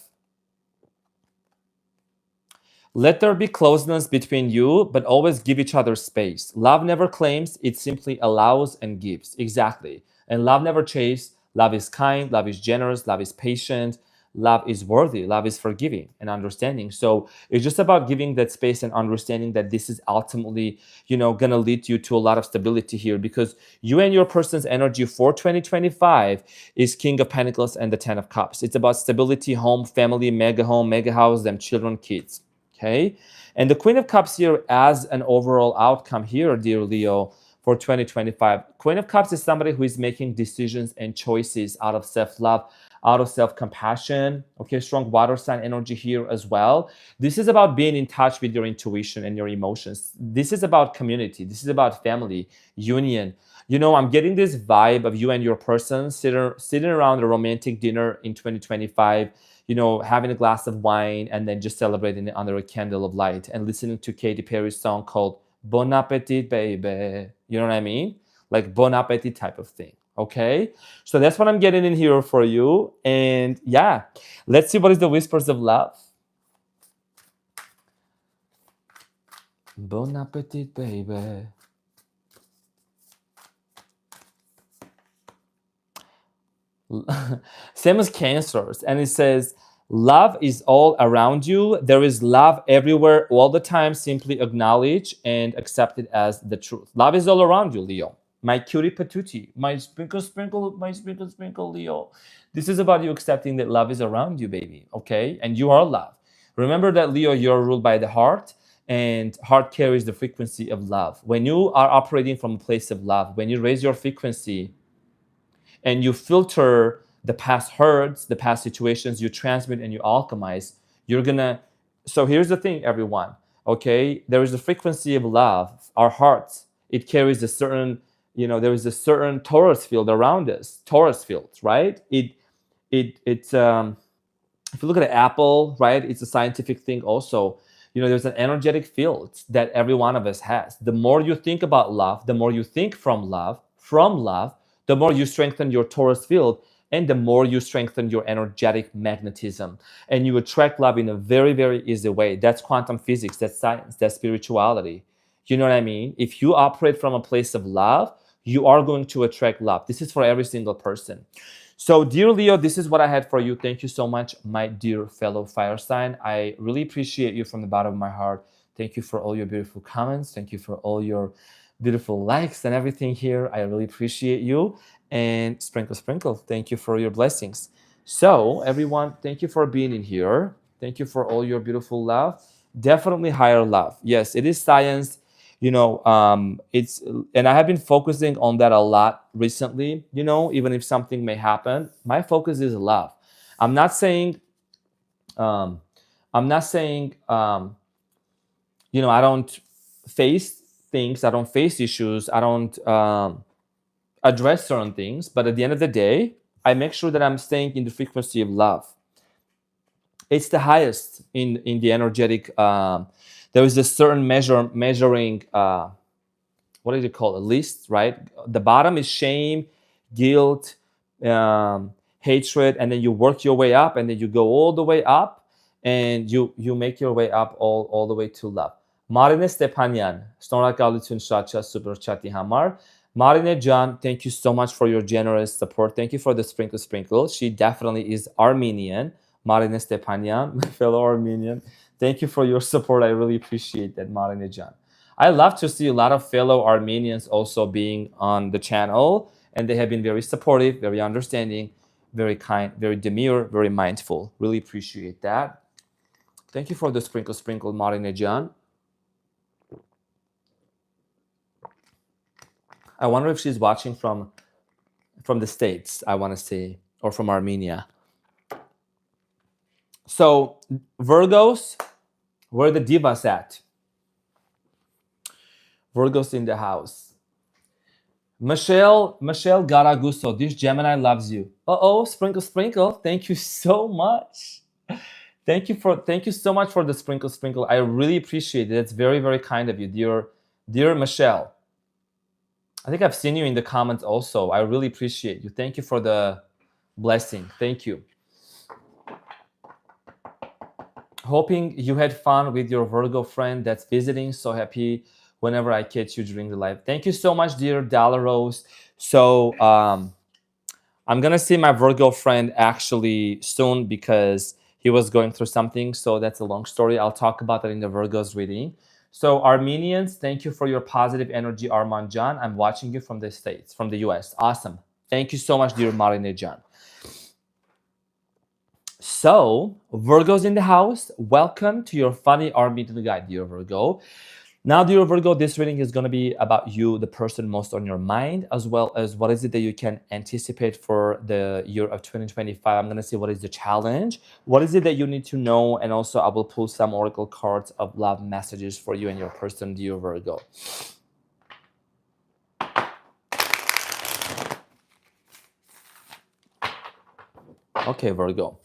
let there be closeness between you, but always give each other space. Love never claims, it simply allows and gives. Exactly. And love never chases. Love is kind, love is generous, love is patient, love is worthy, love is forgiving and understanding. So it's just about giving that space and understanding that this is ultimately, gonna lead you to a lot of stability here, because you and your person's energy for 2025 is King of Pentacles and the 10 of Cups. It's about stability, home, family, mega home, mega house, them children, kids. Okay, and the Queen of Cups here as an overall outcome here, dear Leo, for 2025. Queen of Cups is somebody who is making decisions and choices out of self-love, out of self-compassion. Okay, strong water sign energy here as well. This is about being in touch with your intuition and your emotions. This is about community. This is about family, union. I'm getting this vibe of you and your person sitting around a romantic dinner in 2025, having a glass of wine and then just celebrating it under a candle of light and listening to Katy Perry's song called Bon Appetit, baby. You know what I mean? Like Bon Appetit type of thing. Okay? So that's what I'm getting in here for you. And yeah, let's see what is the whispers of love. Bon appetit, baby. Same as Cancers. And it says, love is all around you. There is love everywhere all the time. Simply acknowledge and accept it as the truth. Love is all around you, Leo. My cutie patootie. My sprinkle, sprinkle, my sprinkle, sprinkle, Leo. This is about you accepting that love is around you, baby. Okay? And you are love. Remember that, Leo, you're ruled by the heart. And heart carries the frequency of love. When you are operating from a place of love, when you raise your frequency, and you filter the past hurts, the past situations, you transmute and you alchemize, you're gonna. So here's the thing, everyone. Okay, there is a frequency of love. Our hearts, it carries a certain, there is a certain Taurus field around us. Taurus fields, right? It's if you look at an apple, right? It's a scientific thing also. There's an energetic field that every one of us has. The more you think about love, the more you think from love, the more you strengthen your Taurus field, and the more you strengthen your energetic magnetism. And you attract love in a very, very easy way. That's quantum physics, that's science, that's spirituality. You know what I mean? If you operate from a place of love, you are going to attract love. This is for every single person. So, dear Leo, this is what I had for you. Thank you so much, my dear fellow fire sign. I really appreciate you from the bottom of my heart. Thank you for all your beautiful comments. Thank you for all your beautiful likes and everything here. I really appreciate you. And sprinkle, sprinkle. Thank you for your blessings. So, everyone, thank you for being in here. Thank you for all your beautiful love. Definitely higher love. Yes, it is science. It's, and I have been focusing on that a lot recently. Even if something may happen, my focus is love. I'm not saying I don't face things, I don't face issues, I don't address certain things, but at the end of the day, I make sure that I'm staying in the frequency of love. It's the highest in the energetic. There is a certain measuring. What do you call it? List, right? The bottom is shame, guilt, hatred, and then you work your way up, and then you go all the way up, and you make your way up all the way to love. Marine Stepanyan, շնորհակալություն շատ super chatty hamar. Marine John, thank you so much for your generous support. Thank you for the sprinkle. She definitely is Armenian. Marine Stepanyan, my fellow Armenian. Thank you for your support. I really appreciate that, Marine John. I love to see a lot of fellow Armenians also being on the channel, and they have been very supportive, very understanding, very kind, very demure, very mindful. Really appreciate that. Thank you for the sprinkle, Marine John. I wonder if she's watching from the States, I want to say, or from Armenia. So, Virgos, where are the divas at? Virgos in the house. Michelle Garaguso, this Gemini loves you. Sprinkle. Thank you so much. Thank you so much for the sprinkle. I really appreciate it. It's very, very kind of you, dear Michelle. I think I've seen you in the comments also. I really appreciate you. Thank you for the blessing. Thank you. Hoping you had fun with your Virgo friend that's visiting. So happy whenever I catch you during the live. Thank you so much, dear Dalla Rose. So I'm going to see my Virgo friend actually soon because he was going through something. So that's a long story. I'll talk about that in the Virgos reading. So Armenians, thank you for your positive energy, Arman Jan. I'm watching you from the States, from the US. Awesome. Thank you so much, dear Marine Jan. So, Virgos in the house, welcome to your funny Armenian guide, dear Virgo. Now, dear Virgo, this reading is going to be about you, the person most on your mind, as well as what is it that you can anticipate for the year of 2025. I'm going to see what is the challenge, what is it that you need to know, and also I will pull some oracle cards of love messages for you and your person, dear Virgo. Okay, Virgo.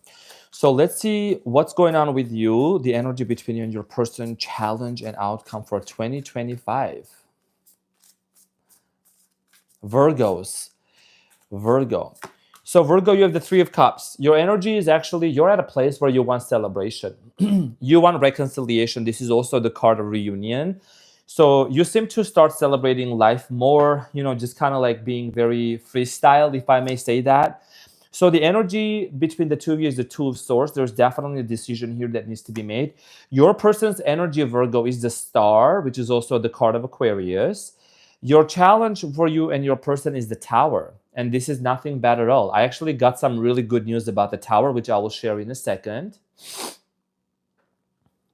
So let's see what's going on with you, the energy between you and your person, challenge and outcome for 2025. Virgos. Virgo. So Virgo, you have the Three of Cups. Your energy is actually, you're at a place where you want celebration. You want reconciliation. This is also the card of reunion. So you seem to start celebrating life more, just kind of like being very freestyle, if I may say that. So the energy between the two of you is the Two of Swords. There's definitely a decision here that needs to be made. Your person's energy, Virgo, is the Star, which is also the card of Aquarius. Your challenge for you and your person is the Tower. And this is nothing bad at all. I actually got some really good news about the Tower, which I will share in a second.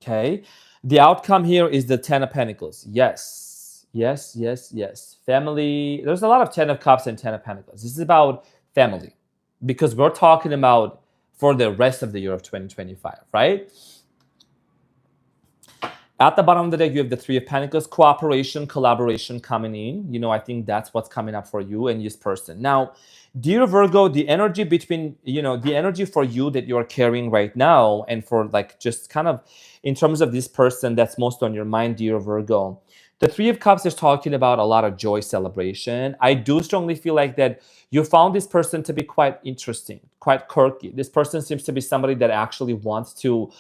Okay. The outcome here is the Ten of Pentacles. Yes. Yes, yes, yes. Family. There's a lot of Ten of Cups and Ten of Pentacles. This is about family, because we're talking about for the rest of the year of 2025, right? At the bottom of the deck, you have the Three of Pentacles, cooperation, collaboration coming in. I think that's what's coming up for you and this person. Now, dear Virgo, the energy between, the energy for you that you're carrying right now, and for like just kind of in terms of this person that's most on your mind, dear Virgo, the Three of Cups is talking about a lot of joy, celebration. I do strongly feel like that you found this person to be quite interesting, quite quirky. This person seems to be somebody that actually wants to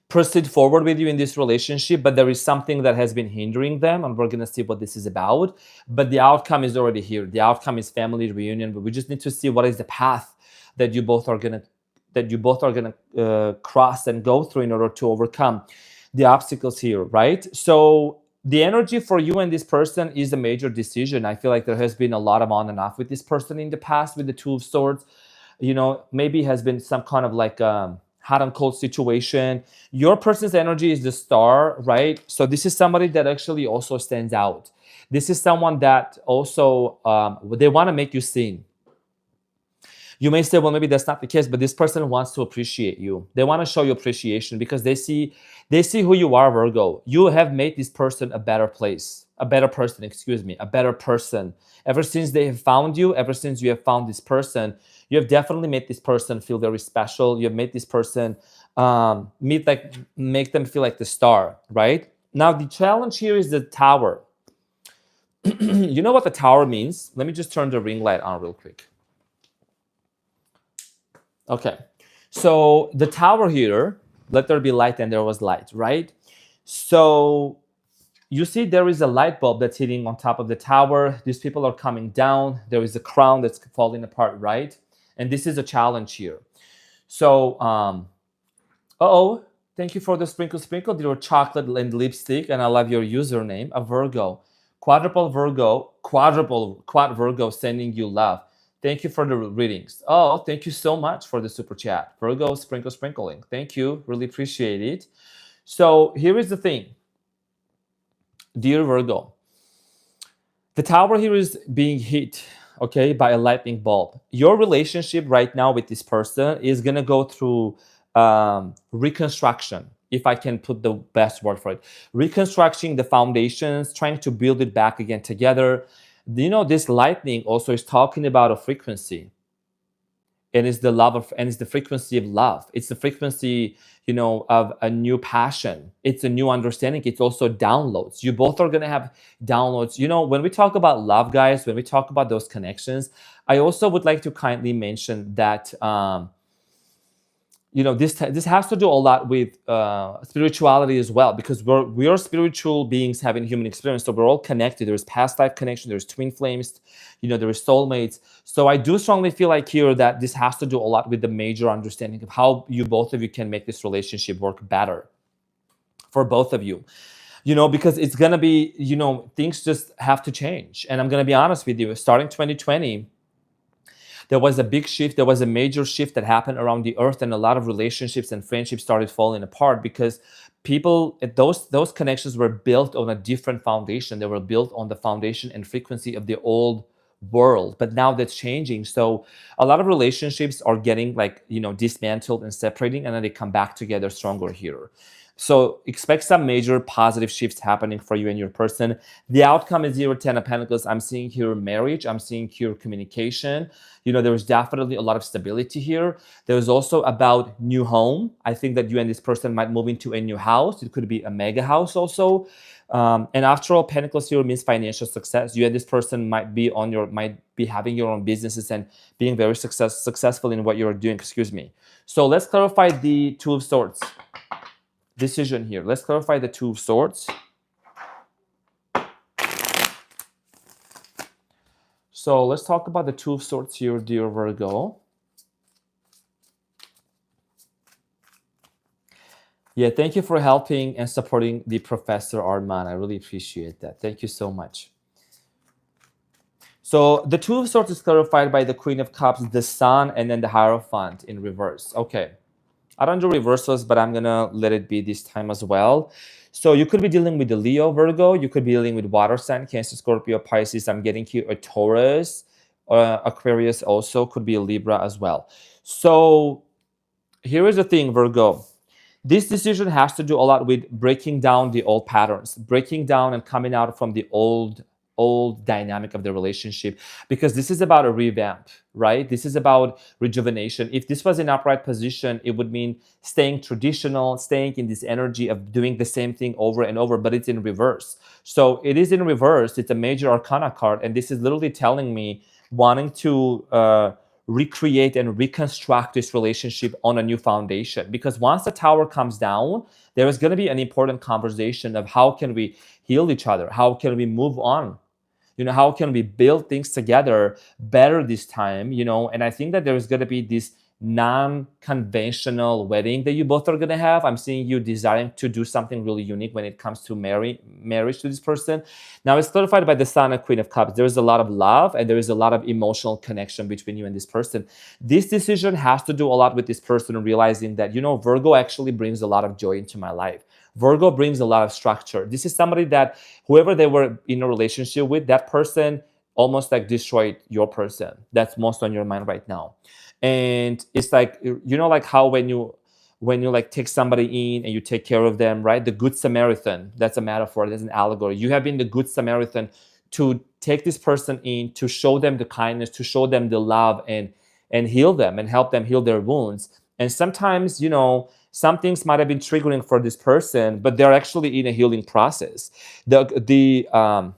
proceed forward with you in this relationship, but there is something that has been hindering them, and we're going to see what this is about. But the outcome is already here. The outcome is family reunion, but we just need to see what is the path that you both are going to cross and go through in order to overcome the obstacles here, right? So the energy for you and this person is a major decision. I feel like there has been a lot of on and off with this person in the past with the Two of Swords. Maybe has been some kind of like hot and cold situation. Your person's energy is the Star, right? So this is somebody that actually also stands out. This is someone that also, they want to make you seen. You may say, well, maybe that's not the case, but this person wants to appreciate you. They want to show you appreciation because they see who you are, Virgo. You have made this person a better person. Ever since they have found you, ever since you have found this person, you have definitely made this person feel very special. You have made this person make them feel like the star, right? Now, the challenge here is the Tower. You know what the Tower means? Let me just turn the ring light on real quick. Okay, so the Tower here, let there be light and there was light, right? So you see there is a light bulb that's hitting on top of the Tower. These people are coming down. There is a crown that's falling apart, right? And this is a challenge here. So, thank you for the sprinkle, your chocolate and lipstick, and I love your username, a Virgo. Quad Virgo sending you love. Thank you for the readings. Oh, thank you so much for the super chat. Virgo sprinkling. Thank you. Really appreciate it. So here is the thing. Dear Virgo, the Tower here is being hit, okay, by a lightning bulb. Your relationship right now with this person is going to go through reconstruction, if I can put the best word for it. Reconstructing the foundations, trying to build it back again together. This lightning also is talking about a frequency, and it's the frequency of love. It's the frequency, of a new passion. It's a new understanding. It's also downloads. You both are gonna have downloads. When we talk about love, guys, when we talk about those connections, I also would like to kindly mention that this has to do a lot with spirituality as well, because we are spiritual beings having human experience, so we're all connected. There's past life connection, there's twin flames, there is soulmates. So I do strongly feel like here that this has to do a lot with the major understanding of how both of you can make this relationship work better for both of you. Because it's gonna be, things just have to change. And I'm gonna be honest with you, starting 2020, there was a big shift. There was a major shift that happened around the earth, and a lot of relationships and friendships started falling apart because those connections were built on a different foundation. They were built on the foundation and frequency of the old world, but now that's changing. So a lot of relationships are getting dismantled and separating, and then they come back together stronger here. So expect some major positive shifts happening for you and your person. The outcome is here with 10 of Pentacles. I'm seeing here marriage. I'm seeing here communication. There's definitely a lot of stability here. There's also about new home. I think that you and this person might move into a new house. It could be a mega house also. And after all, Pentacles here means financial success. You and this person might be having your own businesses and being very successful in what you're doing. Excuse me. So let's clarify the Two of Swords decision here. Let's clarify the Two of Swords. So let's talk about the Two of Swords here, dear Virgo. Yeah, thank you for helping and supporting the Professor Arman. I really appreciate that. Thank you so much. So the Two of Swords is clarified by the Queen of Cups, the Sun, and then the Hierophant in reverse. Okay. I don't do reversals, but I'm going to let it be this time as well. So you could be dealing with the Leo, Virgo. You could be dealing with water sign, Cancer, Scorpio, Pisces. I'm getting here a Taurus. Aquarius also could be a Libra as well. So here is the thing, Virgo. This decision has to do a lot with breaking down the old patterns, breaking down and coming out from the old dynamic of the relationship, because this is about a revamp, right? This is about rejuvenation. If this was in upright position, it would mean staying traditional, staying in this energy of doing the same thing over and over, but it's in reverse. So it is in reverse. It's a major arcana card, and this is literally telling me wanting to recreate and reconstruct this relationship on a new foundation. Because once the tower comes down, there is going to be an important conversation of how can we heal each other? How can we move on? How can we build things together better this time? And I think that there is going to be this non-conventional wedding that you both are going to have. I'm seeing you desiring to do something really unique when it comes to marriage to this person. Now, it's clarified by the Sun and Queen of Cups. There is a lot of love and there is a lot of emotional connection between you and this person. This decision has to do a lot with this person realizing that, Virgo actually brings a lot of joy into my life. Virgo brings a lot of structure. This is somebody that whoever they were in a relationship with, that person almost like destroyed your person. That's most on your mind right now. And it's like, like how when you like take somebody in and you take care of them, right? The Good Samaritan, that's a metaphor, that's an allegory. You have been the Good Samaritan to take this person in, to show them the kindness, to show them the love and heal them and help them heal their wounds. And sometimes, some things might have been triggering for this person, but they're actually in a healing process. The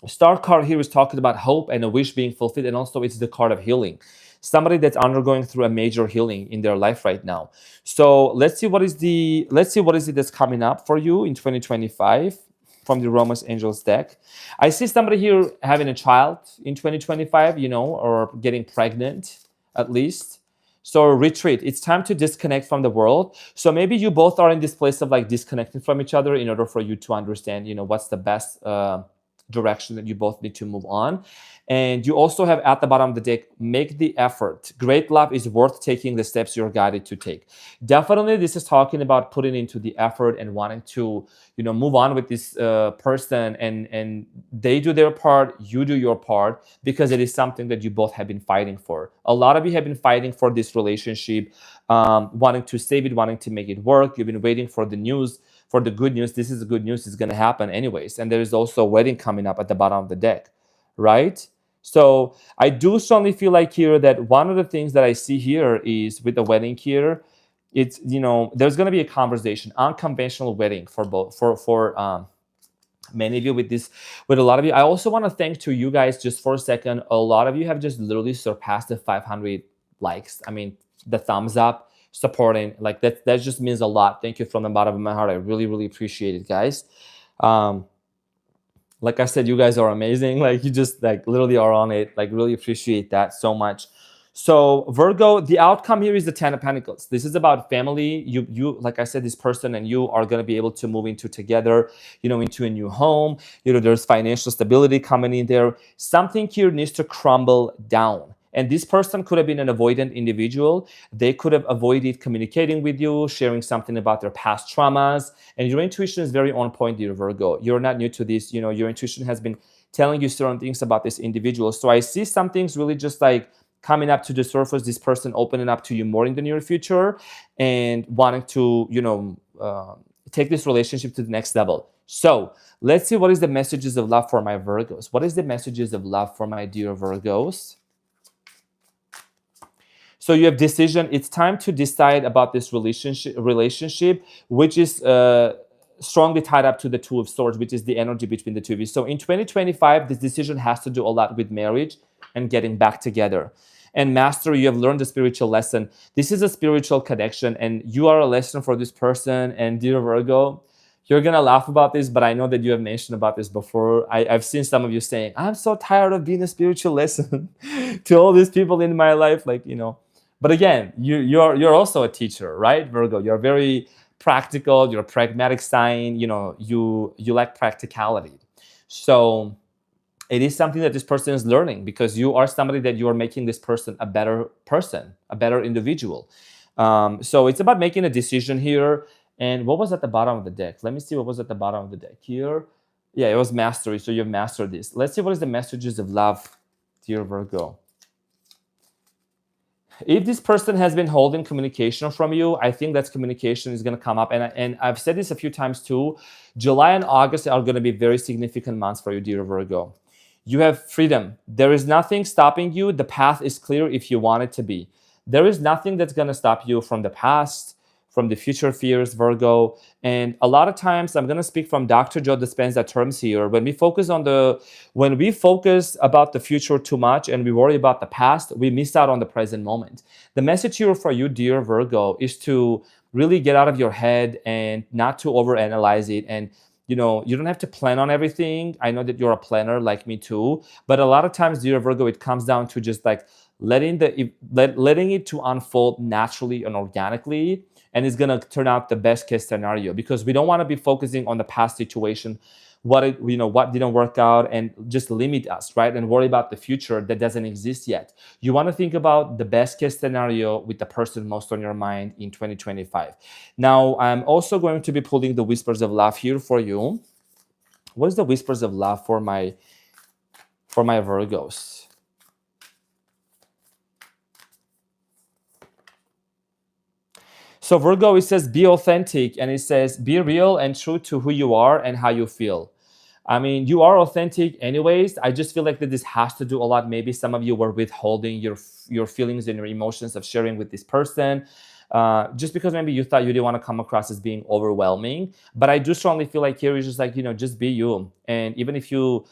Star card here is talking about hope and a wish being fulfilled, and also it's the card of healing. Somebody that's undergoing through a major healing in their life right now. So let's see what is it that's coming up for you in 2025 from the Romance Angels deck. I see somebody here having a child in 2025, or getting pregnant at least. So retreat. It's time to disconnect from the world. So maybe you both are in this place of like disconnecting from each other in order for you to understand, what's the best direction that you both need to move on. And you also have at the bottom of the deck, make the effort. Great love is worth taking the steps you're guided to take. Definitely, this is talking about putting into the effort and wanting to, move on with this person, and they do their part, you do your part, because it is something that you both have been fighting for. A lot of you have been fighting for this relationship, wanting to save it, wanting to make it work. You've been waiting for the news, for the good news. This is the good news. It's going to happen anyways. And there is also a wedding coming up at the bottom of the deck, right? So I do strongly feel like here that one of the things that I see here is with the wedding here, it's, there's going to be a conversation, unconventional wedding for both, for many of you with a lot of you. I also want to thank to you guys just for a second. A lot of you have just literally surpassed the 500 likes. I mean, the thumbs up, supporting, like that just means a lot. Thank you from the bottom of my heart. I really, really appreciate it, guys. Like I said, you guys are amazing. Like you just like literally are on it. Like really appreciate that so much. So Virgo, the outcome here is the 10 of Pentacles. This is about family. You like I said, this person and you are going to be able to move into together, into a new home. There's financial stability coming in there. Something here needs to crumble down. And this person could have been an avoidant individual. They could have avoided communicating with you, sharing something about their past traumas. And your intuition is very on point, dear Virgo. You're not new to this. Your intuition has been telling you certain things about this individual. So I see some things really just like coming up to the surface, this person opening up to you more in the near future and wanting to, take this relationship to the next level. So let's see what is the messages of love for my Virgos. What is the messages of love for my dear Virgos? So you have decision. It's time to decide about this relationship, which is strongly tied up to the Two of Swords, which is the energy between the two of you. So in 2025, this decision has to do a lot with marriage and getting back together. And mastery, you have learned a spiritual lesson. This is a spiritual connection, and you are a lesson for this person. And dear Virgo, you're gonna laugh about this, but I know that you have mentioned about this before. I've seen some of you saying, "I'm so tired of being a spiritual lesson to all these people in my life," like, you know. But again, you're also a teacher, right, Virgo? You're very practical. You're a pragmatic sign. You know, you like practicality. So it is something that this person is learning, because you are somebody that you are making this person, a better individual. So it's about making a decision here. And what was at the bottom of the deck? Let me see what was at the bottom of the deck here. Yeah, it was mastery. So you've mastered this. Let's see what is the messages of love, dear Virgo. If this person has been holding communication from you, I think that communication is going to come up. And I've said this a few times too. July and August are going to be very significant months for you, dear Virgo. You have freedom. There is nothing stopping you. The path is clear if you want it to be. There is nothing that's going to stop you from the past, from the future fears, Virgo. And a lot of times, I'm going to speak from Dr. Joe Dispenza terms here. When we focus about the future too much and we worry about the past, we miss out on the present moment. The message here for you, dear Virgo, is to really get out of your head and not to overanalyze it. And you know, you don't have to plan on everything. I know that you're a planner like me too. But a lot of times, dear Virgo, it comes down to just like letting it to unfold naturally and organically. And it's going to turn out the best case scenario, because we don't want to be focusing on the past situation, what didn't work out, and just limit us, right? And worry about the future that doesn't exist yet. You want to think about the best case scenario with the person most on your mind in 2025. Now, I'm also going to be pulling the whispers of love here for you. What is the whispers of love for my Virgos? So Virgo, it says be authentic, and it says be real and true to who you are and how you feel. I mean, you are authentic anyways. I just feel like that this has to do a lot. Maybe some of you were withholding your feelings and your emotions of sharing with this person, just because maybe you thought you didn't want to come across as being overwhelming. But I do strongly feel like here is just like, just be you. And even if you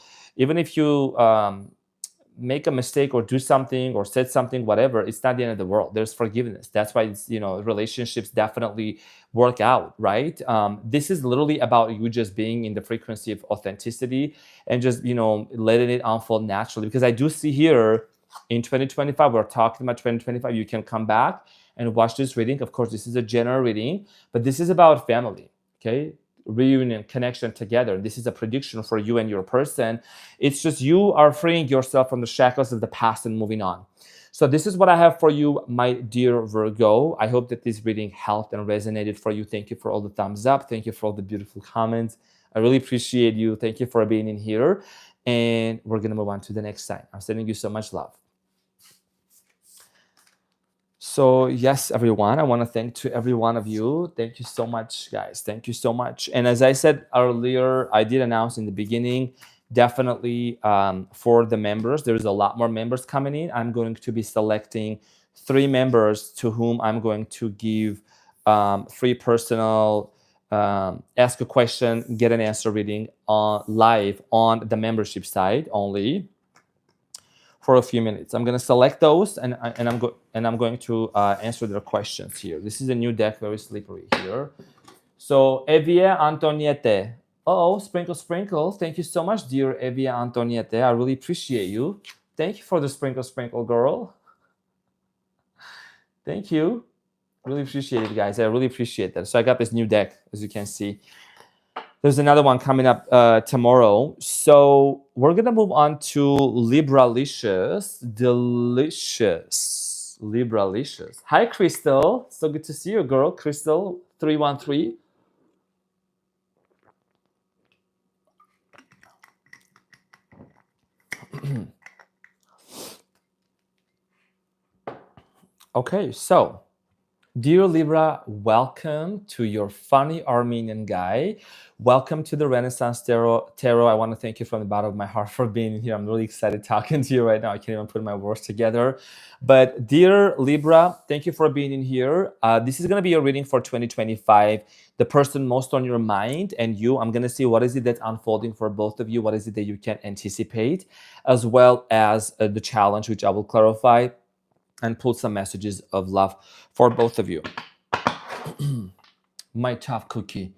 make a mistake or do something or said something, whatever, it's not the end of the world. There's forgiveness. That's why relationships definitely work out, right? This is literally about you just being in the frequency of authenticity and just letting it unfold naturally. Because I do see here in 2025, we're talking about 2025. You can come back and watch this reading. Of course, this is a general reading, but this is about family. Okay. Reunion, connection together. This is a prediction for you and your person. It's just you are freeing yourself from the shackles of the past and moving on. So this is what I have for you, my dear Virgo. I hope that this reading helped and resonated for you. Thank you for all the thumbs up. Thank you for all the beautiful comments. I really appreciate you. Thank you for being in here. And we're going to move on to the next sign. I'm sending you so much love. So yes, everyone, I want to thank to every one of you. Thank you so much, guys. Thank you so much. And as I said earlier, I did announce in the beginning, definitely for the members, there's a lot more members coming in. I'm going to be selecting 3 members to whom I'm going to give free personal ask a question, get an answer reading live on the membership side only. For a few minutes, I'm going to select those, and I'm going to answer their questions here. This is a new deck, very slippery here. So Evia Antoniette. Oh, sprinkle, sprinkle. Thank you so much, dear Evia Antoniette. I really appreciate you. Thank you for the sprinkle, sprinkle, girl. Thank you. Really appreciate it, guys. I really appreciate that. So I got this new deck, as you can see. There's another one coming up tomorrow. So we're going to move on to Libralicious. Delicious. Libralicious. Hi, Crystal. So good to see you, girl. Crystal 313. Okay, so Dear Libra, welcome to your funny Armenian guy. Welcome to the Renaissance Tarot. I want to thank you from the bottom of my heart for being here. I'm really excited talking to you right now. I can't even put my words together. But dear Libra, thank you for being in here. This is going to be your reading for 2025. The person most on your mind and you. I'm going to see what is it that's unfolding for both of you. What is it that you can anticipate, as well as the challenge, which I will clarify and pull some messages of love for both of you. My tough cookie.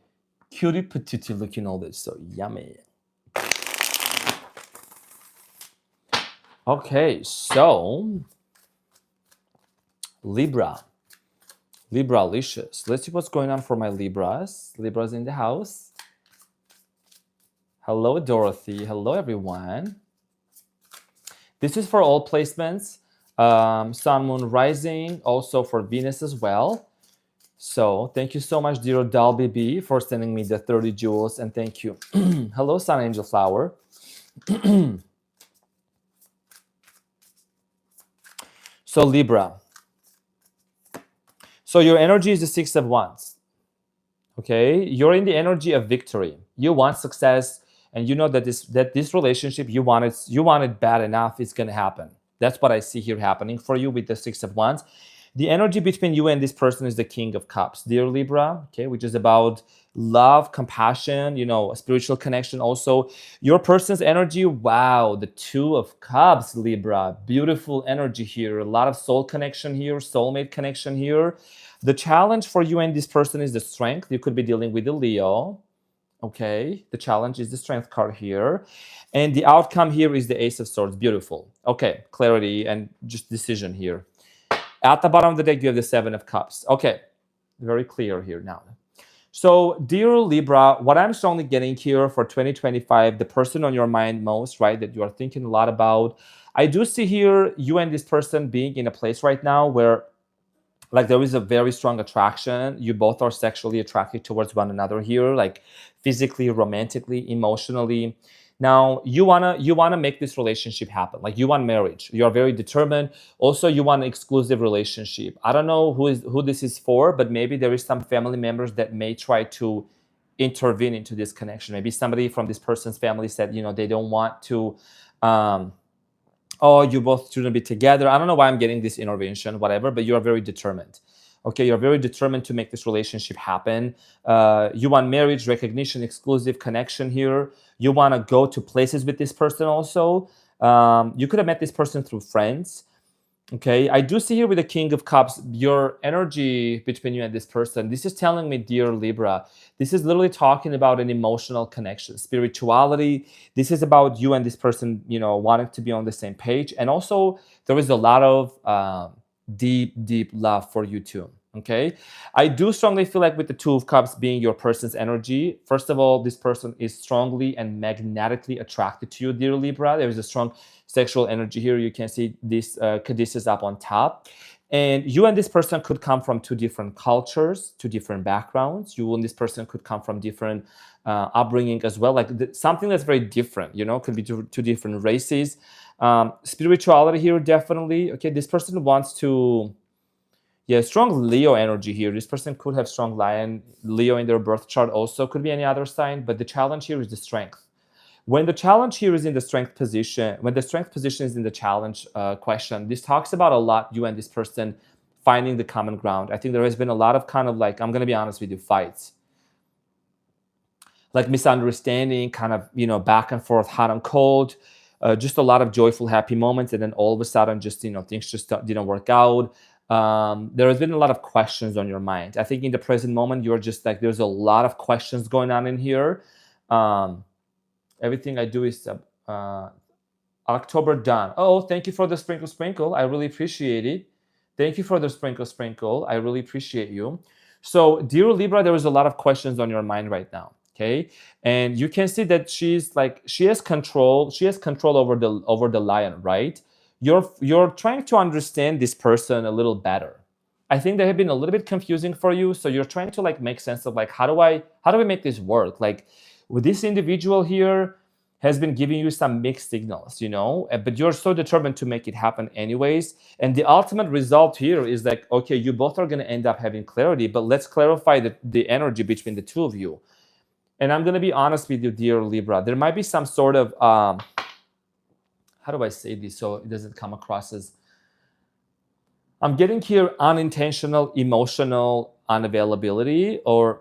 Cutie patootie looking all this, so yummy. Okay, so Libra-licious. Let's see what's going on for my Libras. Libras in the house. Hello, Dorothy. Hello, everyone. This is for all placements. Sun, Moon, Rising, also for Venus as well. So thank you so much, dear Dalby B, for sending me the 30 jewels, and thank you. Hello, Sun Angel Flower. So Libra. So your energy is the Six of Wands. Okay, you're in the energy of victory. You want success, and you know that this relationship you want it bad enough. It's gonna happen. That's what I see here happening for you with the Six of Wands. The energy between you and this person is the King of Cups, dear Libra, okay, which is about love, compassion, a spiritual connection also. Your person's energy, wow, the Two of Cups, Libra, beautiful energy here, a lot of soul connection here, soulmate connection here. The challenge for you and this person is the Strength. You could be dealing with a Leo, okay? The challenge is the Strength card here. And the outcome here is the Ace of Swords, beautiful. Okay, clarity and just decision here. At the bottom of the deck, you have the Seven of Cups. Okay, very clear here now. So, dear Libra, what I'm strongly getting here for 2025, the person on your mind most, right, that you are thinking a lot about, I do see here you and this person being in a place right now where like there is a very strong attraction. You both are sexually attracted towards one another here, like physically, romantically, emotionally. Now you wanna make this relationship happen. Like you want marriage. You are very determined. Also, you want an exclusive relationship. I don't know who this is for, but maybe there is some family members that may try to intervene into this connection. Maybe somebody from this person's family said, they don't want to. Oh, you both shouldn't be together. I don't know why I'm getting this intervention, whatever, but you are very determined. Okay, you're very determined to make this relationship happen. You want marriage, recognition, exclusive connection here. You want to go to places with this person also. You could have met this person through friends. Okay, I do see here with the King of Cups, your energy between you and this person. This is telling me, dear Libra, this is literally talking about an emotional connection, spirituality. This is about you and this person, wanting to be on the same page. And also, there is a lot of deep love for you too. Okay, I do strongly feel like with the Two of Cups being your person's energy, first of all, this person is strongly and magnetically attracted to you, dear Libra. There is a strong sexual energy here. You can see this Caduceus up on top. And you and this person could come from two different cultures, two different backgrounds. You and this person could come from different upbringing as well. Like something that's very different, could be two different races. Spirituality here, definitely. Okay, this person wants to... Yeah, strong Leo energy here. This person could have strong Leo in their birth chart also. Could be any other sign, but the challenge here is the Strength. When the challenge here is in the Strength position, when the Strength position is in the challenge question, this talks about a lot you and this person finding the common ground. I think there has been a lot of kind of like, I'm going to be honest with you, fights. Like misunderstanding, kind of, back and forth, hot and cold. Just a lot of joyful, happy moments. And then all of a sudden, just, things just didn't work out. There has been a lot of questions on your mind. I think in the present moment, you're just like, there's a lot of questions going on in here. Everything I do is October done. Oh, thank you for the sprinkle. I really appreciate it. Thank you for the sprinkle. I really appreciate you. So, dear Libra, there is a lot of questions on your mind right now. Okay, and you can see that she has control. She has control over the lion, right? You're trying to understand this person a little better. I think they have been a little bit confusing for you, so you're trying to make sense of how do we make this work? Like with this individual here has been giving you some mixed signals, you know, but you're so determined to make it happen anyways. And the ultimate result here is like, okay, you both are going to end up having clarity, but let's clarify the energy between the two of you. And I'm going to be honest with you, dear Libra, there might be some sort of, how do I say this so it doesn't come across as, I'm getting here unintentional emotional unavailability, or,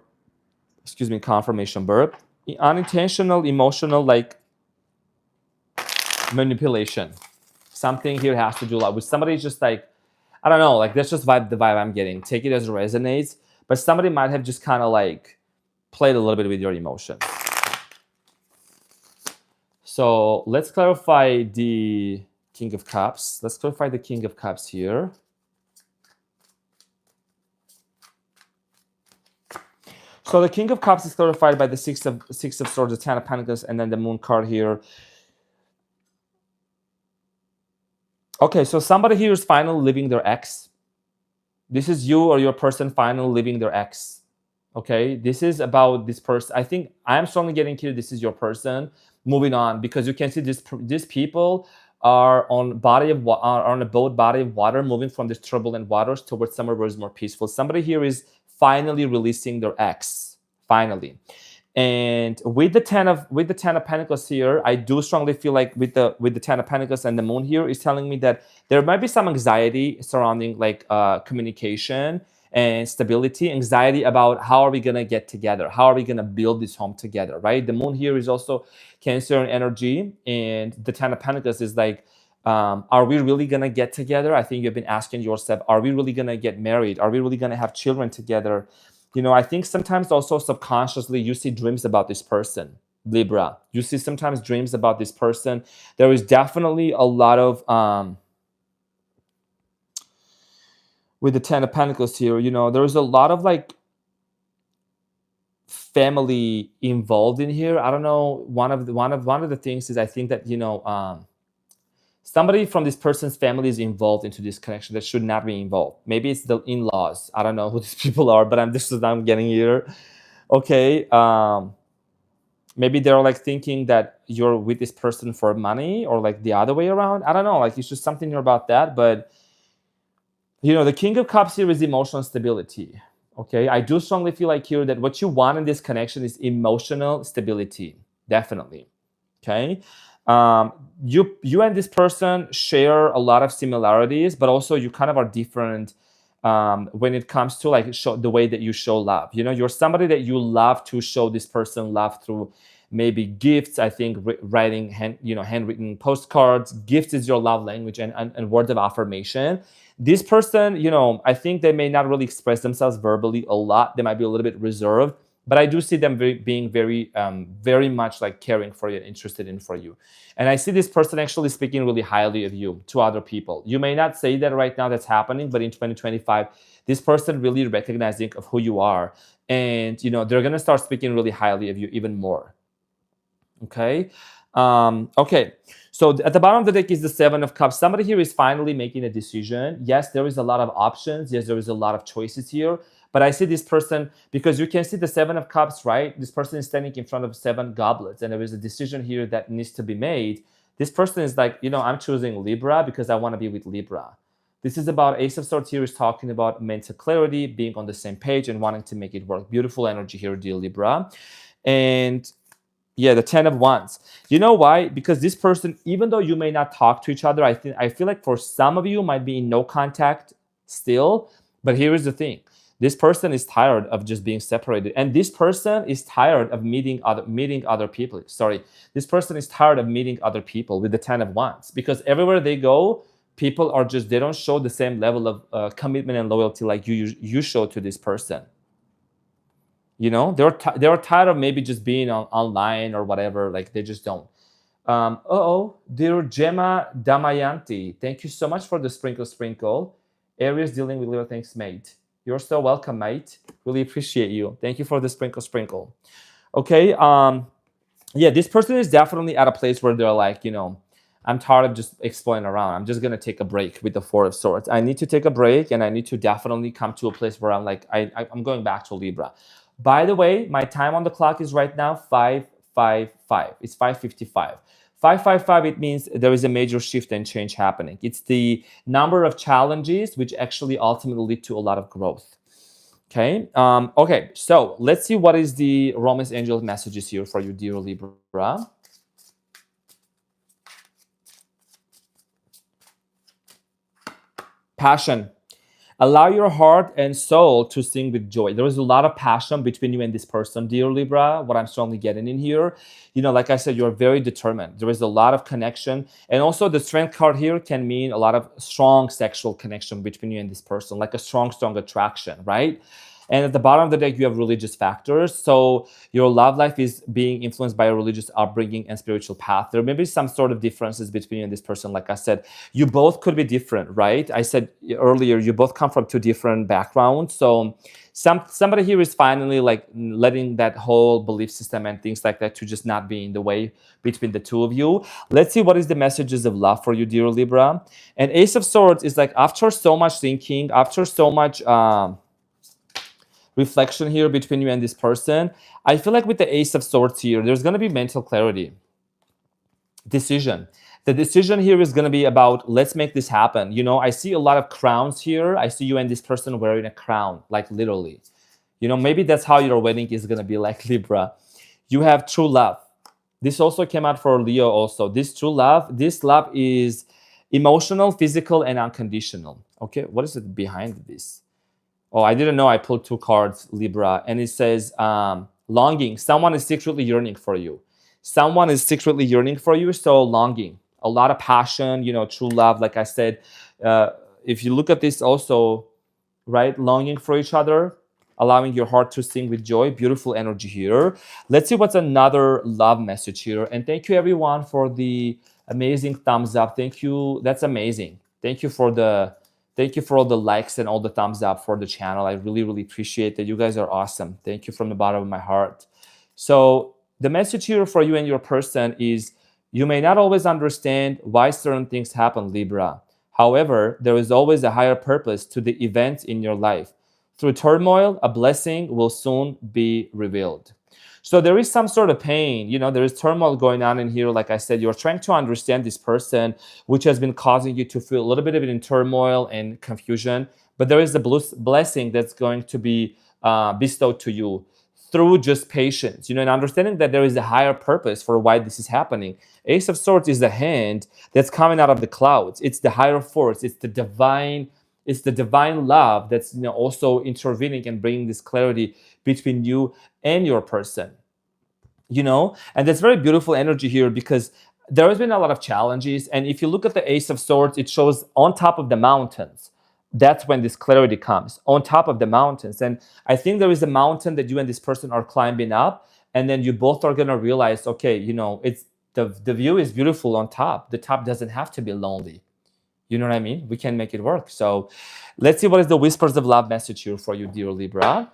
excuse me, confirmation burp. Unintentional emotional like manipulation. Something here has to do a lot with somebody just like, I don't know, like that's just the vibe I'm getting. Take it as it resonates. But somebody might have just kind of like played a little bit with your emotions. So let's clarify the King of Cups. Let's clarify the King of Cups here. So the King of Cups is clarified by the Six of Swords, the Ten of Pentacles, and then the Moon card here. Okay, so somebody here is finally leaving their ex. This is you or your person finally leaving their ex. Okay, this is about this person. I think I'm strongly getting here. This is your person moving on, because you can see these people are on a boat body of water, moving from these turbulent waters towards somewhere where it's more peaceful. Somebody here is finally releasing their ex, finally. And with the ten of Pentacles here, I do strongly feel like with the Ten of Pentacles and the Moon here is telling me that there might be some anxiety surrounding like communication and stability, anxiety about how are we gonna get together, how are we gonna build this home together, right? The Moon here is also Cancer energy, and the Ten of Pentacles is like, are we really gonna get together? I think you've been asking yourself, are we really gonna get married? Are we really gonna have children together? You know, I think sometimes also subconsciously you see dreams about this person, Libra. You see sometimes dreams about this person. There is definitely a lot of, with the Ten of Pentacles here, you know, there is a lot of like family involved in here. I don't know. One of the things is I think that, you know, somebody from this person's family is involved into this connection that should not be involved. Maybe it's the in-laws. I don't know who these people are, but this is what I'm getting here. Okay. Maybe they're like thinking that you're with this person for money, or like the other way around. I don't know. Like it's just something here about that. But, you know, the King of Cups here is emotional stability. Okay. I do strongly feel like here that what you want in this connection is emotional stability. Definitely. Okay. You and this person share a lot of similarities, but also you kind of are different when it comes to like the way that you show love. You know, you're somebody that you love to show this person love through maybe gifts. I think writing handwritten postcards. Gifts is your love language, and words of affirmation. This person, you know, I think they may not really express themselves verbally a lot. They might be a little bit reserved. But I do see them being very much like caring for you, interested in for you. And I see this person actually speaking really highly of you to other people. You may not say that right now that's happening, but in 2025, this person really recognizing of who you are. And, you know, they're going to start speaking really highly of you even more. Okay. Okay. So at the bottom of the deck is the Seven of Cups. Somebody here is finally making a decision. Yes, there is a lot of options. Yes, there is a lot of choices here. But I see this person, because you can see the Seven of Cups, right? This person is standing in front of 7 goblets, and there is a decision here that needs to be made. This person is like, you know, I'm choosing Libra because I want to be with Libra. This is about Ace of Swords here is talking about mental clarity, being on the same page and wanting to make it work. Beautiful energy here, dear Libra. And yeah, the 10 of Wands. You know why? Because this person, even though you may not talk to each other, I feel like for some of you might be in no contact still. But here is the thing. This person is tired of just being separated. And this person is tired of meeting other people. Sorry. This person is tired of meeting other people with the 10 of Wands. Because everywhere they go, people are just, they don't show the same level of commitment and loyalty like you show to this person. You know, they're tired of maybe just being online or whatever. Like they just don't. Dear Gemma Damayanti, thank you so much for the sprinkle. Aries dealing with Libra, thanks, mate. You're so welcome, mate. Really appreciate you. Thank you for the sprinkle. Okay. Yeah, this person is definitely at a place where they're like, you know, I'm tired of just exploring around. I'm just going to take a break with the Four of Swords. I need to take a break, and I need to definitely come to a place where I'm like, I'm going back to Libra. By the way, my time on the clock is right now 555. It's 555. 555, it means there is a major shift and change happening. It's the number of challenges which actually ultimately lead to a lot of growth. Okay. Okay. So let's see what is the Romance Angel messages here for you, dear Libra. Passion. Allow your heart and soul to sing with joy. There is a lot of passion between you and this person, dear Libra, what I'm strongly getting in here. You know, like I said, you're very determined. There is a lot of connection. And also the Strength card here can mean a lot of strong sexual connection between you and this person, like a strong attraction, right? And at the bottom of the deck, you have religious factors. So your love life is being influenced by a religious upbringing and spiritual path. There may be some sort of differences between you and this person. Like I said, you both could be different, right? I said earlier, you both come from two different backgrounds. So somebody here is finally like letting that whole belief system and things like that to just not be in the way between the two of you. Let's see what is the messages of love for you, dear Libra. And Ace of Swords is like after so much thinking, after so much reflection here between you and this person, I feel like with the Ace of Swords here, there's going to be mental clarity, decision. The decision here is going to be about, let's make this happen. You know, I see a lot of crowns here. I see you and this person wearing a crown, like literally. You know, maybe that's how your wedding is going to be like, Libra. You have true love. This also came out for Leo also. This true love, this love is emotional, physical, and unconditional. Okay, what is it behind this? Oh, I didn't know I pulled two cards, Libra. And it says, longing. Someone is secretly yearning for you. Someone is secretly yearning for you, so longing. A lot of passion, you know, true love. Like I said, if you look at this also, right? Longing for each other, allowing your heart to sing with joy. Beautiful energy here. Let's see what's another love message here. And thank you, everyone, for the amazing thumbs up. Thank you. That's amazing. Thank you for all the likes and all the thumbs up for the channel. I really, really appreciate that. You guys are awesome. Thank you from the bottom of my heart. So the message here for you and your person is you may not always understand why certain things happen, Libra. However, there is always a higher purpose to the events in your life. Through turmoil, a blessing will soon be revealed. So there is some sort of pain, you know, there is turmoil going on in here. Like I said, you're trying to understand this person, which has been causing you to feel a little bit of it in turmoil and confusion. But there is a blessing that's going to be bestowed to you through just patience, you know, and understanding that there is a higher purpose for why this is happening. Ace of Swords is the hand that's coming out of the clouds. It's the higher force. It's the divine love that's, you know, also intervening and bringing this clarity between you and your person, you know. And that's very beautiful energy here because there has been a lot of challenges. And if you look at the Ace of Swords, it shows on top of the mountains. That's when this clarity comes, on top of the mountains. And I think there is a mountain that you and this person are climbing up, and then you both are going to realize, okay, you know, it's the view is beautiful on top. The top doesn't have to be lonely. You know what I mean? We can make it work. So let's see what is the whispers of love message here for you, dear Libra.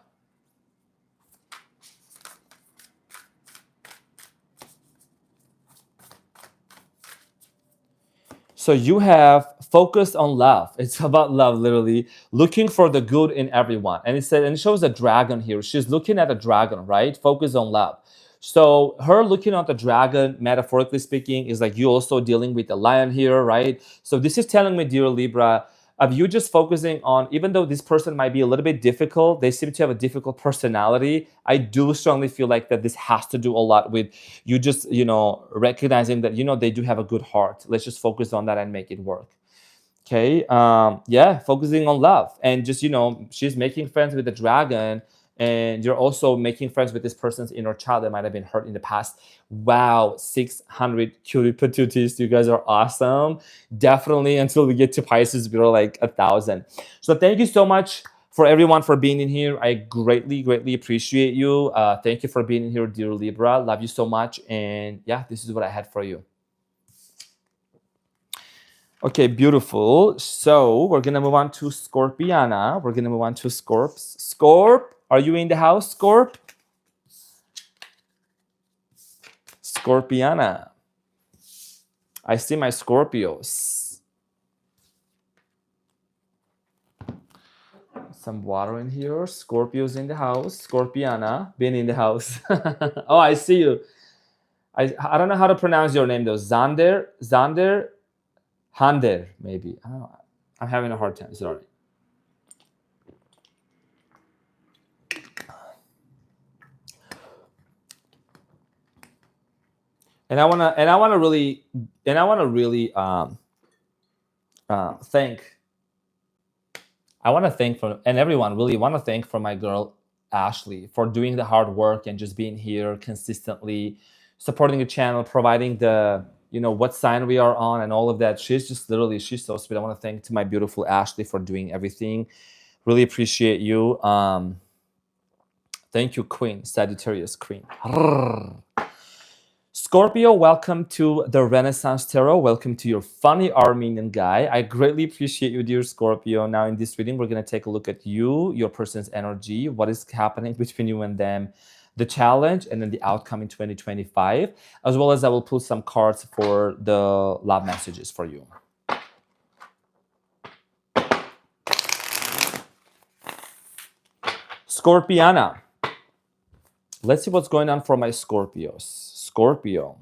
So you have focused on love. It's about love, literally looking for the good in everyone. And it shows a dragon here. She's looking at a dragon, right? Focus on love. So her looking at the dragon, metaphorically speaking, is like you also dealing with the lion here, right? So this is telling me, dear Libra, of you just focusing on, even though this person might be a little bit difficult, they seem to have a difficult personality. I do strongly feel like that this has to do a lot with you just, you know, recognizing that, you know, they do have a good heart. Let's just focus on that and make it work. Okay. Yeah, focusing on love. And just, you know, she's making friends with the dragon, and you're also making friends with this person's inner child that might have been hurt in the past. Wow, 600 cutie patooties. You guys are awesome. Definitely until we get to Pisces, we're like 1,000. So thank you so much for everyone for being in here. I greatly, greatly appreciate you. Thank you for being in here, dear Libra. Love you so much. And yeah, this is what I had for you. Okay, beautiful. So we're going to move on to Scorpiana. We're going to move on to Scorps. Scorp, are you in the house, Scorp? Scorpiana. I see my Scorpios. Some water in here. Scorpios in the house. Scorpiana, been in the house. Oh, I see you. I don't know how to pronounce your name though. Zander, Hander, maybe. I don't know. I'm having a hard time. Sorry. And I wanna really thank. I want to thank for and everyone really want to thank for my girl Ashley for doing the hard work and just being here consistently, supporting the channel, providing the what sign we are on and all of that. She's so sweet. I want to thank to my beautiful Ashley for doing everything. Really appreciate you. Thank you, Queen Sagittarius Queen. Scorpio, welcome to the Renaissance Tarot. Welcome to your funny Armenian guy. I greatly appreciate you, dear Scorpio. Now, in this reading, we're going to take a look at you, your person's energy, what is happening between you and them, the challenge, and then the outcome in 2025, as well as I will pull some cards for the love messages for you. Scorpiana. Let's see what's going on for my Scorpios. Scorpio.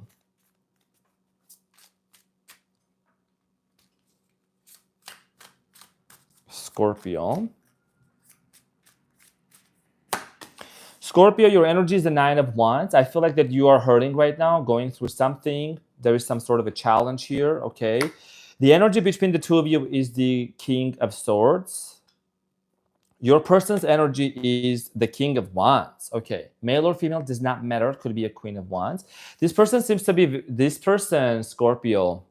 Scorpio. Scorpio, your energy is the 9 of Wands. I feel like that you are hurting right now, going through something. There is some sort of a challenge here, okay? The energy between the two of you is the King of Swords. Your person's energy is the King of Wands. Okay, male or female does not matter. It could be a Queen of Wands. This person, Scorpio,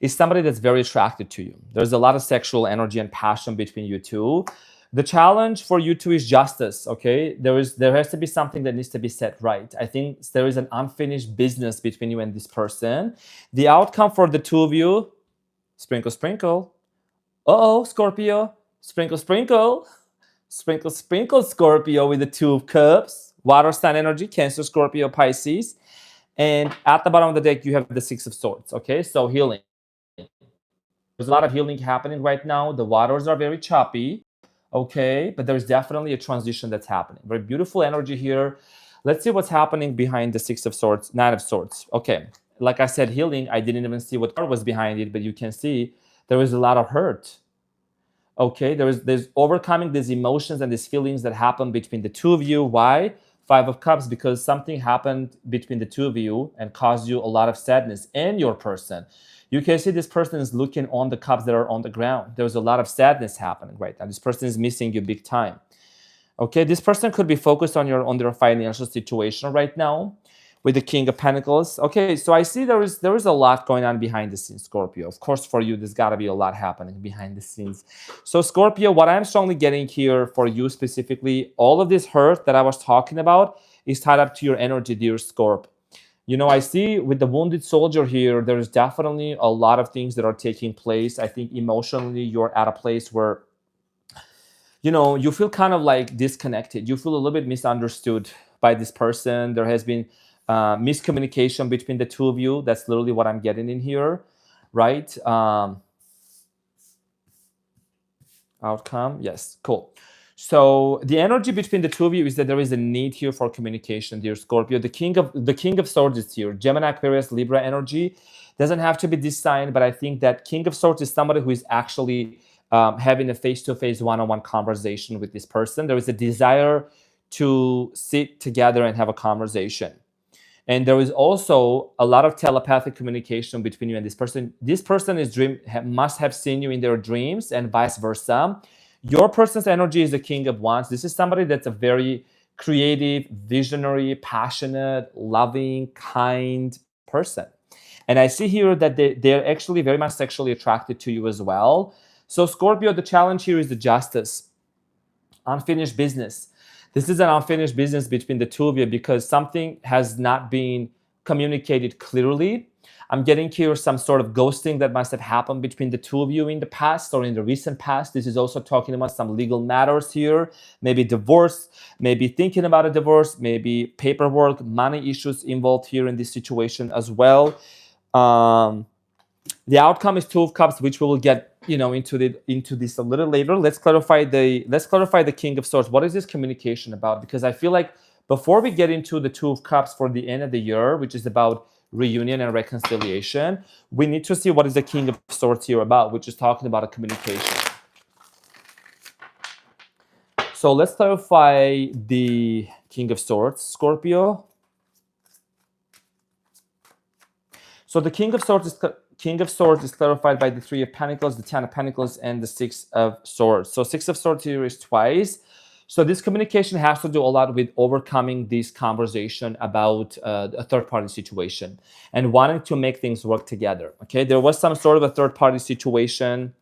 is somebody that's very attracted to you. There's a lot of sexual energy and passion between you two. The challenge for you two is justice, okay? There has to be something that needs to be set right. I think there is an unfinished business between you and this person. The outcome for the two of you, sprinkle, sprinkle. Uh-oh, Scorpio. Sprinkle, sprinkle. Sprinkle, sprinkle, Scorpio with the 2 of Cups. Water sign energy, Cancer, Scorpio, Pisces. And at the bottom of the deck, you have the 6 of Swords, okay? So healing. There's a lot of healing happening right now. The waters are very choppy, okay? But there's definitely a transition that's happening. Very beautiful energy here. Let's see what's happening behind the 6 of Swords, 9 of Swords. Okay, like I said, healing. I didn't even see what card was behind it, but you can see there is a lot of hurt. Okay, there's overcoming these emotions and these feelings that happen between the two of you. Why? 5 of Cups, because something happened between the two of you and caused you a lot of sadness in your person. You can see this person is looking on the cups that are on the ground. There's a lot of sadness happening right now. This person is missing you big time. Okay, this person could be focused on their financial situation right now with the King of Pentacles. Okay, so I see there is a lot going on behind the scenes, Scorpio. Of course, for you, there's got to be a lot happening behind the scenes. So Scorpio, what I'm strongly getting here for you specifically, all of this hurt that I was talking about is tied up to your energy, dear Scorp. You know, I see with the wounded soldier here, there's definitely a lot of things that are taking place. I think emotionally, you're at a place where, you know, you feel kind of like disconnected. You feel a little bit misunderstood by this person. There has been miscommunication between the two of you. That's literally what I'm getting in here, right? Outcome, yes, cool. So the energy between the two of you is that there is a need here for communication, dear Scorpio. The King of Swords is here. Gemini, Aquarius, Libra energy doesn't have to be this sign, but I think that King of Swords is somebody who is actually having a face-to-face, one-on-one conversation with this person. There is a desire to sit together and have a conversation. And there is also a lot of telepathic communication between you and this person. This person must have seen you in their dreams and vice versa. Your person's energy is the King of Wands. This is somebody that's a very creative, visionary, passionate, loving, kind person. And I see here that they're actually very much sexually attracted to you as well. So Scorpio, the challenge here is the justice. Unfinished business. This is an unfinished business between the two of you because something has not been communicated clearly. I'm getting here some sort of ghosting that must have happened between the two of you in the past or in the recent past. This is also talking about some legal matters here, maybe divorce, maybe thinking about a divorce, maybe paperwork, money issues involved here in this situation as well. The outcome is 2 of Cups, which we will get, you know, into this a little later. Let's clarify the King of Swords. What is this communication about? Because I feel like Before we get into the Two of Cups for the end of the year, which is about reunion and reconciliation, we need to see what is the King of Swords here about, which is talking about a communication. So let's clarify the King of Swords, Scorpio. So the King of Swords is clarified by the Three of Pentacles, the Ten of Pentacles, and the Six of Swords. So Six of Swords here is twice. So this communication has to do a lot with overcoming this conversation about a third-party situation and wanting to make things work together. Okay, there was some sort of a third-party situation.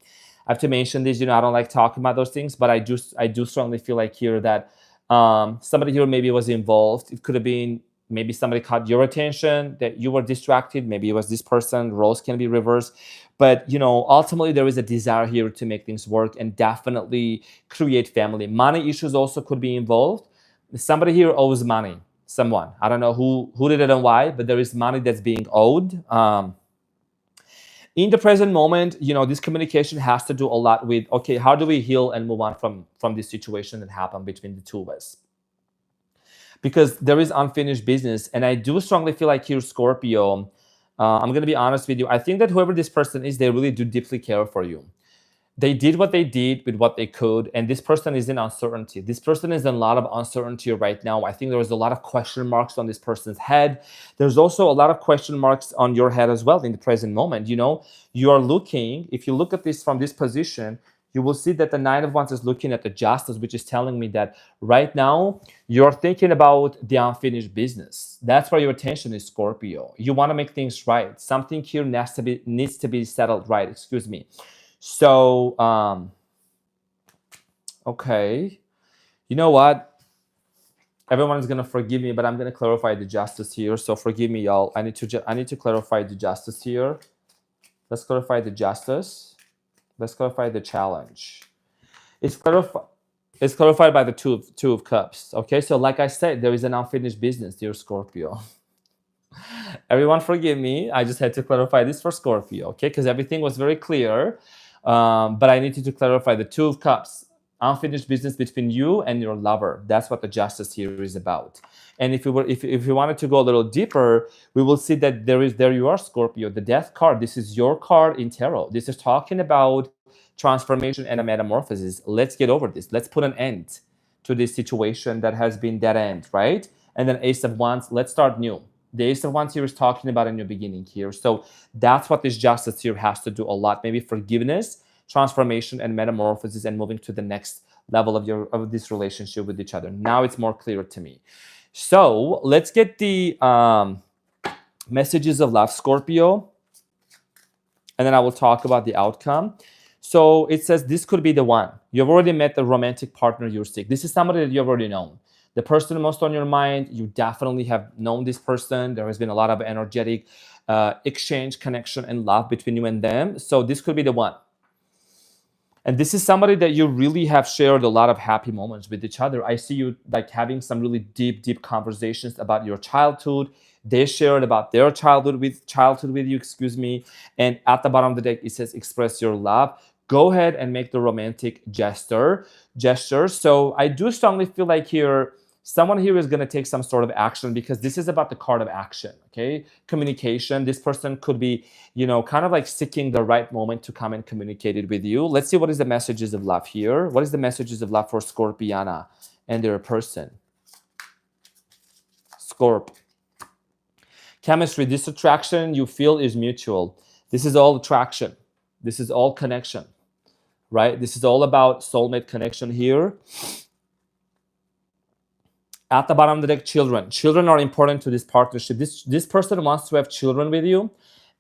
I have to mention this. I don't like talking about those things, but I do strongly feel like here that somebody here maybe was involved. It could have been maybe somebody caught your attention, that you were distracted. Maybe it was this person. Roles can be reversed. But, ultimately there is a desire here to make things work and definitely create family. Money issues also could be involved. Somebody here owes money, someone. I don't know who did it and why, but there is money that's being owed. In the present moment, this communication has to do a lot with, okay, how do we heal and move on from this situation that happened between the two of us? Because there is unfinished business. And I do strongly feel like here, Scorpio, I'm going to be honest with you. I think that whoever this person is, they really do deeply care for you. They did what they did with what they could. And this person is in uncertainty. This person is in a lot of uncertainty right now. I think there is a lot of question marks on this person's head. There's also a lot of question marks on your head as well in the present moment. You are looking, if you look at this from this position, you will see that the Nine of Wands is looking at the Justice, which is telling me that right now you're thinking about the unfinished business. That's where your attention is, Scorpio. You want to make things right. Something here needs to be settled right. Excuse me. So, okay. You know what? Everyone is going to forgive me, but I'm going to clarify the Justice here. So forgive me, y'all. I need to clarify the Justice here. Let's clarify the Justice. Let's clarify the challenge. It's clarified by the two of Cups. Okay, so like I said, there is an unfinished business, dear Scorpio. Everyone forgive me. I just had to clarify this for Scorpio, okay? Because everything was very clear. But I needed to clarify the Two of Cups. Unfinished business between you and your lover. That's what the Justice here is about. And if you wanted to go a little deeper, we will see that there you are, Scorpio, the Death card. This is your card in tarot. This is talking about transformation and a metamorphosis. Let's get over this. Let's put an end to this situation that has been dead end, right? And then Ace of Wands, let's start new. The Ace of Wands here is talking about a new beginning here. So that's what this Justice here has to do a lot. Maybe forgiveness, transformation, and metamorphosis, and moving to the next level of this relationship with each other. Now it's more clear to me. So let's get the messages of love, Scorpio, and then I will talk about the outcome. So it says this could be the one. You've already met the romantic partner you're seeking. This is somebody that you've already known. The person most on your mind, you definitely have known this person. There has been a lot of energetic exchange, connection, and love between you and them. So this could be the one. And this is somebody that you really have shared a lot of happy moments with each other. I see you like having some really deep conversations about your childhood. They shared about their childhood with you, excuse me. And at the bottom of the deck, it says express your love. Go ahead and make the romantic gesture. So I do strongly feel like here, someone here is going to take some sort of action, because this is about the card of action, okay? Communication. This person could be, kind of like seeking the right moment to come and communicate it with you. Let's see what is the messages of love here. What is the messages of love for Scorpiana and their person? Scorp. Chemistry. This attraction you feel is mutual. This is all attraction. This is all connection, right? This is all about soulmate connection here. At the bottom of the deck, children. Children are important to this partnership. This person wants to have children with you,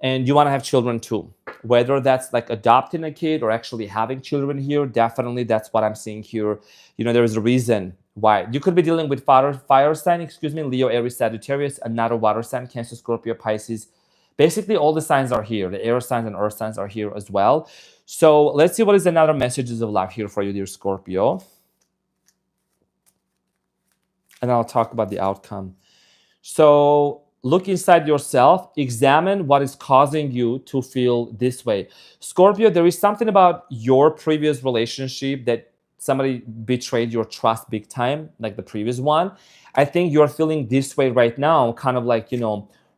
and you want to have children too. Whether that's like adopting a kid or actually having children here, definitely that's what I'm seeing here. There is a reason why. You could be dealing with fire sign, Leo, Aries, Sagittarius, another water sign, Cancer, Scorpio, Pisces. Basically, all the signs are here. The air signs and earth signs are here as well. So let's see what is another messages of love here for you, dear Scorpio. And I'll talk about the outcome. So look inside yourself. Examine what is causing you to feel this way. Scorpio, there is something about your previous relationship that somebody betrayed your trust big time, like the previous one. I think you're feeling this way right now, kind of like,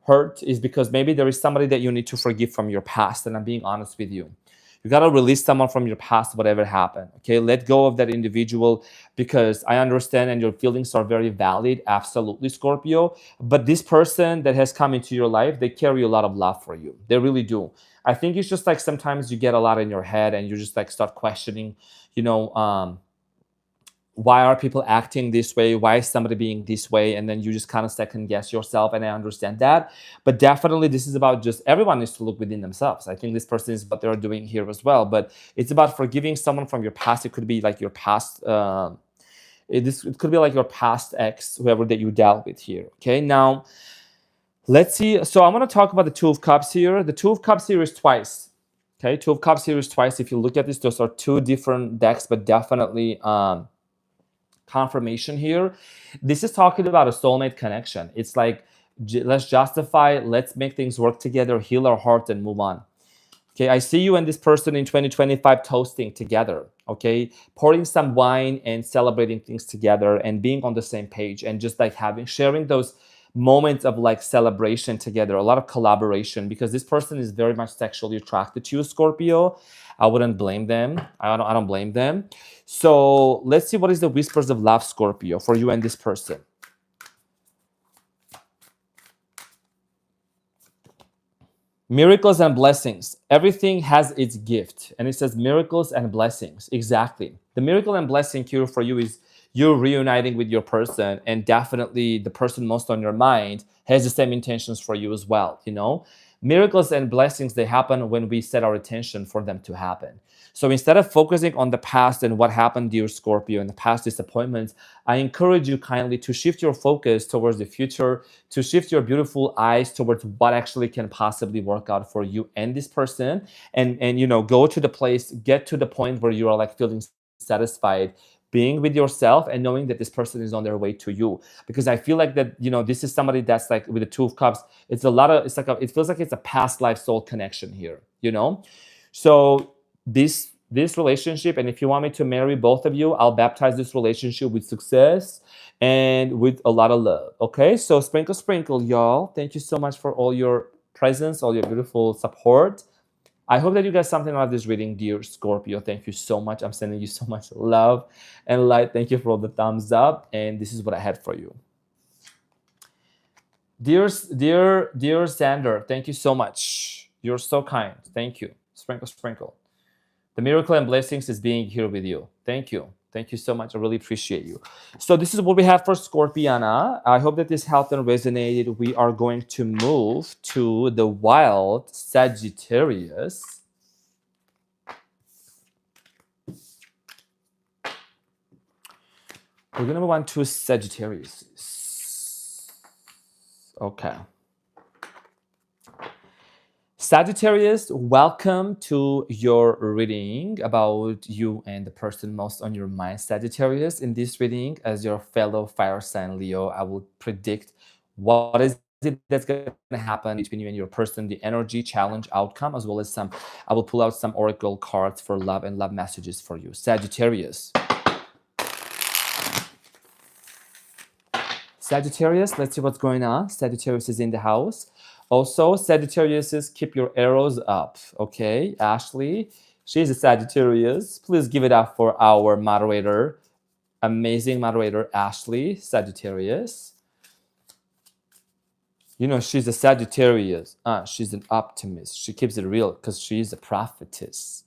hurt, is because maybe there is somebody that you need to forgive from your past. And I'm being honest with you. You got to release someone from your past, whatever happened. Okay, let go of that individual, because I understand and your feelings are very valid. Absolutely, Scorpio. But this person that has come into your life, they carry a lot of love for you. They really do. I think it's just like sometimes you get a lot in your head and you just like start questioning, why are people acting this way? Why is somebody being this way? And then you just kind of second guess yourself. And I understand that. But definitely this is about just everyone needs to look within themselves. I think this person is what they're doing here as well. But it's about forgiving someone from your past. It could be like your past. It could be like your past ex, whoever that you dealt with here. Okay, now let's see. So I'm going to talk about the Two of Cups here. The Two of Cups here is twice. Okay, Two of Cups here is twice. If you look at this, those are two different decks, but definitely confirmation here. This is talking about a soulmate connection. It's like, let's justify, let's make things work together, heal our heart, and move on. Okay, I see you and this person in 2025 toasting together. Okay, pouring some wine and celebrating things together and being on the same page and just like sharing those moments of like celebration together, a lot of collaboration, because this person is very much sexually attracted to you, Scorpio. I wouldn't blame them. I don't blame them. So let's see what is the whispers of love, Scorpio, for you and this person. Miracles and blessings. Everything has its gift. And it says miracles and blessings. Exactly. The miracle and blessing here for you is you reuniting with your person, and definitely the person most on your mind has the same intentions for you as well. Miracles and blessings, they happen when we set our attention for them to happen. So instead of focusing on the past and what happened, dear Scorpio, and the past disappointments, I encourage you kindly to shift your focus towards the future, to shift your beautiful eyes towards what actually can possibly work out for you and this person, and go to the place, get to the point where you are like feeling satisfied being with yourself and knowing that this person is on their way to you. Because I feel like that, this is somebody that's like with the Two of Cups. It feels like it's a past life soul connection here, So this relationship, and if you want me to marry both of you, I'll baptize this relationship with success and with a lot of love. Okay, so sprinkle, y'all. Thank you so much for all your presence, all your beautiful support. I hope that you got something out of this reading, dear Scorpio. Thank you so much. I'm sending you so much love and light. Thank you for all the thumbs up. And this is what I had for you. Dear Xander, thank you so much. You're so kind. Thank you. Sprinkle. The miracle and blessings is being here with you. Thank you. Thank you so much. I really appreciate you. So this is what we have for Scorpiana. I hope that this helped and resonated. We are going to move to the wild Sagittarius. We're going to move on to Sagittarius. Okay. Sagittarius, welcome to your reading about you and the person most on your mind, Sagittarius. In this reading, as your fellow fire sign Leo, I will predict what is it that's going to happen between you and your person, the energy, challenge, outcome, as well as I will pull out some oracle cards for love and love messages for you. Sagittarius. Sagittarius, let's see what's going on. Sagittarius is in the house. Also, Sagittarius, keep your arrows up, okay? Ashley, she's a Sagittarius. Please give it up for our moderator, amazing moderator, Ashley, Sagittarius. She's a Sagittarius. She's an optimist. She keeps it real because she's a prophetess.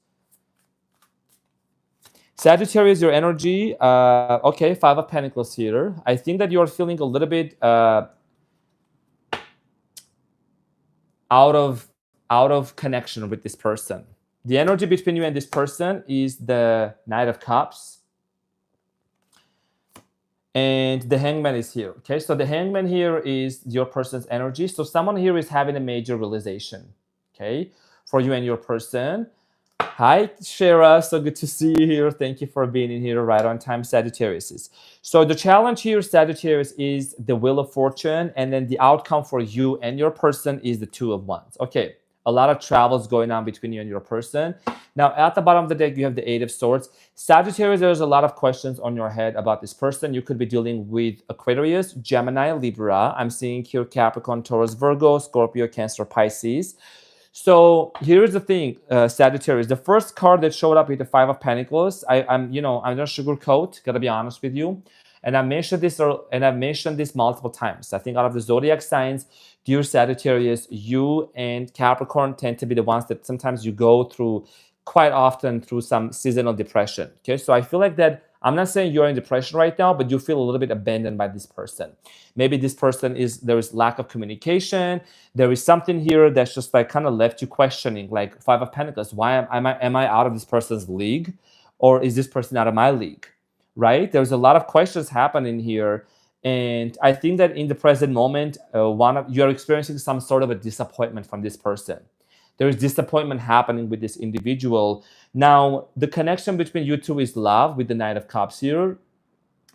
Sagittarius, your energy, okay, Five of Pentacles here. I think that you're feeling a little bit out of connection with this person. The energy between you and this person is the Knight of Cups. And the Hangman is here. Okay, so the Hangman here is your person's energy. So someone here is having a major realization, okay, for you and your person. Hi, Shara. So good to see you here. Thank you for being in here right on time, Sagittarius. So the challenge here, Sagittarius, is the Wheel of Fortune. And then the outcome for you and your person is the Two of Wands. Okay, a lot of travels going on between you and your person. Now, at the bottom of the deck, you have the Eight of Swords. Sagittarius, there's a lot of questions on your head about this person. You could be dealing with Aquarius, Gemini, Libra. I'm seeing here Capricorn, Taurus, Virgo, Scorpio, Cancer, Pisces. So here's the thing, Sagittarius. The first card that showed up with the Five of Pentacles, I'm not sugarcoat. Gotta be honest with you. And I've mentioned this multiple times. I think out of the zodiac signs, dear Sagittarius, you and Capricorn tend to be the ones that sometimes you go through quite often through some seasonal depression. Okay, so I feel like that. I'm not saying you're in depression right now, but you feel a little bit abandoned by this person. Maybe this person there is lack of communication. There is something here that's just like kind of left you questioning, like Five of Pentacles. Why am I out of this person's league, or is this person out of my league? Right? There's a lot of questions happening here, and I think that in the present moment, you're experiencing some sort of a disappointment from this person. There is disappointment happening with this individual. Now, the connection between you two is love with the Knight of Cups here.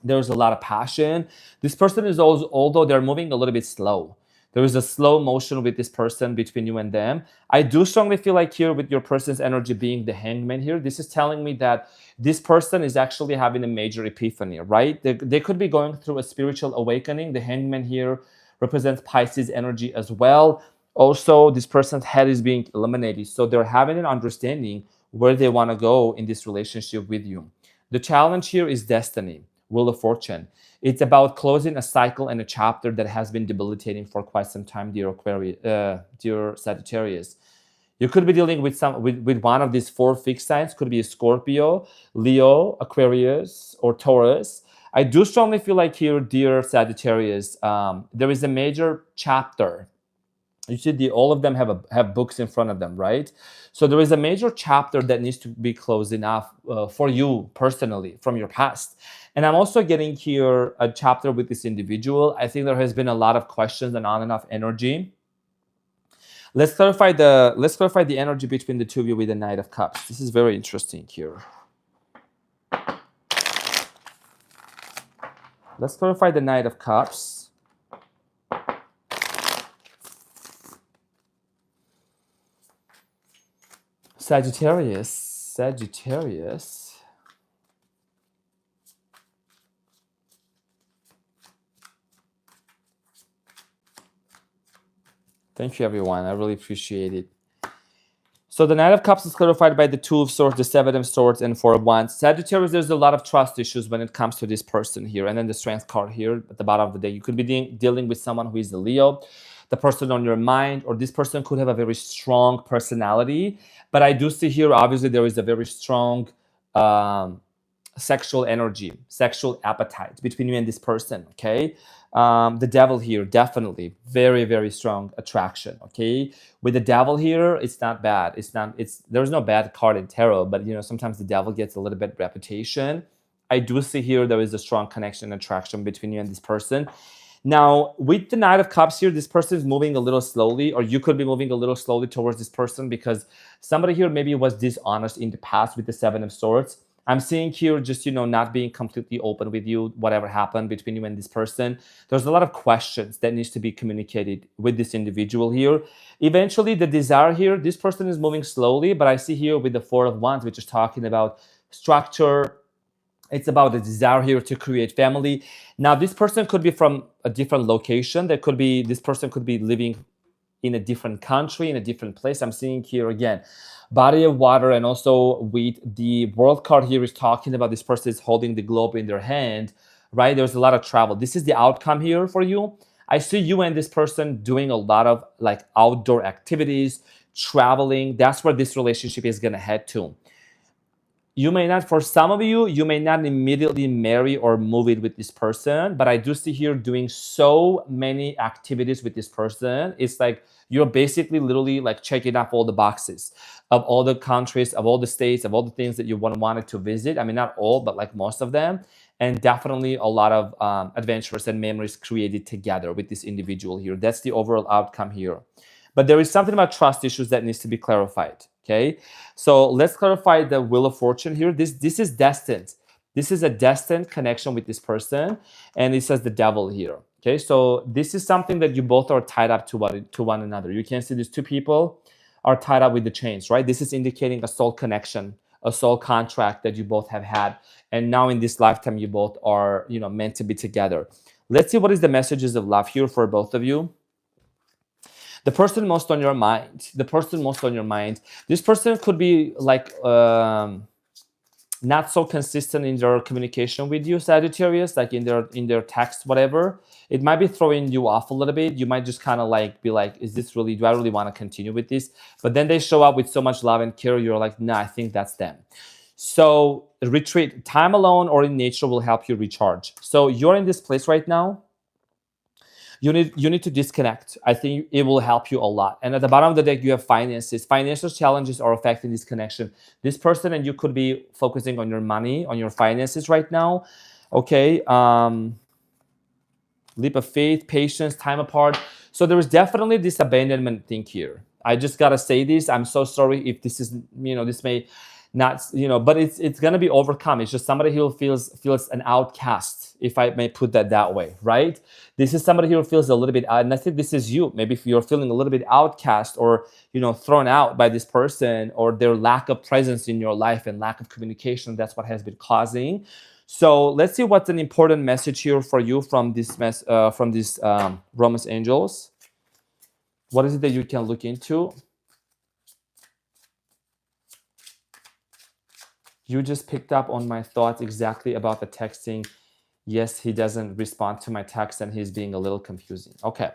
There's a lot of passion. This person is also, although they're moving a little bit slow, there is a slow motion with this person between you and them. I do strongly feel like here with your person's energy being the Hangman here, this is telling me that this person is actually having a major epiphany, right? They could be going through a spiritual awakening. The Hangman here represents Pisces energy as well. Also, this person's head is being eliminated. So they're having an understanding where they want to go in this relationship with you. The challenge here is destiny, Wheel of Fortune. It's about closing a cycle and a chapter that has been debilitating for quite some time, dear Sagittarius. You could be dealing with one of these four fixed signs. Could be a Scorpio, Leo, Aquarius, or Taurus. I do strongly feel like here, dear Sagittarius, there is a major chapter. You see, all of them have books in front of them, right? So there is a major chapter that needs to be closing off for you personally from your past. And I'm also getting here a chapter with this individual. I think there has been a lot of questions and on and off energy. Let's clarify the energy between the two of you with the Knight of Cups. This is very interesting here. Let's clarify the Knight of Cups. Sagittarius. Thank you, everyone. I really appreciate it. So the Knight of Cups is clarified by the Two of Swords, the Seven of Swords, and Four of Wands. Sagittarius, there's a lot of trust issues when it comes to this person here. And then the Strength card here at the bottom of the deck. You could be dealing with someone who is a Leo, the person on your mind, or this person could have a very strong personality. But I do see here, obviously, there is a very strong sexual energy, sexual appetite between you and this person, okay? The Devil here, definitely very, very strong attraction, okay? With the Devil here, it's not bad. There's no bad card in tarot, but sometimes the Devil gets a little bit reputation. I do see here there is a strong connection and attraction between you and this person. Now, with the Knight of Cups here, this person is moving a little slowly, or you could be moving a little slowly towards this person because somebody here maybe was dishonest in the past with the Seven of Swords. I'm seeing here just, not being completely open with you, whatever happened between you and this person. There's a lot of questions that needs to be communicated with this individual here. Eventually, the desire here, this person is moving slowly, but I see here with the Four of Wands, which is talking about structure. It's about the desire here to create family. Now, this person could be from a different location. This person could be living in a different country, in a different place. I'm seeing here again, body of water, and also with the World card here is talking about this person is holding the globe in their hand, right? There's a lot of travel. This is the outcome here for you. I see you and this person doing a lot of like outdoor activities, traveling. That's where this relationship is going to head to. You may not, for some of you, you may not immediately marry or move in with this person, but I do see here doing so many activities with this person. It's like you're basically literally like checking off all the boxes of all the countries, of all the states, of all the things that you wanted to visit. I mean, not all, but like most of them. And definitely a lot of adventures and memories created together with this individual here. That's the overall outcome here. But there is something about trust issues that needs to be clarified. Okay, so let's clarify the Wheel of Fortune here. This is destined. This is a destined connection with this person, and it says the Devil here. Okay, so this is something that you both are tied up to one another. You can see these two people are tied up with the chains, right? This is indicating a soul connection, a soul contract that you both have had. And now in this lifetime, you both are, meant to be together. Let's see what is the messages of love here for both of you. The person most on your mind, this person could be like not so consistent in their communication with you, Sagittarius, like in their text, whatever. It might be throwing you off a little bit. You might just kind of like be like, do I really want to continue with this? But then they show up with so much love and care. You're like, nah, I think that's them. So retreat, time alone or in nature will help you recharge. So you're in this place right now. You need to disconnect. I think it will help you a lot. And at the bottom of the deck, you have finances. Financial challenges are affecting this connection. This person and you could be focusing on your money, on your finances right now. Okay. Leap of faith, patience, time apart. So there is definitely this abandonment thing here. I just gotta say this. I'm so sorry if this is, this may not, but it's gonna be overcome. It's just somebody who feels an outcast, if I may put that way, right? This is somebody who feels a little bit, and I think this is you. Maybe if you're feeling a little bit outcast or thrown out by this person or their lack of presence in your life and lack of communication, that's what has been causing. So let's see what's an important message here for you from this Romance Angels. What is it that you can look into? You just picked up on my thoughts exactly about the texting. Yes, he doesn't respond to my text and he's being a little confusing. Okay.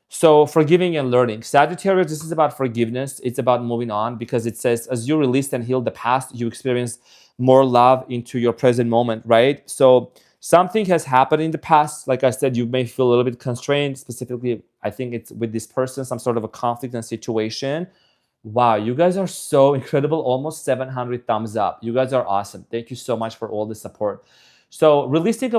So forgiving and learning. Sagittarius, this is about forgiveness. It's about moving on because it says, as you release and heal the past, you experience more love into your present moment, right? So something has happened in the past. Like I said, you may feel a little bit constrained. Specifically, I think it's with this person, some sort of a conflict and situation. Wow, you guys are so incredible. Almost 700 thumbs up. You guys are awesome. Thank you so much for all the support. So releasing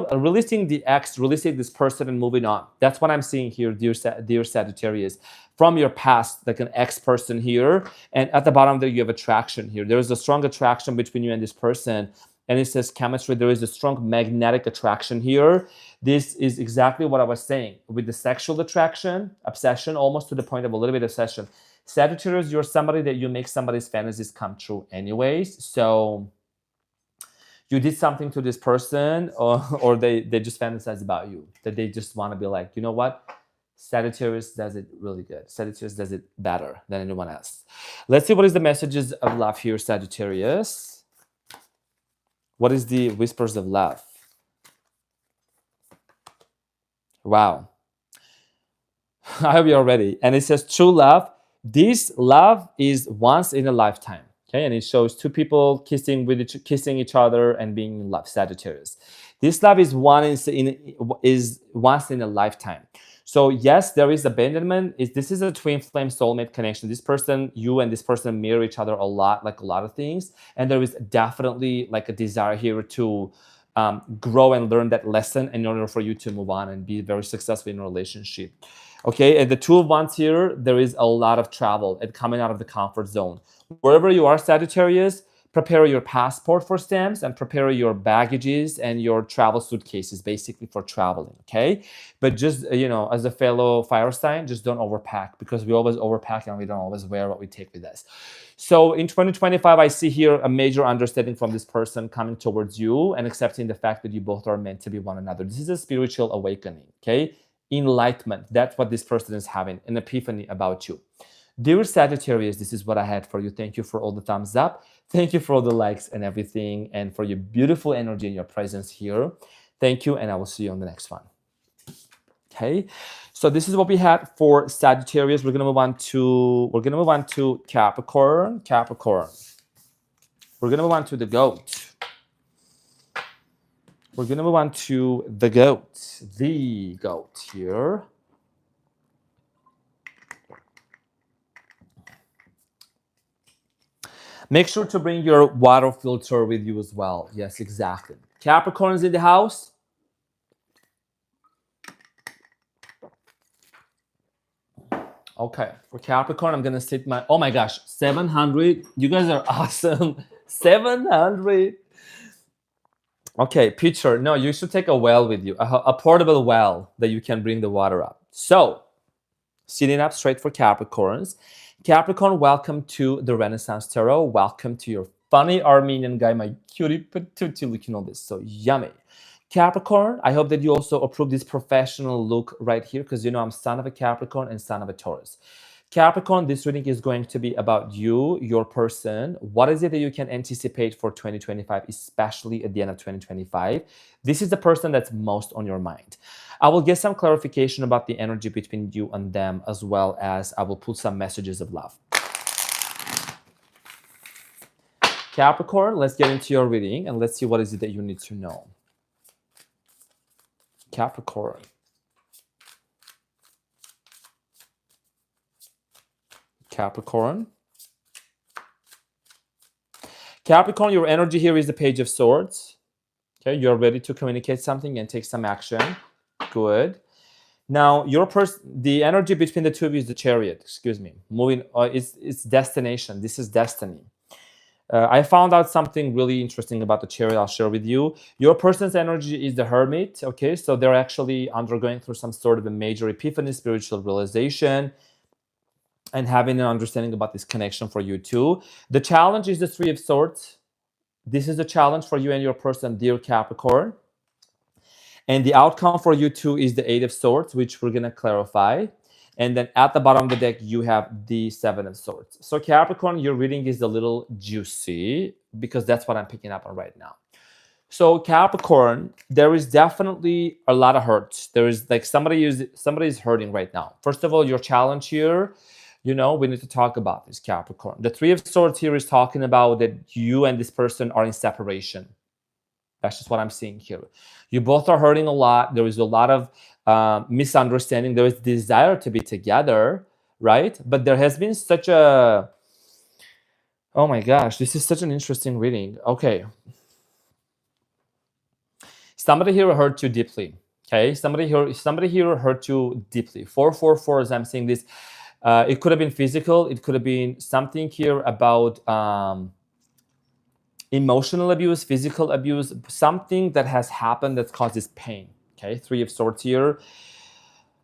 the ex, releasing this person and moving on. That's what I'm seeing here, dear Sagittarius. From your past, like an ex person here. And at the bottom there, you have attraction here. There is a strong attraction between you and this person. And it says chemistry. There is a strong magnetic attraction here. This is exactly what I was saying. With the sexual attraction, obsession, almost to the point of a little bit of obsession. Sagittarius, you're somebody that you make somebody's fantasies come true anyways. So you did something to this person or they just fantasize about you. That they just want to be like, you know what? Sagittarius does it really good. Sagittarius does it better than anyone else. Let's see what is the messages of love here, Sagittarius. What is the whispers of love? Wow. I hope you're ready. And it says true love. This love is once in a lifetime. Okay, and it shows two people kissing each other and being in love. Sagittarius. This love is once in a lifetime. So yes, there is abandonment. This is a twin flame soulmate connection. This person, you and this person mirror each other a lot, like a lot of things. And there is definitely like a desire here to grow and learn that lesson in order for you to move on and be very successful in a relationship. Okay, and the two of wands here, there is a lot of travel and coming out of the comfort zone. Wherever you are, Sagittarius, prepare your passport for stamps and prepare your baggages and your travel suitcases, basically for traveling, okay? But just, as a fellow fire sign, just don't overpack because we always overpack and we don't always wear what we take with us. So in 2025, I see here a major understanding from this person coming towards you and accepting the fact that you both are meant to be one another. This is a spiritual awakening, okay? Enlightenment. That's what this person is having, an epiphany about you. Dear Sagittarius, this is what I had for you. Thank you for all the thumbs up. Thank you for all the likes and everything and for your beautiful energy and your presence here. Thank you, and I will see you on the next one. Okay, so this is what we had for Sagittarius. We're gonna move on to Capricorn. We're gonna move on to the goat. We're gonna move on to the goat here. Make sure to bring your water filter with you as well. Yes, exactly. Capricorn is in the house. Okay, for Capricorn, I'm going to set my... Oh my gosh, 700. You guys are awesome. 700. Okay, picture. No, you should take a well with you. A portable well that you can bring the water up. So, sitting up straight for Capricorns. Capricorn, welcome to the Renaissance Tarot. Welcome to your funny Armenian guy, my cutie patootie looking on this. So yummy. Capricorn, I hope that you also approve this professional look right here because you know I'm son of a Capricorn and son of a Taurus. Capricorn, this reading is going to be about you, your person. What is it that you can anticipate for 2025, especially at the end of 2025? This is the person that's most on your mind. I will get some clarification about the energy between you and them, as well as I will put some messages of love. Capricorn, let's get into your reading and let's see what is it that you need to know. Capricorn. Capricorn. Capricorn, your energy here is the Page of Swords. Okay, you're ready to communicate something and take some action. Good. Now, the energy between the two of you is the Chariot. Excuse me. Moving, it's destination. This is destiny. I found out something really interesting about the Chariot. I'll share with you. Your person's energy is the Hermit. Okay, so they're actually undergoing through some sort of a major epiphany, spiritual realization, and having an understanding about this connection for you too. The challenge is the Three of Swords. This is a challenge for you and your person, dear Capricorn. And the outcome for you too is the Eight of Swords, which we're going to clarify. And then at the bottom of the deck, you have the Seven of Swords. So Capricorn, your reading is a little juicy because that's what I'm picking up on right now. So Capricorn, there is definitely a lot of hurt. There is like somebody is hurting right now. First of all, your challenge here, you know, we need to talk about this, Capricorn. The Three of Swords here is talking about that you and this person are in separation. That's just what I'm seeing here. You both are hurting a lot. There is a lot of misunderstanding. There is desire to be together, right? But there has been such a... Oh my gosh, this is such an interesting reading. Okay. Somebody here hurt you deeply, okay? Somebody here hurt you deeply. 444, as I'm seeing this. It could have been physical. It could have been something here about emotional abuse, physical abuse, something that has happened that causes pain. Okay, Three of Swords here.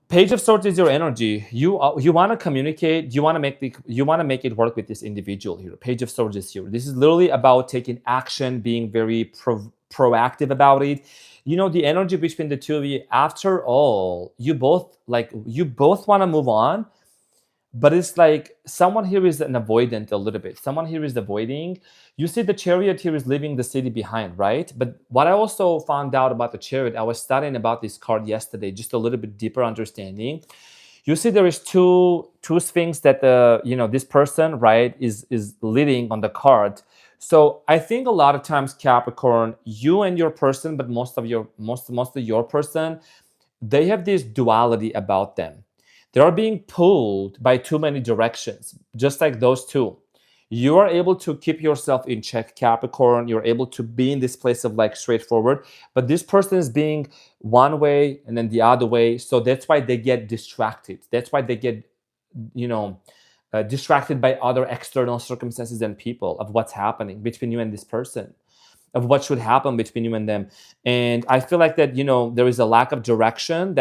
Page of Swords is your energy. You want to communicate. You want to make it work with this individual here. Page of Swords is here. This is literally about taking action, being very proactive about it. You know, the energy between the two of you. After all, you both want to move on. But it's like someone here is an avoidant a little bit. Someone here is avoiding. You see the Chariot here is leaving the city behind, right? But what I also found out about the Chariot, I was studying about this card yesterday, just a little bit deeper understanding. You see there is two things that this person, right, is leading on the card. So I think a lot of times, Capricorn, you and your person, but most of your person, they have this duality about them. They are being pulled by too many directions, just like those two. You are able to keep yourself in check, Capricorn. You're able to be in this place of like straightforward, but this person is being one way and then the other way. So that's why they get distracted. That's why they get, distracted by other external circumstances and people of what's happening between you and this person, of what should happen between you and them. And I feel like that, there is a lack of direction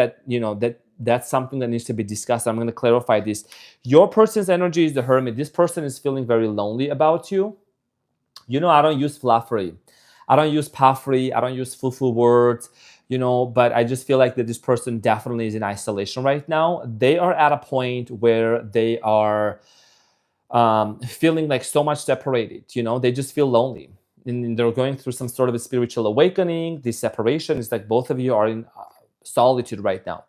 that's something that needs to be discussed. I'm going to clarify this. Your person's energy is the Hermit. This person is feeling very lonely about you. I don't use fluffery. I don't use puffery. I don't use foo-foo words, but I just feel like that this person definitely is in isolation right now. They are at a point where they are feeling like so much separated. They just feel lonely. And they're going through some sort of a spiritual awakening. This separation is like both of you are in solitude right now.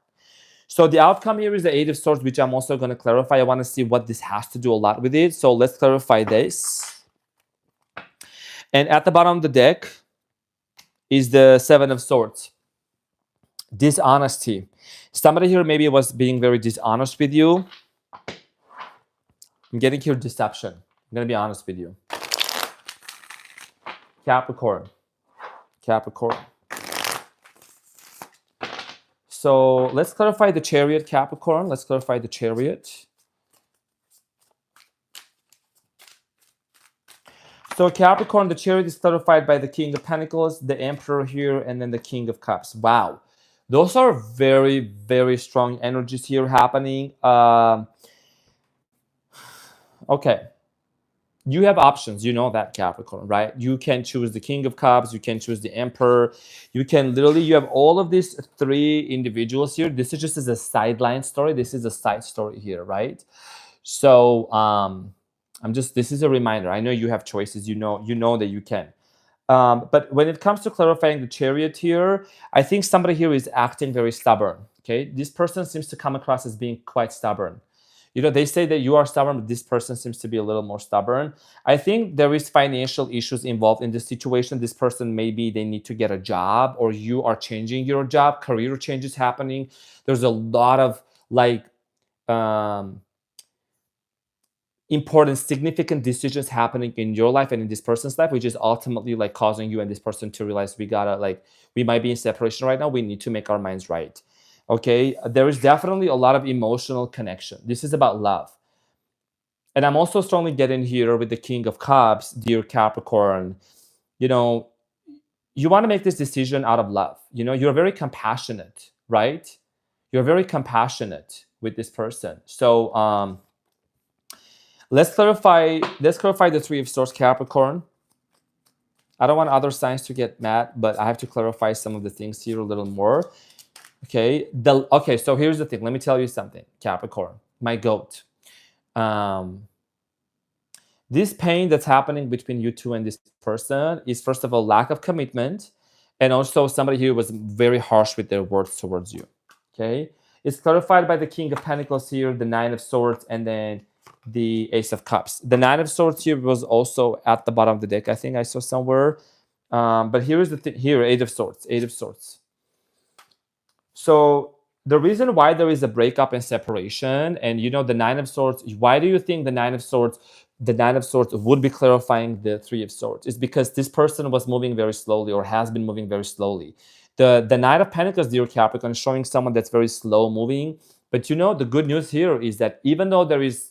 So the outcome here is the Eight of Swords, which I'm also going to clarify. I want to see what this has to do a lot with it. So let's clarify this. And at the bottom of the deck is the Seven of Swords. Dishonesty. Somebody here maybe was being very dishonest with you. I'm getting here deception. I'm going to be honest with you. Capricorn. So let's clarify the Chariot, Capricorn. Let's clarify the Chariot. So Capricorn, the Chariot is clarified by the King of Pentacles, the Emperor here, and then the King of Cups. Wow. Those are very, very strong energies here happening. Okay. You have options, you know that, Capricorn, right? You can choose the King of Cups, you can choose the Emperor, you can literally, you have all of these three individuals here. This is just as a sideline story. This is a side story here, right? So this is a reminder. I know you have choices, you know that you can. But when it comes to clarifying the Chariot here, I think somebody here is acting very stubborn. Okay, this person seems to come across as being quite stubborn. You know, they say that you are stubborn, but this person seems to be a little more stubborn. I think there is financial issues involved in this situation. This person, maybe they need to get a job, or you are changing your job, career changes happening. There's a lot of like important, significant decisions happening in your life and in this person's life, which is ultimately like causing you and this person to realize we might be in separation right now. We need to make our minds right. Okay, there is definitely a lot of emotional connection. This is about love. And I'm also strongly getting here with the King of Cups, dear Capricorn. You know, you want to make this decision out of love. You know, you're very compassionate, right? You're very compassionate with this person. So let's clarify the Three of Swords, Capricorn. I don't want other signs to get mad, but I have to clarify some of the things here a little more. Okay. So here's the thing. Let me tell you something, Capricorn, my goat. This pain that's happening between you two and this person is, first of all, lack of commitment, and also somebody here was very harsh with their words towards you. Okay. It's clarified by the King of Pentacles here, the Nine of Swords, and then the Ace of Cups. The Nine of Swords here was also at the bottom of the deck. I think I saw somewhere. But here is the thing. Here, Eight of Swords. Eight of Swords. So the reason why there is a breakup and separation, and you know the Nine of Swords, why do you think the Nine of Swords would be clarifying the Three of Swords? Is because this person was moving very slowly, or has been moving very slowly. The Knight of Pentacles, dear Capricorn, is showing someone that's very slow moving. But you know, the good news here is that even though there is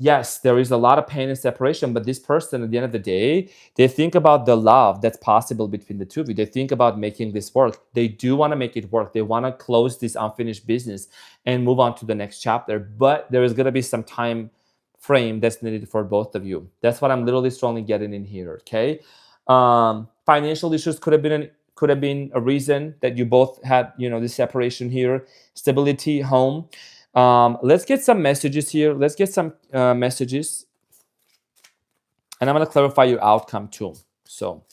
a lot of pain and separation, but this person, at the end of the day, they think about the love that's possible between the two of you. They think about making this work. They do want to make it work. They want to close this unfinished business and move on to the next chapter. But there is going to be some time frame that's needed for both of you. That's what I'm literally strongly getting in here, okay? Financial issues could have been a reason that you both had, you know, this separation here. Stability, home. Let's get some messages here. Let's get some messages. And I'm going to clarify your outcome too. So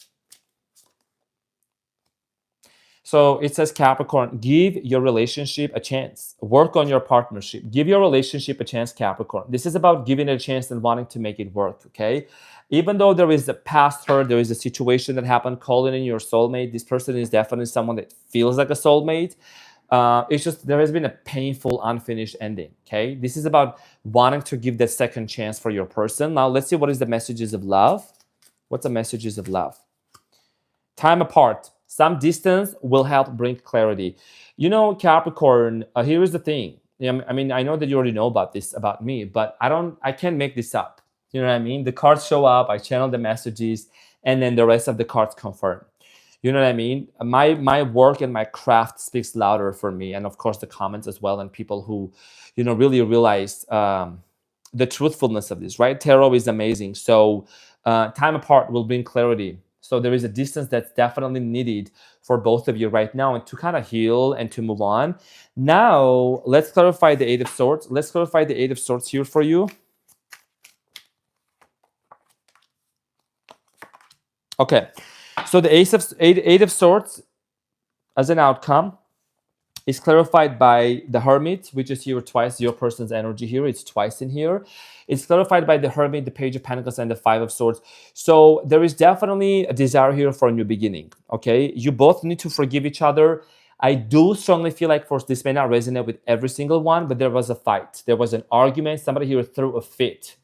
it says, Capricorn, give your relationship a chance. Work on your partnership. Give your relationship a chance, Capricorn. This is about giving it a chance and wanting to make it work, okay? Even though there is a past hurt, there is a situation that happened, calling in your soulmate. This person is definitely someone that feels like a soulmate. It's just there has been a painful, unfinished ending, okay? This is about wanting to give that second chance for your person. Now, let's see what is the messages of love. What's the messages of love? Time apart. Some distance will help bring clarity. You know, Capricorn, here is the thing. I mean, I know that you already know about this about me, but I can't make this up. You know what I mean? The cards show up, I channel the messages, and then the rest of the cards confirm. You know what I mean? My work and my craft speaks louder for me, and of course the comments as well, and people who, you know, really realize the truthfulness of this, right? Tarot is amazing. So time apart will bring clarity. So there is a distance that's definitely needed for both of you right now, and to kind of heal and to move on. Now, let's clarify the Eight of Swords. Let's clarify the Eight of Swords here for you. Okay, so the Eight of Swords as an outcome is clarified by the Hermit, which is here twice. Your person's energy here, it's twice in here. It's clarified by the Hermit, the Page of Pentacles, and the Five of Swords. So there is definitely a desire here for a new beginning, okay? You both need to forgive each other. I do strongly feel like, for this may not resonate with every single one, but there was a fight. There was an argument. Somebody here threw a fit.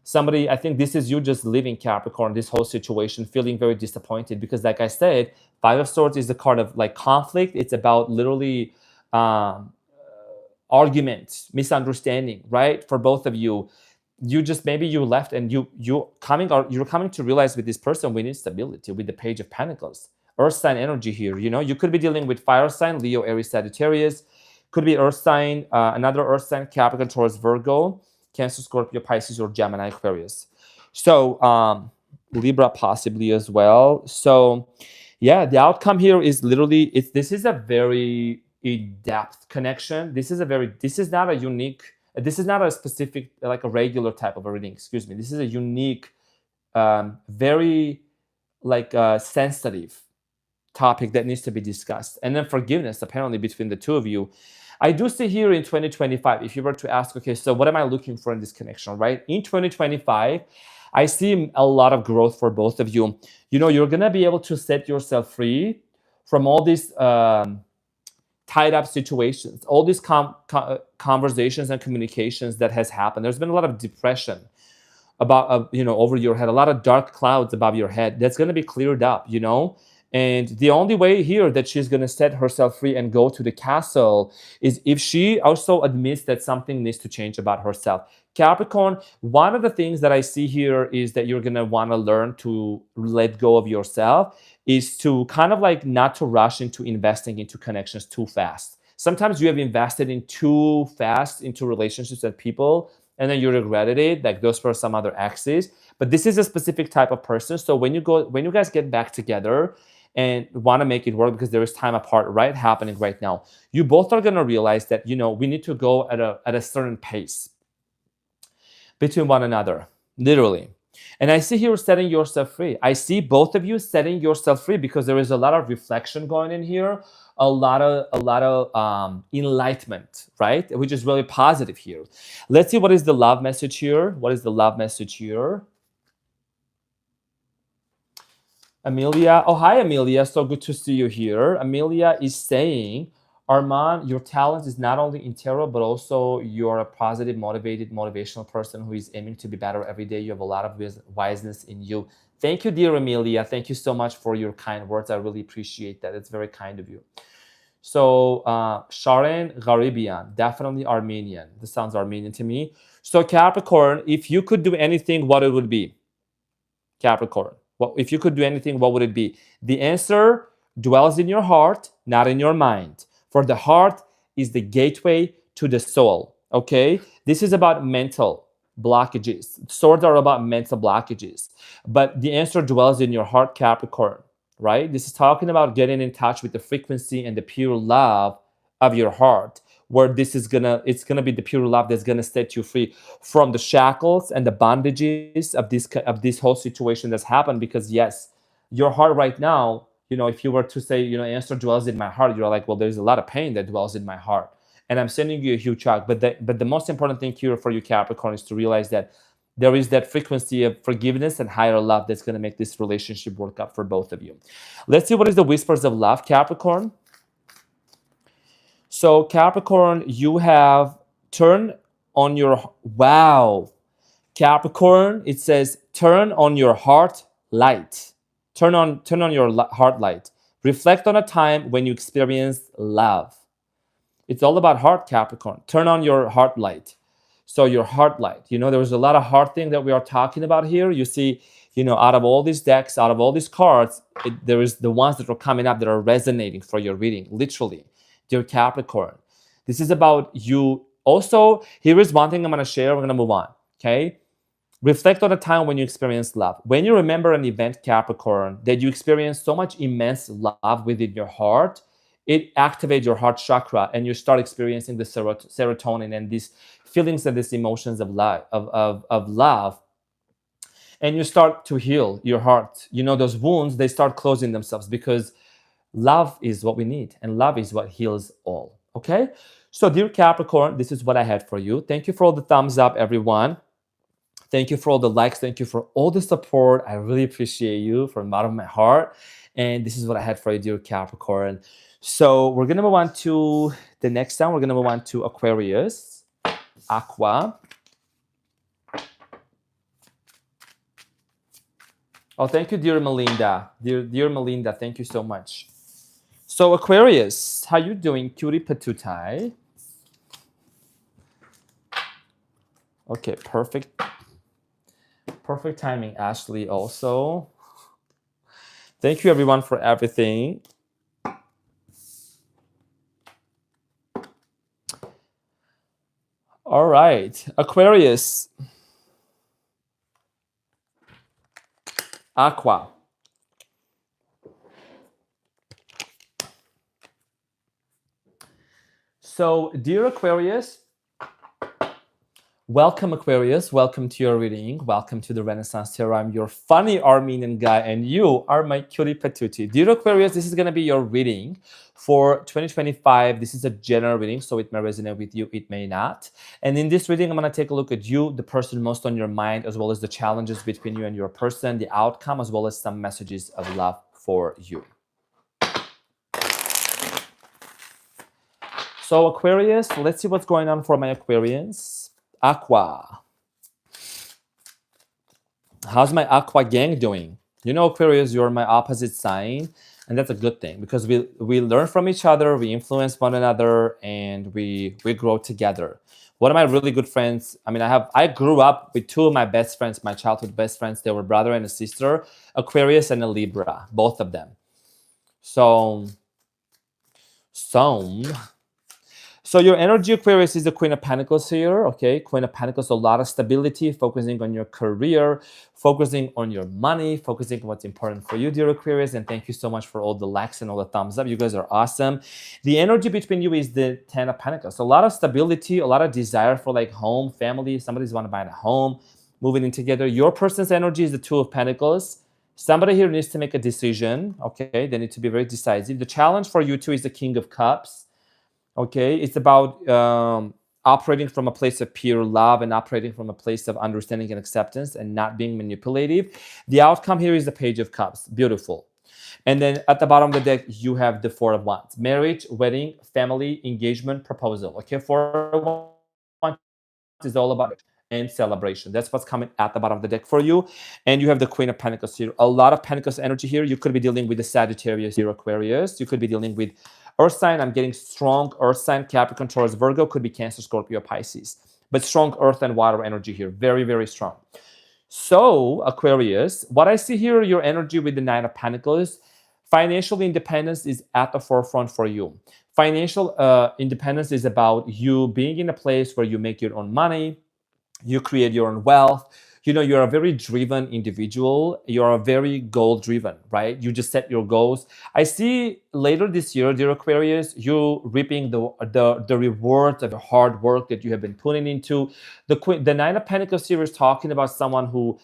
Somebody, I think this is you just living, Capricorn, this whole situation, feeling very disappointed because, like I said, Five of Swords is the card of like conflict. It's about literally argument, misunderstanding, right? For both of you, maybe you left and you're coming to realize with this person we need stability with the Page of Pentacles. Earth sign energy here, you know, you could be dealing with fire sign, Leo, Aries, Sagittarius, could be earth sign, another earth sign, Capricorn, Taurus, Virgo. Cancer, Scorpio, Pisces, or Gemini, Aquarius. So Libra possibly as well. So yeah, the outcome here is literally, this is a very in-depth connection. This is not a unique, this is not a specific, like a regular type of a reading, excuse me. This is a unique, very like sensitive topic that needs to be discussed. And then forgiveness, apparently, between the two of you. I do see here in 2025, if you were to ask, okay, so what am I looking for in this connection, right? In 2025, I see a lot of growth for both of you. You know, you're going to be able to set yourself free from all these tied up situations, all these conversations and communications that has happened. There's been a lot of depression about, over your head, a lot of dark clouds above your head. That's going to be cleared up, And the only way here that she's going to set herself free and go to the castle is if she also admits that something needs to change about herself. Capricorn, one of the things that I see here is that you're going to want to learn to let go of yourself, is to kind of like not to rush into investing into connections too fast. Sometimes you have invested in too fast into relationships and people, and then you regretted it, like those were some other exes. But this is a specific type of person. So when you guys get back together and want to make it work, because there is time apart happening right now, you both are going to realize that we need to go at a certain pace between one another, literally. And I see here setting yourself free. I see both of you setting yourself free because there is a lot of reflection going in here, a lot of enlightenment, right? Which is really positive here. Let's see what is the love message here. What is the love message here? Amelia. Oh, hi, Amelia. So good to see you here. Amelia is saying, Arman, your talent is not only in tarot, but also you're a positive, motivated, motivational person who is aiming to be better every day. You have a lot of wiseness in you. Thank you, dear Amelia. Thank you so much for your kind words. I really appreciate that. It's very kind of you. So Sharon Gharibian, definitely Armenian. This sounds Armenian to me. So Capricorn, if you could do anything, what it would be? Capricorn. Well, if you could do anything, what would it be? The answer dwells in your heart, not in your mind. For the heart is the gateway to the soul, okay? This is about mental blockages. Swords are about mental blockages. But the answer dwells in your heart, Capricorn, right? This is talking about getting in touch with the frequency and the pure love of your heart, where it's gonna be the pure love that's gonna set you free from the shackles and the bondages of this whole situation that's happened. Because yes, your heart right now, if you were to say, answer dwells in my heart, you're like, well, there's a lot of pain that dwells in my heart, and I'm sending you a huge hug. But the most important thing here for you, Capricorn, is to realize that there is that frequency of forgiveness and higher love that's going to make this relationship work out for both of you. Let's see what is the whispers of love, Capricorn. So Capricorn, you have turn on your, wow. Capricorn, it says turn on your heart light. Turn on your heart light. Reflect on a time when you experienced love. It's all about heart, Capricorn. Turn on your heart light. So your heart light. There was a lot of heart thing that we are talking about here. You see, out of all these decks, out of all these cards, there is the ones that are coming up that are resonating for your reading, literally. Dear Capricorn, this is about you. Also, here is one thing I'm going to share. We're going to move on, okay? Reflect on a time when you experienced love. When you remember an event, Capricorn, that you experienced so much immense love within your heart, it activates your heart chakra, and you start experiencing the serotonin and these feelings and these emotions of love, and you start to heal your heart. Those wounds, they start closing themselves, because love is what we need, and love is what heals all, okay? So, dear Capricorn, this is what I had for you. Thank you for all the thumbs up, everyone. Thank you for all the likes. Thank you for all the support. I really appreciate you from the bottom of my heart. And this is what I had for you, dear Capricorn. So we're going to move on to the next time. We're going to move on to Aquarius, Aqua. Oh, thank you, dear Melinda. Dear Melinda, thank you so much. So Aquarius, how you doing, cutie patutai? Okay, perfect. Perfect timing, Ashley, also. Thank you, everyone, for everything. All right, Aquarius, Aqua. So, dear Aquarius, welcome Aquarius, welcome to your reading, welcome to the Renaissance Tarot. I'm your funny Armenian guy and you are my cutie patootie. Dear Aquarius, this is going to be your reading for 2025. This is a general reading, so it may resonate with you, it may not. And in this reading, I'm going to take a look at you, the person most on your mind, as well as the challenges between you and your person, the outcome, as well as some messages of love for you. So Aquarius, let's see what's going on for my Aquarians. Aqua. How's my Aqua gang doing? You know, Aquarius, you're my opposite sign, and that's a good thing because we learn from each other, we influence one another, and we grow together. One of my really good friends, I grew up with two of my best friends, my childhood best friends. They were brother and a sister, Aquarius and a Libra, both of them. So your energy, Aquarius, is the Queen of Pentacles here, okay? Queen of Pentacles, a lot of stability, focusing on your career, focusing on your money, focusing on what's important for you, dear Aquarius. And thank you so much for all the likes and all the thumbs up. You guys are awesome. The energy between you is the Ten of Pentacles. A lot of stability, a lot of desire for like home, family. Somebody's want to buy a home, moving in together. Your person's energy is the Two of Pentacles. Somebody here needs to make a decision, okay? They need to be very decisive. The challenge for you two is the King of Cups. Okay, it's about operating from a place of pure love and operating from a place of understanding and acceptance and not being manipulative. The outcome here is the Page of Cups. Beautiful. And then at the bottom of the deck, you have the Four of Wands. Marriage, wedding, family, engagement, proposal. Okay, Four of Wands is all about it and celebration. That's what's coming at the bottom of the deck for you. And you have the Queen of Pentacles here. A lot of Pentacles energy here. You could be dealing with the Sagittarius here, Aquarius. You could be dealing with Earth sign. I'm getting strong Earth sign, Capricorn, Taurus, Virgo. Could be Cancer, Scorpio, Pisces. But strong Earth and water energy here. Very, very strong. So, Aquarius, what I see here, your energy with the Nine of Pentacles, financial independence is at the forefront for you. Financial independence is about you being in a place where you make your own money, you create your own wealth. You know, you're a very driven individual. You're a very goal driven, right? You just set your goals. I see later this year, dear Aquarius, you reaping the rewards of the hard work that you have been putting into. The Nine of Pentacles here is talking about someone who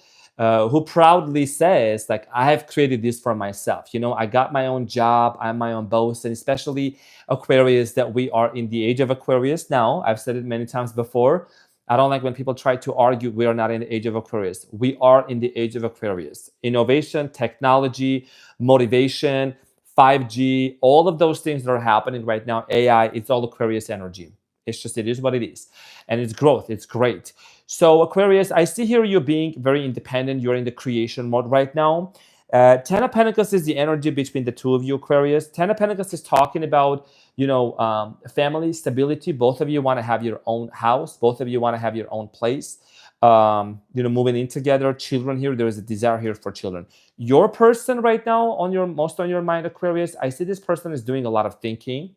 proudly says, like, I have created this for myself. You know, I got my own job. I'm my own boss. And especially Aquarius, that we are in the age of Aquarius now. I've said it many times before. I don't like when people try to argue we are not in the age of Aquarius. We are in the age of Aquarius. Innovation, technology, motivation, 5G, all of those things that are happening right now, AI, it's all Aquarius energy. It's just, it is what it is. And it's growth. It's great. So Aquarius, I see here you being very independent. You're in the creation mode right now. Ten of Pentacles is the energy between the two of you, Aquarius. Ten of Pentacles is talking about, you know, family stability. Both of you want to have your own house. Both of you want to have your own place. You know, moving in together. Children here, there is a desire here for children. Your person right now, most on your mind, Aquarius, I see this person is doing a lot of thinking.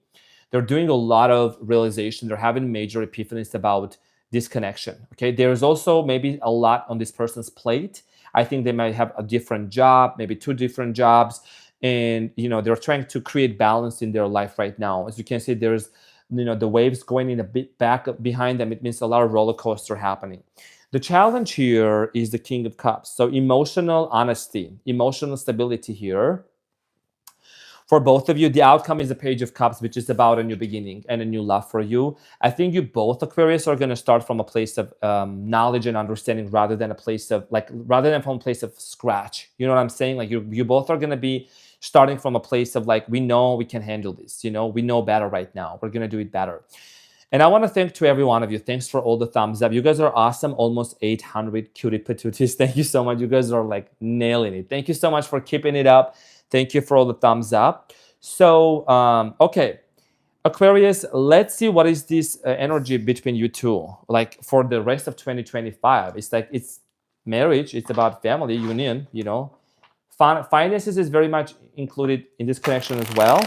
They're doing a lot of realization. They're having major epiphanies about this connection. Okay, there's also maybe a lot on this person's plate. I think they might have a different job, maybe two different jobs. And, you know, they're trying to create balance in their life right now. As you can see, there's, you know, the waves going in a bit back behind them. It means a lot of roller coaster happening. The challenge here is the King of Cups. So emotional honesty, emotional stability here. For both of you, the outcome is the Page of Cups, which is about a new beginning and a new love for you. I think you both, Aquarius, are going to start from a place of knowledge and understanding rather than from a place of scratch. You know what I'm saying? Like you both are going to be starting from a place of like, we know we can handle this. You know, we know better right now. We're going to do it better. And I want to thank to every one of you. Thanks for all the thumbs up. You guys are awesome. Almost 800 cutie patooties. Thank you so much. You guys are like nailing it. Thank you so much for keeping it up. Thank you for all the thumbs up. So, okay, Aquarius, let's see what is this energy between you two. Like for the rest of 2025, it's like it's marriage. It's about family union. You know, finances is very much included in this connection as well.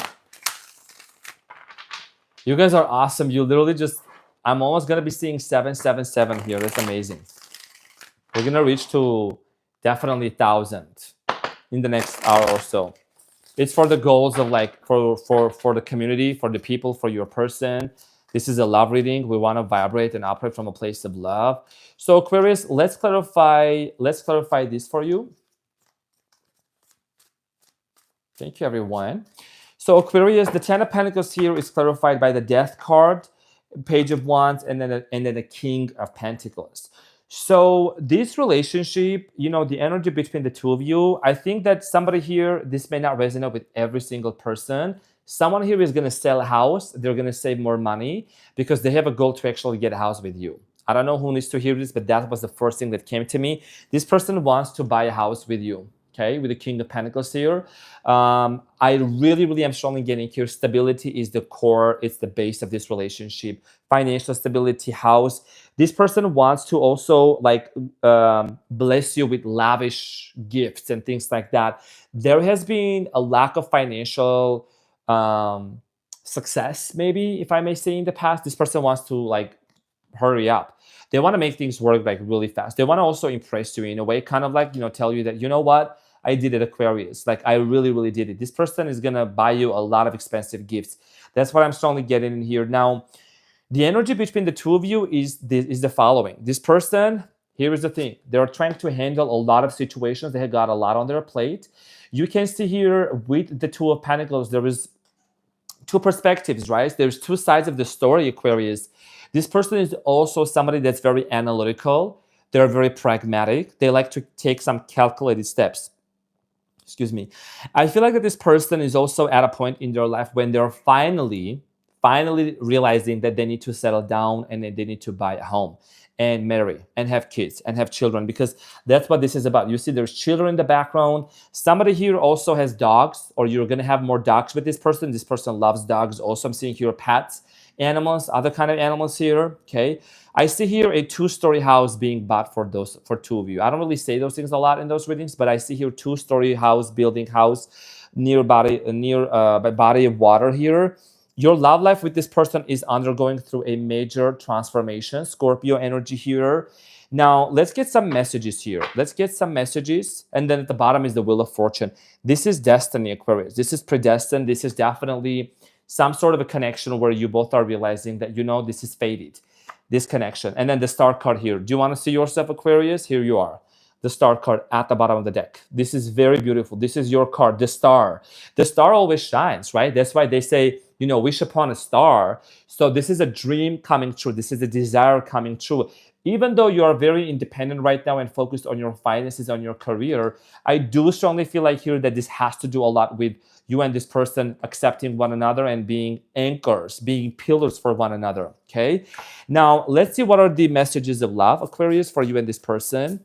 You guys are awesome. You literally just, I'm almost going to be seeing 777 here. That's amazing. We're going to reach to definitely 1,000 in the next hour or so. It's for the goals of like for the community, for the people, for your person. This is a love reading. We want to vibrate and operate from a place of love. So Aquarius, let's clarify this for you. Thank you, everyone. So Aquarius, the Ten of Pentacles here is clarified by the Death card, Page of Wands, and then the King of Pentacles. So this relationship, you know, the energy between the two of you, I think that somebody here, this may not resonate with every single person. Someone here is going to sell a house. They're going to save more money because they have a goal to actually get a house with you. I don't know who needs to hear this, but that was the first thing that came to me. This person wants to buy a house with you. Okay, with the King of Pentacles here. I really am strongly getting here. Stability is the core. It's the base of this relationship. Financial stability, house. This person wants to also like bless you with lavish gifts and things like that. There has been a lack of financial success, maybe, if I may say, in the past. This person wants to like hurry up. They want to make things work like really fast. They want to also impress you in a way, kind of like, you know, tell you that, you know what, I did it, Aquarius. Like, I really did it. This person is going to buy you a lot of expensive gifts. That's what I'm strongly getting in here. Now, the energy between the two of you is the following. This person, here is the thing. They're trying to handle a lot of situations. They have got a lot on their plate. You can see here with the Two of Pentacles, there is two perspectives, right? There's two sides of the story, Aquarius. This person is also somebody that's very analytical. They're very pragmatic. They like to take some calculated steps. Excuse me. I feel like that this person is also at a point in their life when they're finally realizing that they need to settle down and they need to buy a home and marry and have kids and have children, because that's what this is about. You see there's children in the background. Somebody here also has dogs, or you're going to have more dogs with this person. This person loves dogs. Also, I'm seeing here pets, animals, other kind of animals here. Okay. I see here a 2-story house being bought for two of you. I don't really say those things a lot in those readings, but I see here 2-story house, building house near body of water here. Your love life with this person is undergoing through a major transformation. Scorpio energy here. Now, let's get some messages here. Let's get some messages. And then at the bottom is the Wheel of Fortune. This is destiny, Aquarius. This is predestined. This is definitely some sort of a connection where you both are realizing that, you know, this is fated, this connection. And then the Star card here. Do you want to see yourself, Aquarius? Here you are. The Star card at the bottom of the deck. This is very beautiful. This is your card, the Star. The Star always shines, right? That's why they say, you know, wish upon a star. So this is a dream coming true. This is a desire coming true. Even though you are very independent right now and focused on your finances, on your career, I do strongly feel like here that this has to do a lot with you and this person accepting one another and being anchors, being pillars for one another, okay? Now, let's see what are the messages of love, Aquarius, for you and this person.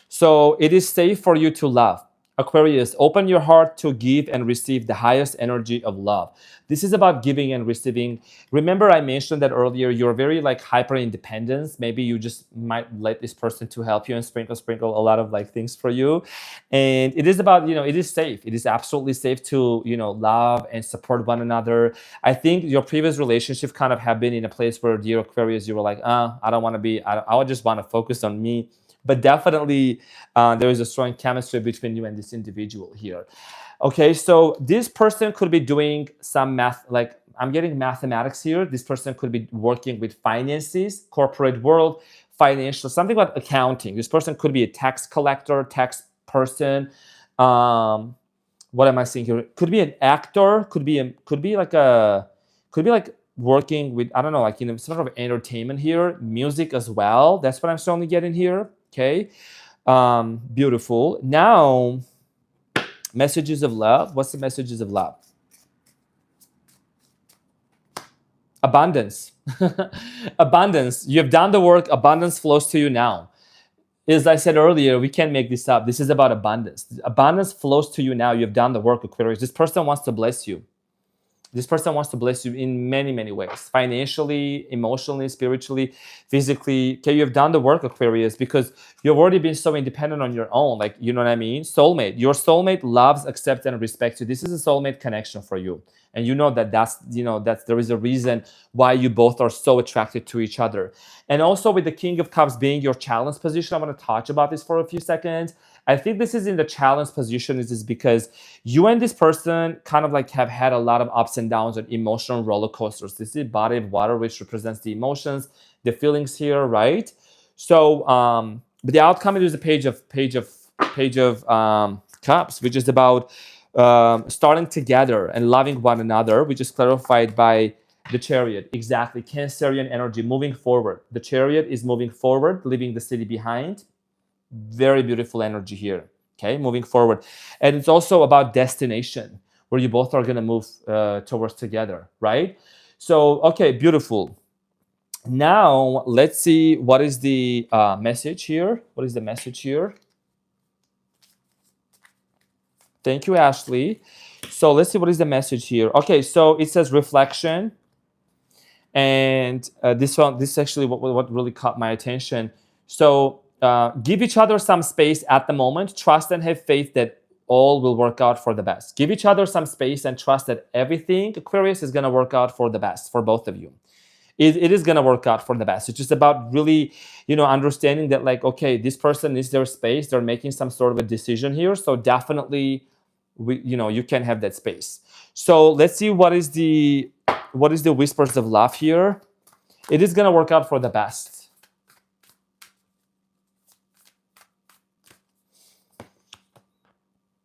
So it is safe for you to love. Aquarius, open your heart to give and receive the highest energy of love. This is about giving and receiving. Remember, I mentioned that earlier, you're very like hyper independence. Maybe you just might let this person to help you and sprinkle a lot of like things for you. And it is about, you know, it is safe. It is absolutely safe to, you know, love and support one another. I think your previous relationship kind of have been in a place where, dear Aquarius, you were like, I don't want to be, I would just want to focus on me. But definitely there is a strong chemistry between you and this individual here. Okay, so this person could be doing some math, like I'm getting mathematics here. This person could be working with finances, corporate world, financial, something about accounting. This person could be a tax collector, tax person. What am I seeing here? Could be an actor, could be like working with, I don't know, like, you know, sort of entertainment here, music as well. That's what I'm strongly getting here. Okay, beautiful. Now, messages of love. What's the messages of love? Abundance. Abundance. You have done the work. Abundance flows to you now. As I said earlier, we can't make this up. This is about abundance. Abundance flows to you now. You have done the work, Aquarius. This person wants to bless you. This person wants to bless you in many, many ways. Financially, emotionally, spiritually, physically. Okay, you've done the work, Aquarius, because you've already been so independent on your own. Like, you know what I mean? Soulmate. Your soulmate loves, accepts, and respects you. This is a soulmate connection for you. And you know that's there is a reason why you both are so attracted to each other. And also with the King of Cups being your challenge position, I want to touch about this for a few seconds. I think this is in the challenge position is because you and this person kind of like have had a lot of ups and downs and emotional roller coasters. This is body of water, which represents the emotions, the feelings here, right? So, but the outcome is a page of cups, which is about starting together and loving one another, which is clarified by the Chariot. Exactly, Cancerian energy moving forward. The Chariot is moving forward, leaving the city behind. Very beautiful energy here. Okay, moving forward. And it's also about destination, where you both are going to move towards together, right? So, okay, beautiful. Now, let's see what is the message here. What is the message here? Thank you, Ashley. So, let's see what is the message here. Okay, so it says reflection. And this is actually what really caught my attention. So, give each other some space at the moment. Trust and have faith that all will work out for the best. Give each other some space and trust that everything, Aquarius, is going to work out for the best for both of you. It is going to work out for the best. It's just about really, understanding that, like, okay, this person needs their space. They're making some sort of a decision here. So definitely, you can have that space. So let's see what is the whispers of love here. It is going to work out for the best.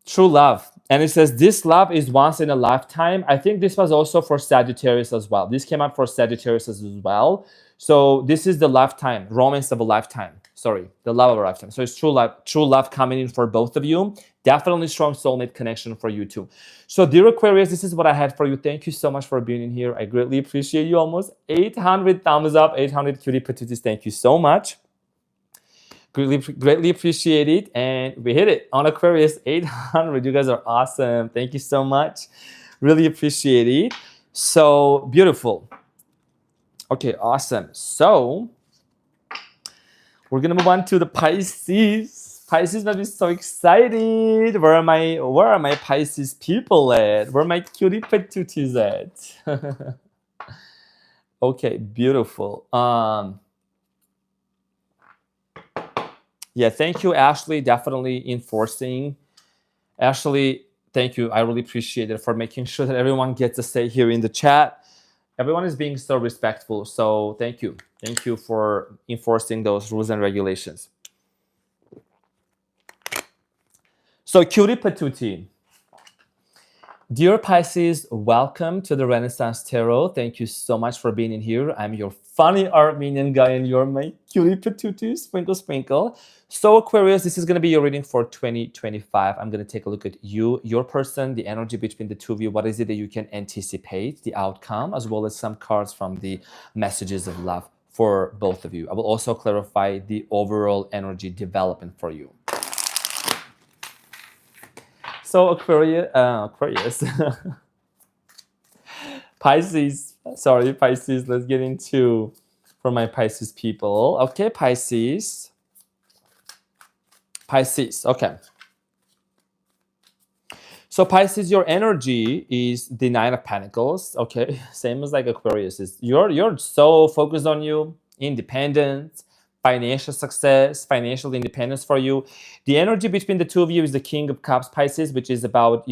True love. And it says this love is once in a lifetime. I think this was also for Sagittarius as well. This came out for Sagittarius as well. So this is the lifetime, romance of a lifetime. Sorry, the love of a lifetime. So it's true love coming in for both of you. Definitely strong soulmate connection for you too. So dear Aquarius, this is what I had for you. Thank you so much for being in here. I greatly appreciate you. Almost 800 thumbs up, 800 cutie patooties. Thank you so much. Greatly appreciate it. And we hit it on Aquarius 800. You guys are awesome. Thank you so much. Really appreciate it. So beautiful. Okay, awesome. So we're gonna move on to the Pisces. Pisces must be so excited. Where are my Pisces people at? Where are my cutie patooties at? Okay, beautiful. Yeah, thank you, Ashley. Definitely enforcing. Ashley, thank you. I really appreciate it for making sure that everyone gets a say here in the chat. Everyone is being so respectful. So thank you. Thank you for enforcing those rules and regulations. So cutie patootie. Dear Pisces, welcome to the Renaissance Tarot. Thank you so much for being in here. I'm your funny Armenian guy and you're my cutie patootie, sprinkle, sprinkle. So Aquarius, this is going to be your reading for 2025. I'm going to take a look at you, your person, the energy between the two of you. What is it that you can anticipate, the outcome, as well as some cards from the messages of love for both of you. I will also clarify the overall energy development for you. So Aquarius, Pisces, let's get into for my Pisces people. Okay, Pisces, okay. So Pisces, your energy is the Nine of Pentacles, okay? Same as like Aquarius. You're so focused on you, independent, financial success, financial independence for you. The energy between the two of you is the King of Cups, Pisces, which is about,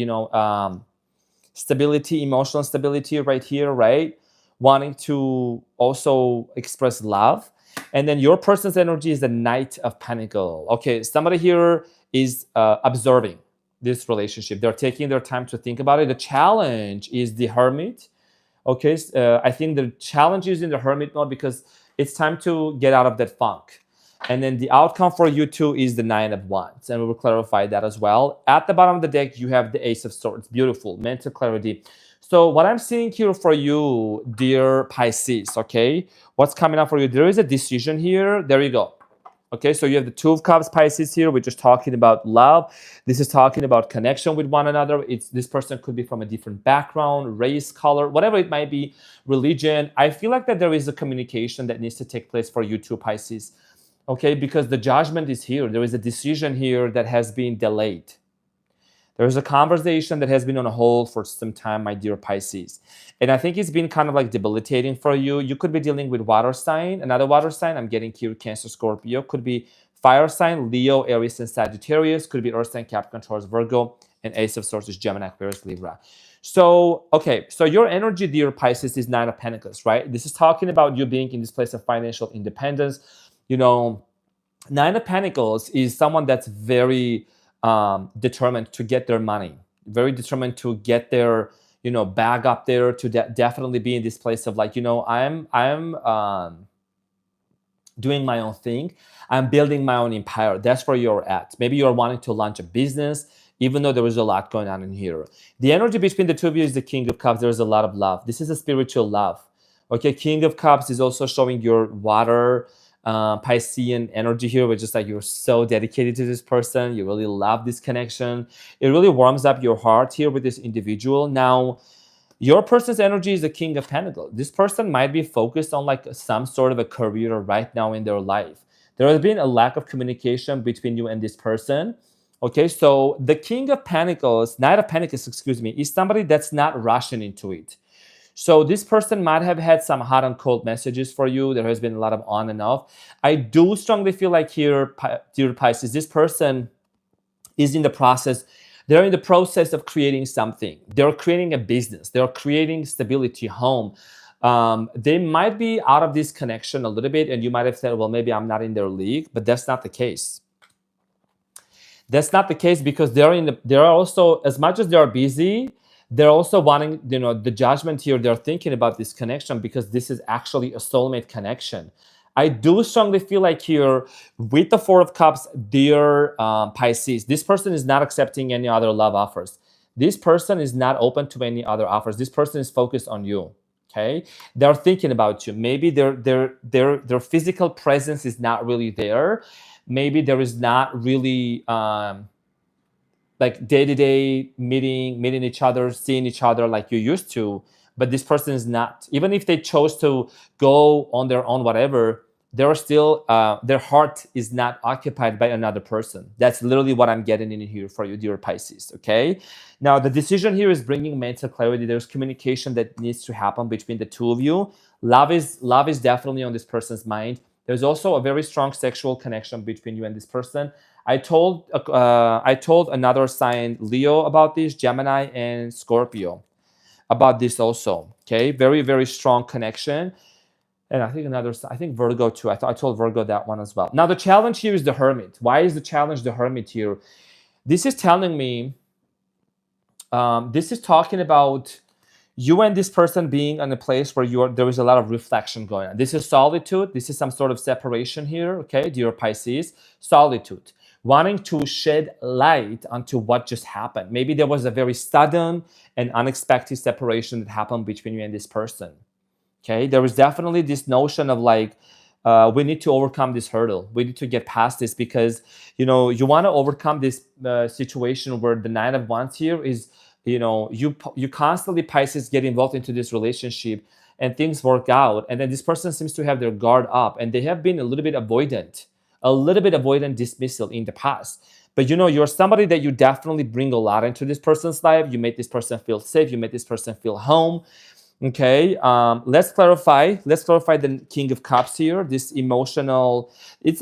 stability, emotional stability right here, right? Wanting to also express love. And then your person's energy is the Knight of Pentacles. Okay, somebody here is observing this relationship. They're taking their time to think about it. The challenge is the Hermit. Okay, I think the challenge is in the Hermit mode because it's time to get out of that funk. And then the outcome for you two is the Nine of Wands. And we will clarify that as well. At the bottom of the deck, you have the Ace of Swords. Beautiful. Mental clarity. So what I'm seeing here for you, dear Pisces, okay? What's coming up for you? There is a decision here. There you go. Okay, so you have the Two of Cups, Pisces here, which is talking about love. This is talking about connection with one another. This person could be from a different background, race, color, whatever it might be, religion. I feel like that there is a communication that needs to take place for you two, Pisces. Okay, because the judgment is here. There is a decision here that has been delayed. There's a conversation that has been on hold for some time, my dear Pisces. And I think it's been kind of like debilitating for you. You could be dealing with water sign, another water sign. I'm getting here, Cancer, Scorpio. Could be fire sign, Leo, Aries, and Sagittarius. Could be earth sign, Capricorn, Taurus, Virgo. And Ace of Swords is Gemini, Aquarius, Libra. So, okay, so your energy, dear Pisces, is Nine of Pentacles, right? This is talking about you being in this place of financial independence. You know, Nine of Pentacles is someone that's very determined to get their money, very determined to get their, you know, bag up there, to definitely be in this place of like, you know, I'm doing my own thing. I'm building my own empire. That's where you're at. Maybe you're wanting to launch a business, even though there is a lot going on in here. The energy between the two of you is the King of Cups. There is a lot of love. This is a spiritual love. Okay, King of Cups is also showing your water, Piscean energy here, which is like you're so dedicated to this person. You really love this connection. It really warms up your heart here with this individual. Now, your person's energy is the King of Pentacles. This person might be focused on like some sort of a career right now in their life. There has been a lack of communication between you and this person. Okay, so the King of Pentacles, Knight of Pentacles, excuse me, is somebody that's not rushing into it. So this person might have had some hot and cold messages for you. There has been a lot of on and off. I do strongly feel like here, dear Pisces, this person is in the process. They're in the process of creating something. They're creating a business. They're creating stability, home. They might be out of this connection a little bit, and you might have said, well, maybe I'm not in their league, but that's not the case. That's not the case because they're also, as much as they're busy, they're also wanting, you know, the judgment here. They're thinking about this connection because this is actually a soulmate connection. I do strongly feel like here with the Four of Cups, dear Pisces, this person is not accepting any other love offers. This person is not open to any other offers. This person is focused on you. Okay, they're thinking about you. Maybe their physical presence is not really there. Maybe there is not really like day-to-day meeting each other, seeing each other like you used to. But this person is not. Even if they chose to go on their own, whatever, they're still their heart is not occupied by another person. That's literally what I'm getting in here for you, dear Pisces. Okay. Now the decision here is bringing mental clarity. There's communication that needs to happen between the two of you. Love is definitely on this person's mind. There's also a very strong sexual connection between you and this person. I told another sign, Leo, about this, Gemini and Scorpio, about this also. Okay, very, very strong connection. And I think Virgo too. I told Virgo that one as well. Now the challenge here is the Hermit. Why is the challenge the Hermit here? This is telling me, this is talking about you and this person being in a place where there is a lot of reflection going on. This is solitude. This is some sort of separation here. Okay, dear Pisces, solitude. Wanting to shed light onto what just happened. Maybe there was a very sudden and unexpected separation that happened between you and this person. Okay, there is definitely this notion of like, we need to overcome this hurdle. We need to get past this because, you know, you want to overcome this situation where the Nine of Wands here is, you know, you constantly, Pisces, get involved into this relationship and things work out. And then this person seems to have their guard up and they have been a little bit avoidant dismissal in the past. But you know, you're somebody that you definitely bring a lot into this person's life. You make this person feel safe. You make this person feel home. Okay, let's clarify the King of Cups here. It's an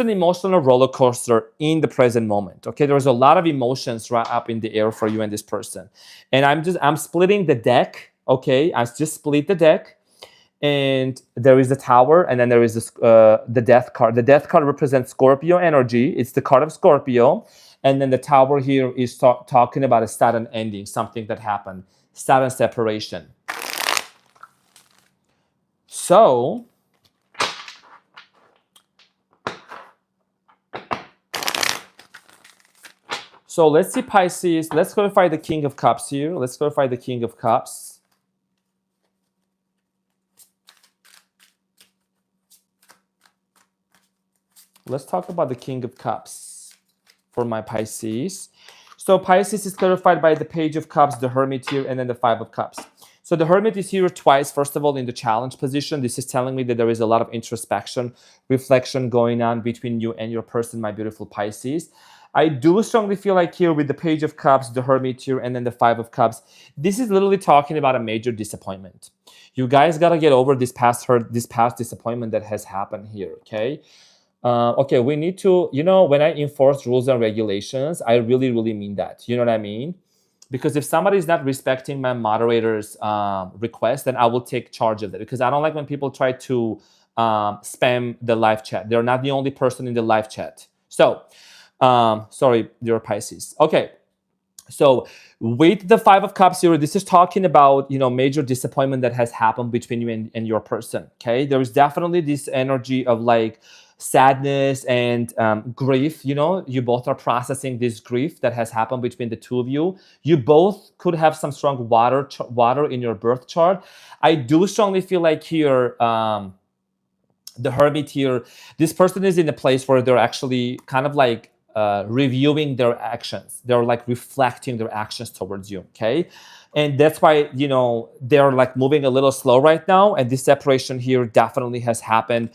emotional roller coaster in the present moment. Okay, there's a lot of emotions right up in the air for you and this person. And I'm splitting the deck. Okay, I just split the deck. And there is the Tower, and then there is the Death card. The Death card represents Scorpio energy. It's the card of Scorpio. And then the Tower here is talking about a sudden ending, something that happened, sudden separation. So, let's see, Pisces. Let's clarify the King of Cups here. Let's clarify the King of Cups. let's talk about the King of Cups for my Pisces. So Pisces is clarified by the Page of Cups, the Hermit here, and then the Five of Cups. So the Hermit is here twice. First of all, in the challenge position, this is telling me that there is a lot of introspection, reflection going on between you and your person, my beautiful Pisces. I do strongly feel like here with the Page of Cups, the Hermit here, and then the Five of Cups, this is literally talking about a major disappointment. You guys got to get over this past hurt, this past disappointment that has happened here, okay? Okay, we need to, when I enforce rules and regulations, I really, really mean that. You know what I mean? Because if somebody is not respecting my moderator's request, then I will take charge of it. Because I don't like when people try to spam the live chat. They're not the only person in the live chat. So, sorry, you're Pisces. Okay. So with the Five of Cups here, this is talking about, major disappointment that has happened between you and your person, okay? There is definitely this energy of like sadness and grief, you both are processing this grief that has happened between the two of you. You both could have some strong water in your birth chart. I do strongly feel like here, the Hermit here, this person is in a place where they're actually kind of like reviewing their actions. They're like reflecting their actions towards you, okay? And that's why, they're like moving a little slow right now. And this separation here definitely has happened.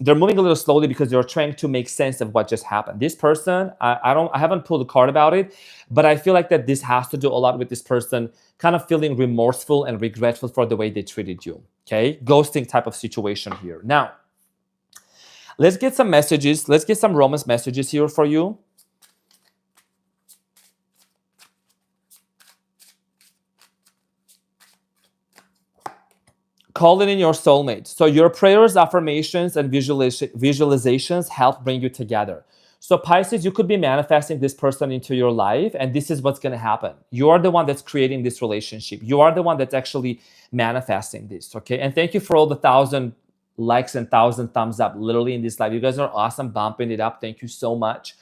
They're moving a little slowly because they're trying to make sense of what just happened. This person, I haven't pulled a card about it, but I feel like that this has to do a lot with this person kind of feeling remorseful and regretful for the way they treated you, okay? Ghosting type of situation here. Now, let's get some messages. Let's get some romance messages here for you. Calling in your soulmate. So your prayers, affirmations, and visualizations help bring you together. So Pisces, you could be manifesting this person into your life, and this is what's going to happen. You are the one that's creating this relationship. You are the one that's actually manifesting this, okay? And thank you for all the 1,000 likes and 1,000 thumbs up literally in this live. You guys are awesome, bumping it up. Thank you so much.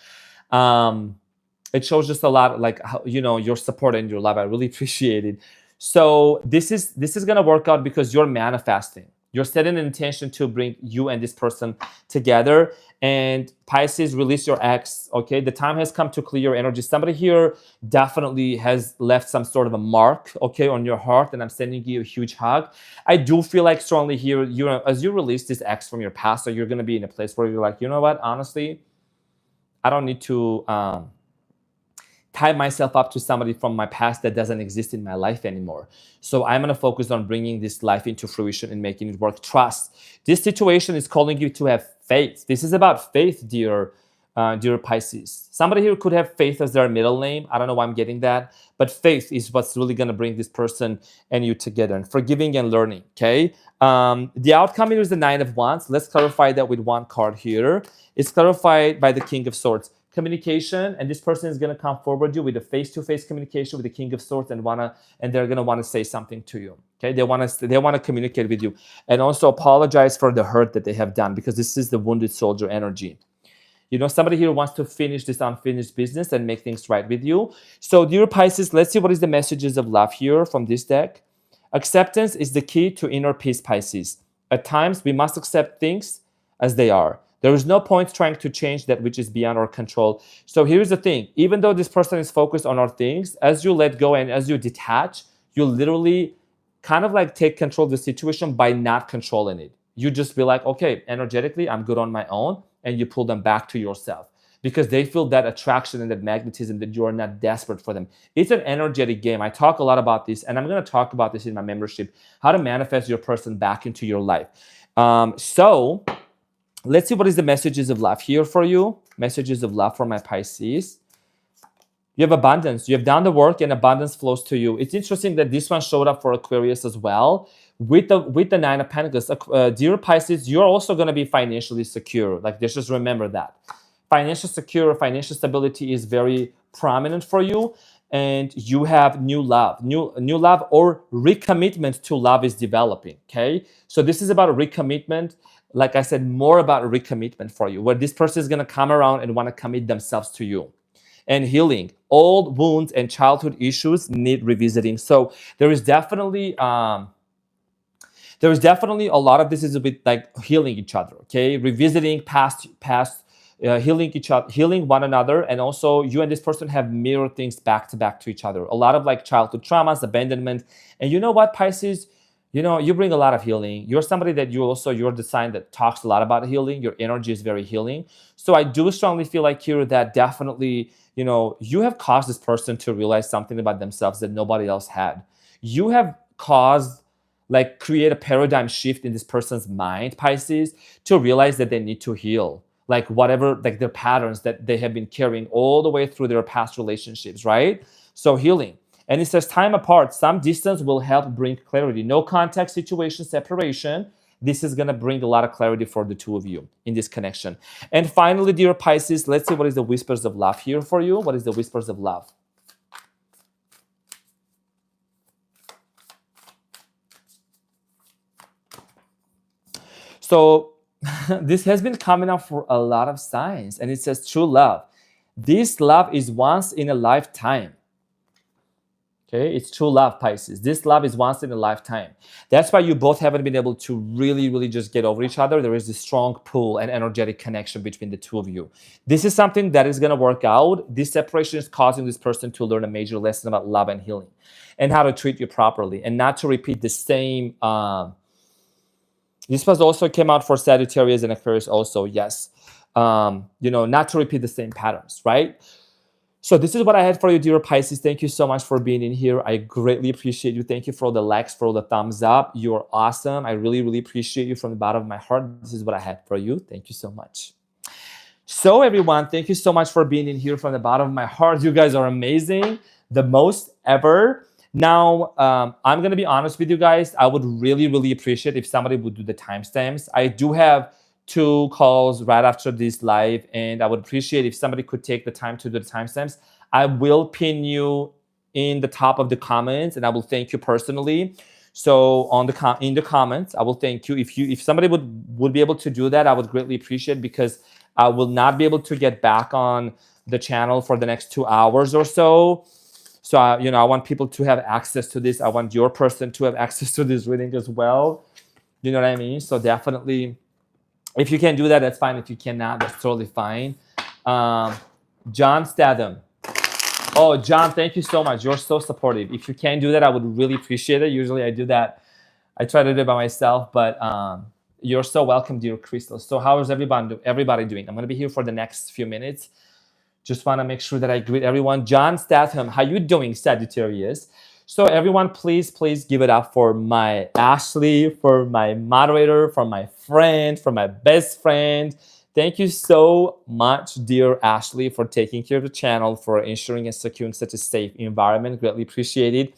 It shows just a lot, like how, your support and your love. I really appreciate it. So this is gonna work out because you're manifesting. You're setting an intention to bring you and this person together. And Pisces, release your ex. Okay, the time has come to clear your energy. Somebody here definitely has left some sort of a mark, okay, on your heart. And I'm sending you a huge hug. I do feel like strongly here, as you release this ex from your past, so you're gonna be in a place where you're like, you know what? Honestly, I don't need to tie myself up to somebody from my past that doesn't exist in my life anymore. So I'm going to focus on bringing this life into fruition and making it work. Trust. This situation is calling you to have faith. This is about faith, dear Pisces. Somebody here could have faith as their middle name. I don't know why I'm getting that, but faith is what's really going to bring this person and you together, and forgiving and learning, okay? The outcome here is the Nine of Wands. Let's clarify that with one card here. It's clarified by the King of Swords. Communication, and this person is going to come forward you with a face-to-face communication with the King of Swords, and they're going to want to say something to you. Okay, they want to communicate with you, and also apologize for the hurt that they have done, because this is the wounded soldier energy. Somebody here wants to finish this unfinished business and make things right with you. So, dear Pisces, let's see what is the messages of love here from this deck. Acceptance is the key to inner peace, Pisces. At times, we must accept things as they are. There is no point trying to change that which is beyond our control. So here's the thing. Even though this person is focused on our things, as you let go and as you detach, you literally kind of like take control of the situation by not controlling it. You just be like, okay, energetically, I'm good on my own. And you pull them back to yourself because they feel that attraction and that magnetism that you are not desperate for them. It's an energetic game. I talk a lot about this, and I'm going to talk about this in my membership, how to manifest your person back into your life. So let's see what is the messages of love here for you. Messages of love for my Pisces. You have abundance. You have done the work and abundance flows to you. It's interesting that this one showed up for Aquarius as well. With the Nine of Pentacles. Dear Pisces, you're also going to be financially secure. Like, just remember that. Financial stability is very prominent for you. And you have new love. New love or recommitment to love is developing, okay? So this is about a recommitment. Like I said, more about a recommitment for you, where this person is going to come around and want to commit themselves to you. And healing. Old wounds and childhood issues need revisiting. So there is definitely There's definitely a lot of this is a bit like healing each other, okay? Revisiting past healing each other, healing one another, and also you and this person have mirror things back to back to each other. A lot of like childhood traumas, abandonment, and you know what, Pisces, you know you bring a lot of healing. You're somebody that you're the sign that talks a lot about healing. Your energy is very healing. So I do strongly feel like here that definitely you have caused this person to realize something about themselves that nobody else had. You have caused like create a paradigm shift in this person's mind, Pisces, to realize that they need to heal like whatever, like their patterns that they have been carrying all the way through their past relationships, right? So healing. And it says time apart, some distance will help bring clarity. No contact situation, separation. This is going to bring a lot of clarity for the two of you in this connection. And finally, dear Pisces, let's see what is the whispers of love here for you. What is the whispers of love? So this has been coming up for a lot of signs, and it says true love. This love is once in a lifetime. Okay, it's true love, Pisces. This love is once in a lifetime. That's why you both haven't been able to really just get over each other. There is this strong pull and energetic connection between the two of you. This is something that is going to work out. This separation is causing this person to learn a major lesson about love and healing and how to treat you properly and not to repeat the same. This was also came out for Sagittarius and Aquarius also, yes. Not to repeat the same patterns, right? So this is what I had for you, dear Pisces. Thank you so much for being in here. I greatly appreciate you. Thank you for all the likes, for all the thumbs up. You're awesome. I really appreciate you from the bottom of my heart. This is what I had for you. Thank you so much. So everyone, thank you so much for being in here from the bottom of my heart. You guys are amazing. The most ever. Now, I'm going to be honest with you guys. I would really appreciate if somebody would do the timestamps. I do have 2 calls right after this live, and I would appreciate if somebody could take the time to do the timestamps. I will pin you in the top of the comments, and I will thank you personally. So in the comments, I will thank you. If somebody would be able to do that, I would greatly appreciate, because I will not be able to get back on the channel for the next 2 hours or so. So I want people to have access to this. I want your person to have access to this reading as well. You know what I mean? So definitely, if you can do that, that's fine. If you cannot, that's totally fine. John Statham. Oh, John, thank you so much. You're so supportive. If you can do that, I would really appreciate it. Usually I do that. I try to do it by myself, but you're so welcome, dear Crystal. So how is everybody doing? I'm going to be here for the next few minutes. Just want to make sure that I greet everyone. John Statham, how you doing, Sagittarius? So everyone, please give it up for my Ashley, for my moderator, for my friend, for my best friend. Thank you so much, dear Ashley, for taking care of the channel, for ensuring and securing such a safe environment. Greatly appreciated.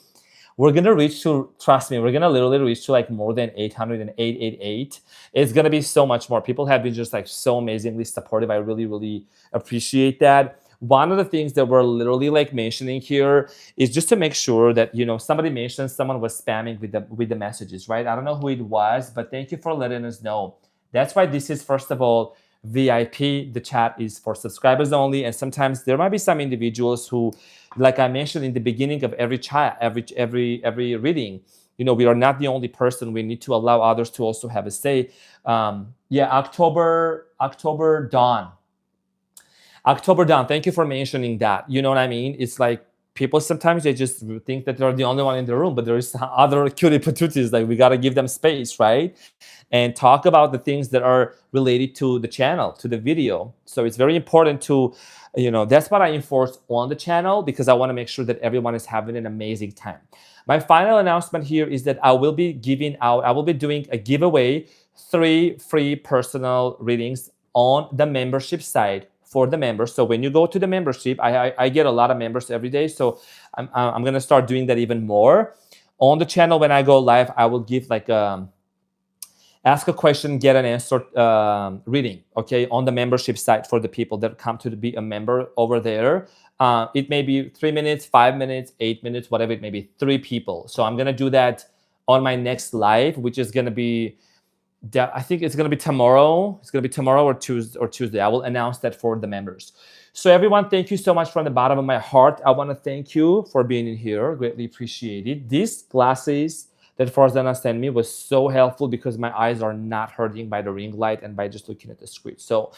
We're going to reach to, trust me, we're going to literally reach to like more than 888. It's going to be so much more. People have been just like so amazingly supportive. I really appreciate that. One of the things that we're literally like mentioning here is just to make sure that, somebody mentioned someone was spamming with the messages, right? I don't know who it was, but thank you for letting us know. That's why this is, first of all, VIP. The chat is for subscribers only, and sometimes there might be some individuals who, like I mentioned in the beginning of every chat, every reading, we are not the only person. We need to allow others to also have a say. October Dawn. October Dawn, thank you for mentioning that. You know what I mean? It's like people sometimes they just think that they're the only one in the room, but there is other cutie patooties. Like we got to give them space, right? And talk about the things that are related to the channel, to the video. So it's very important to, that's what I enforce on the channel, because I want to make sure that everyone is having an amazing time. My final announcement here is that I will be doing a giveaway, 3 free personal readings on the membership side for the members. So when you go to the membership, I get a lot of members every day. So I'm going to start doing that even more. On the channel, when I go live, I will give like ask a question, get an answer reading, okay, on the membership site for the people that come to be a member over there. It may be 3 minutes, 5 minutes, 8 minutes, whatever it may be, 3 people. So I'm going to do that on my next live, which is going to be, I think it's going to be tomorrow. It's going to be tomorrow or Tuesday. I will announce that for the members. So everyone, thank you so much from the bottom of my heart. I want to thank you for being in here. Greatly appreciated. These glasses that Farzana sent me was so helpful because my eyes are not hurting by the ring light and by just looking at the screen. So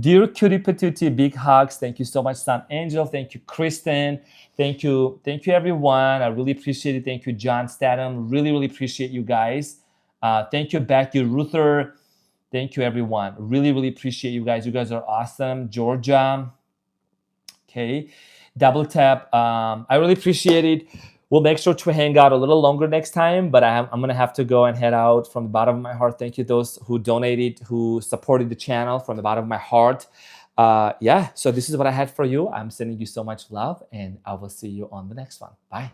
dear cutie patootie, big hugs. Thank you so much, Sun Angel. Thank you, Kristen. Thank you everyone. I really appreciate it. Thank you, John Statham. Really appreciate you guys. Thank you, Becky Ruther. Thank you, everyone. Really appreciate you guys. You guys are awesome. Georgia. Okay. Double tap. I really appreciate it. We'll make sure to hang out a little longer next time, but I'm going to have to go and head out from the bottom of my heart. Thank you those who donated, who supported the channel from the bottom of my heart. Yeah, so this is what I had for you. I'm sending you so much love, and I will see you on the next one. Bye.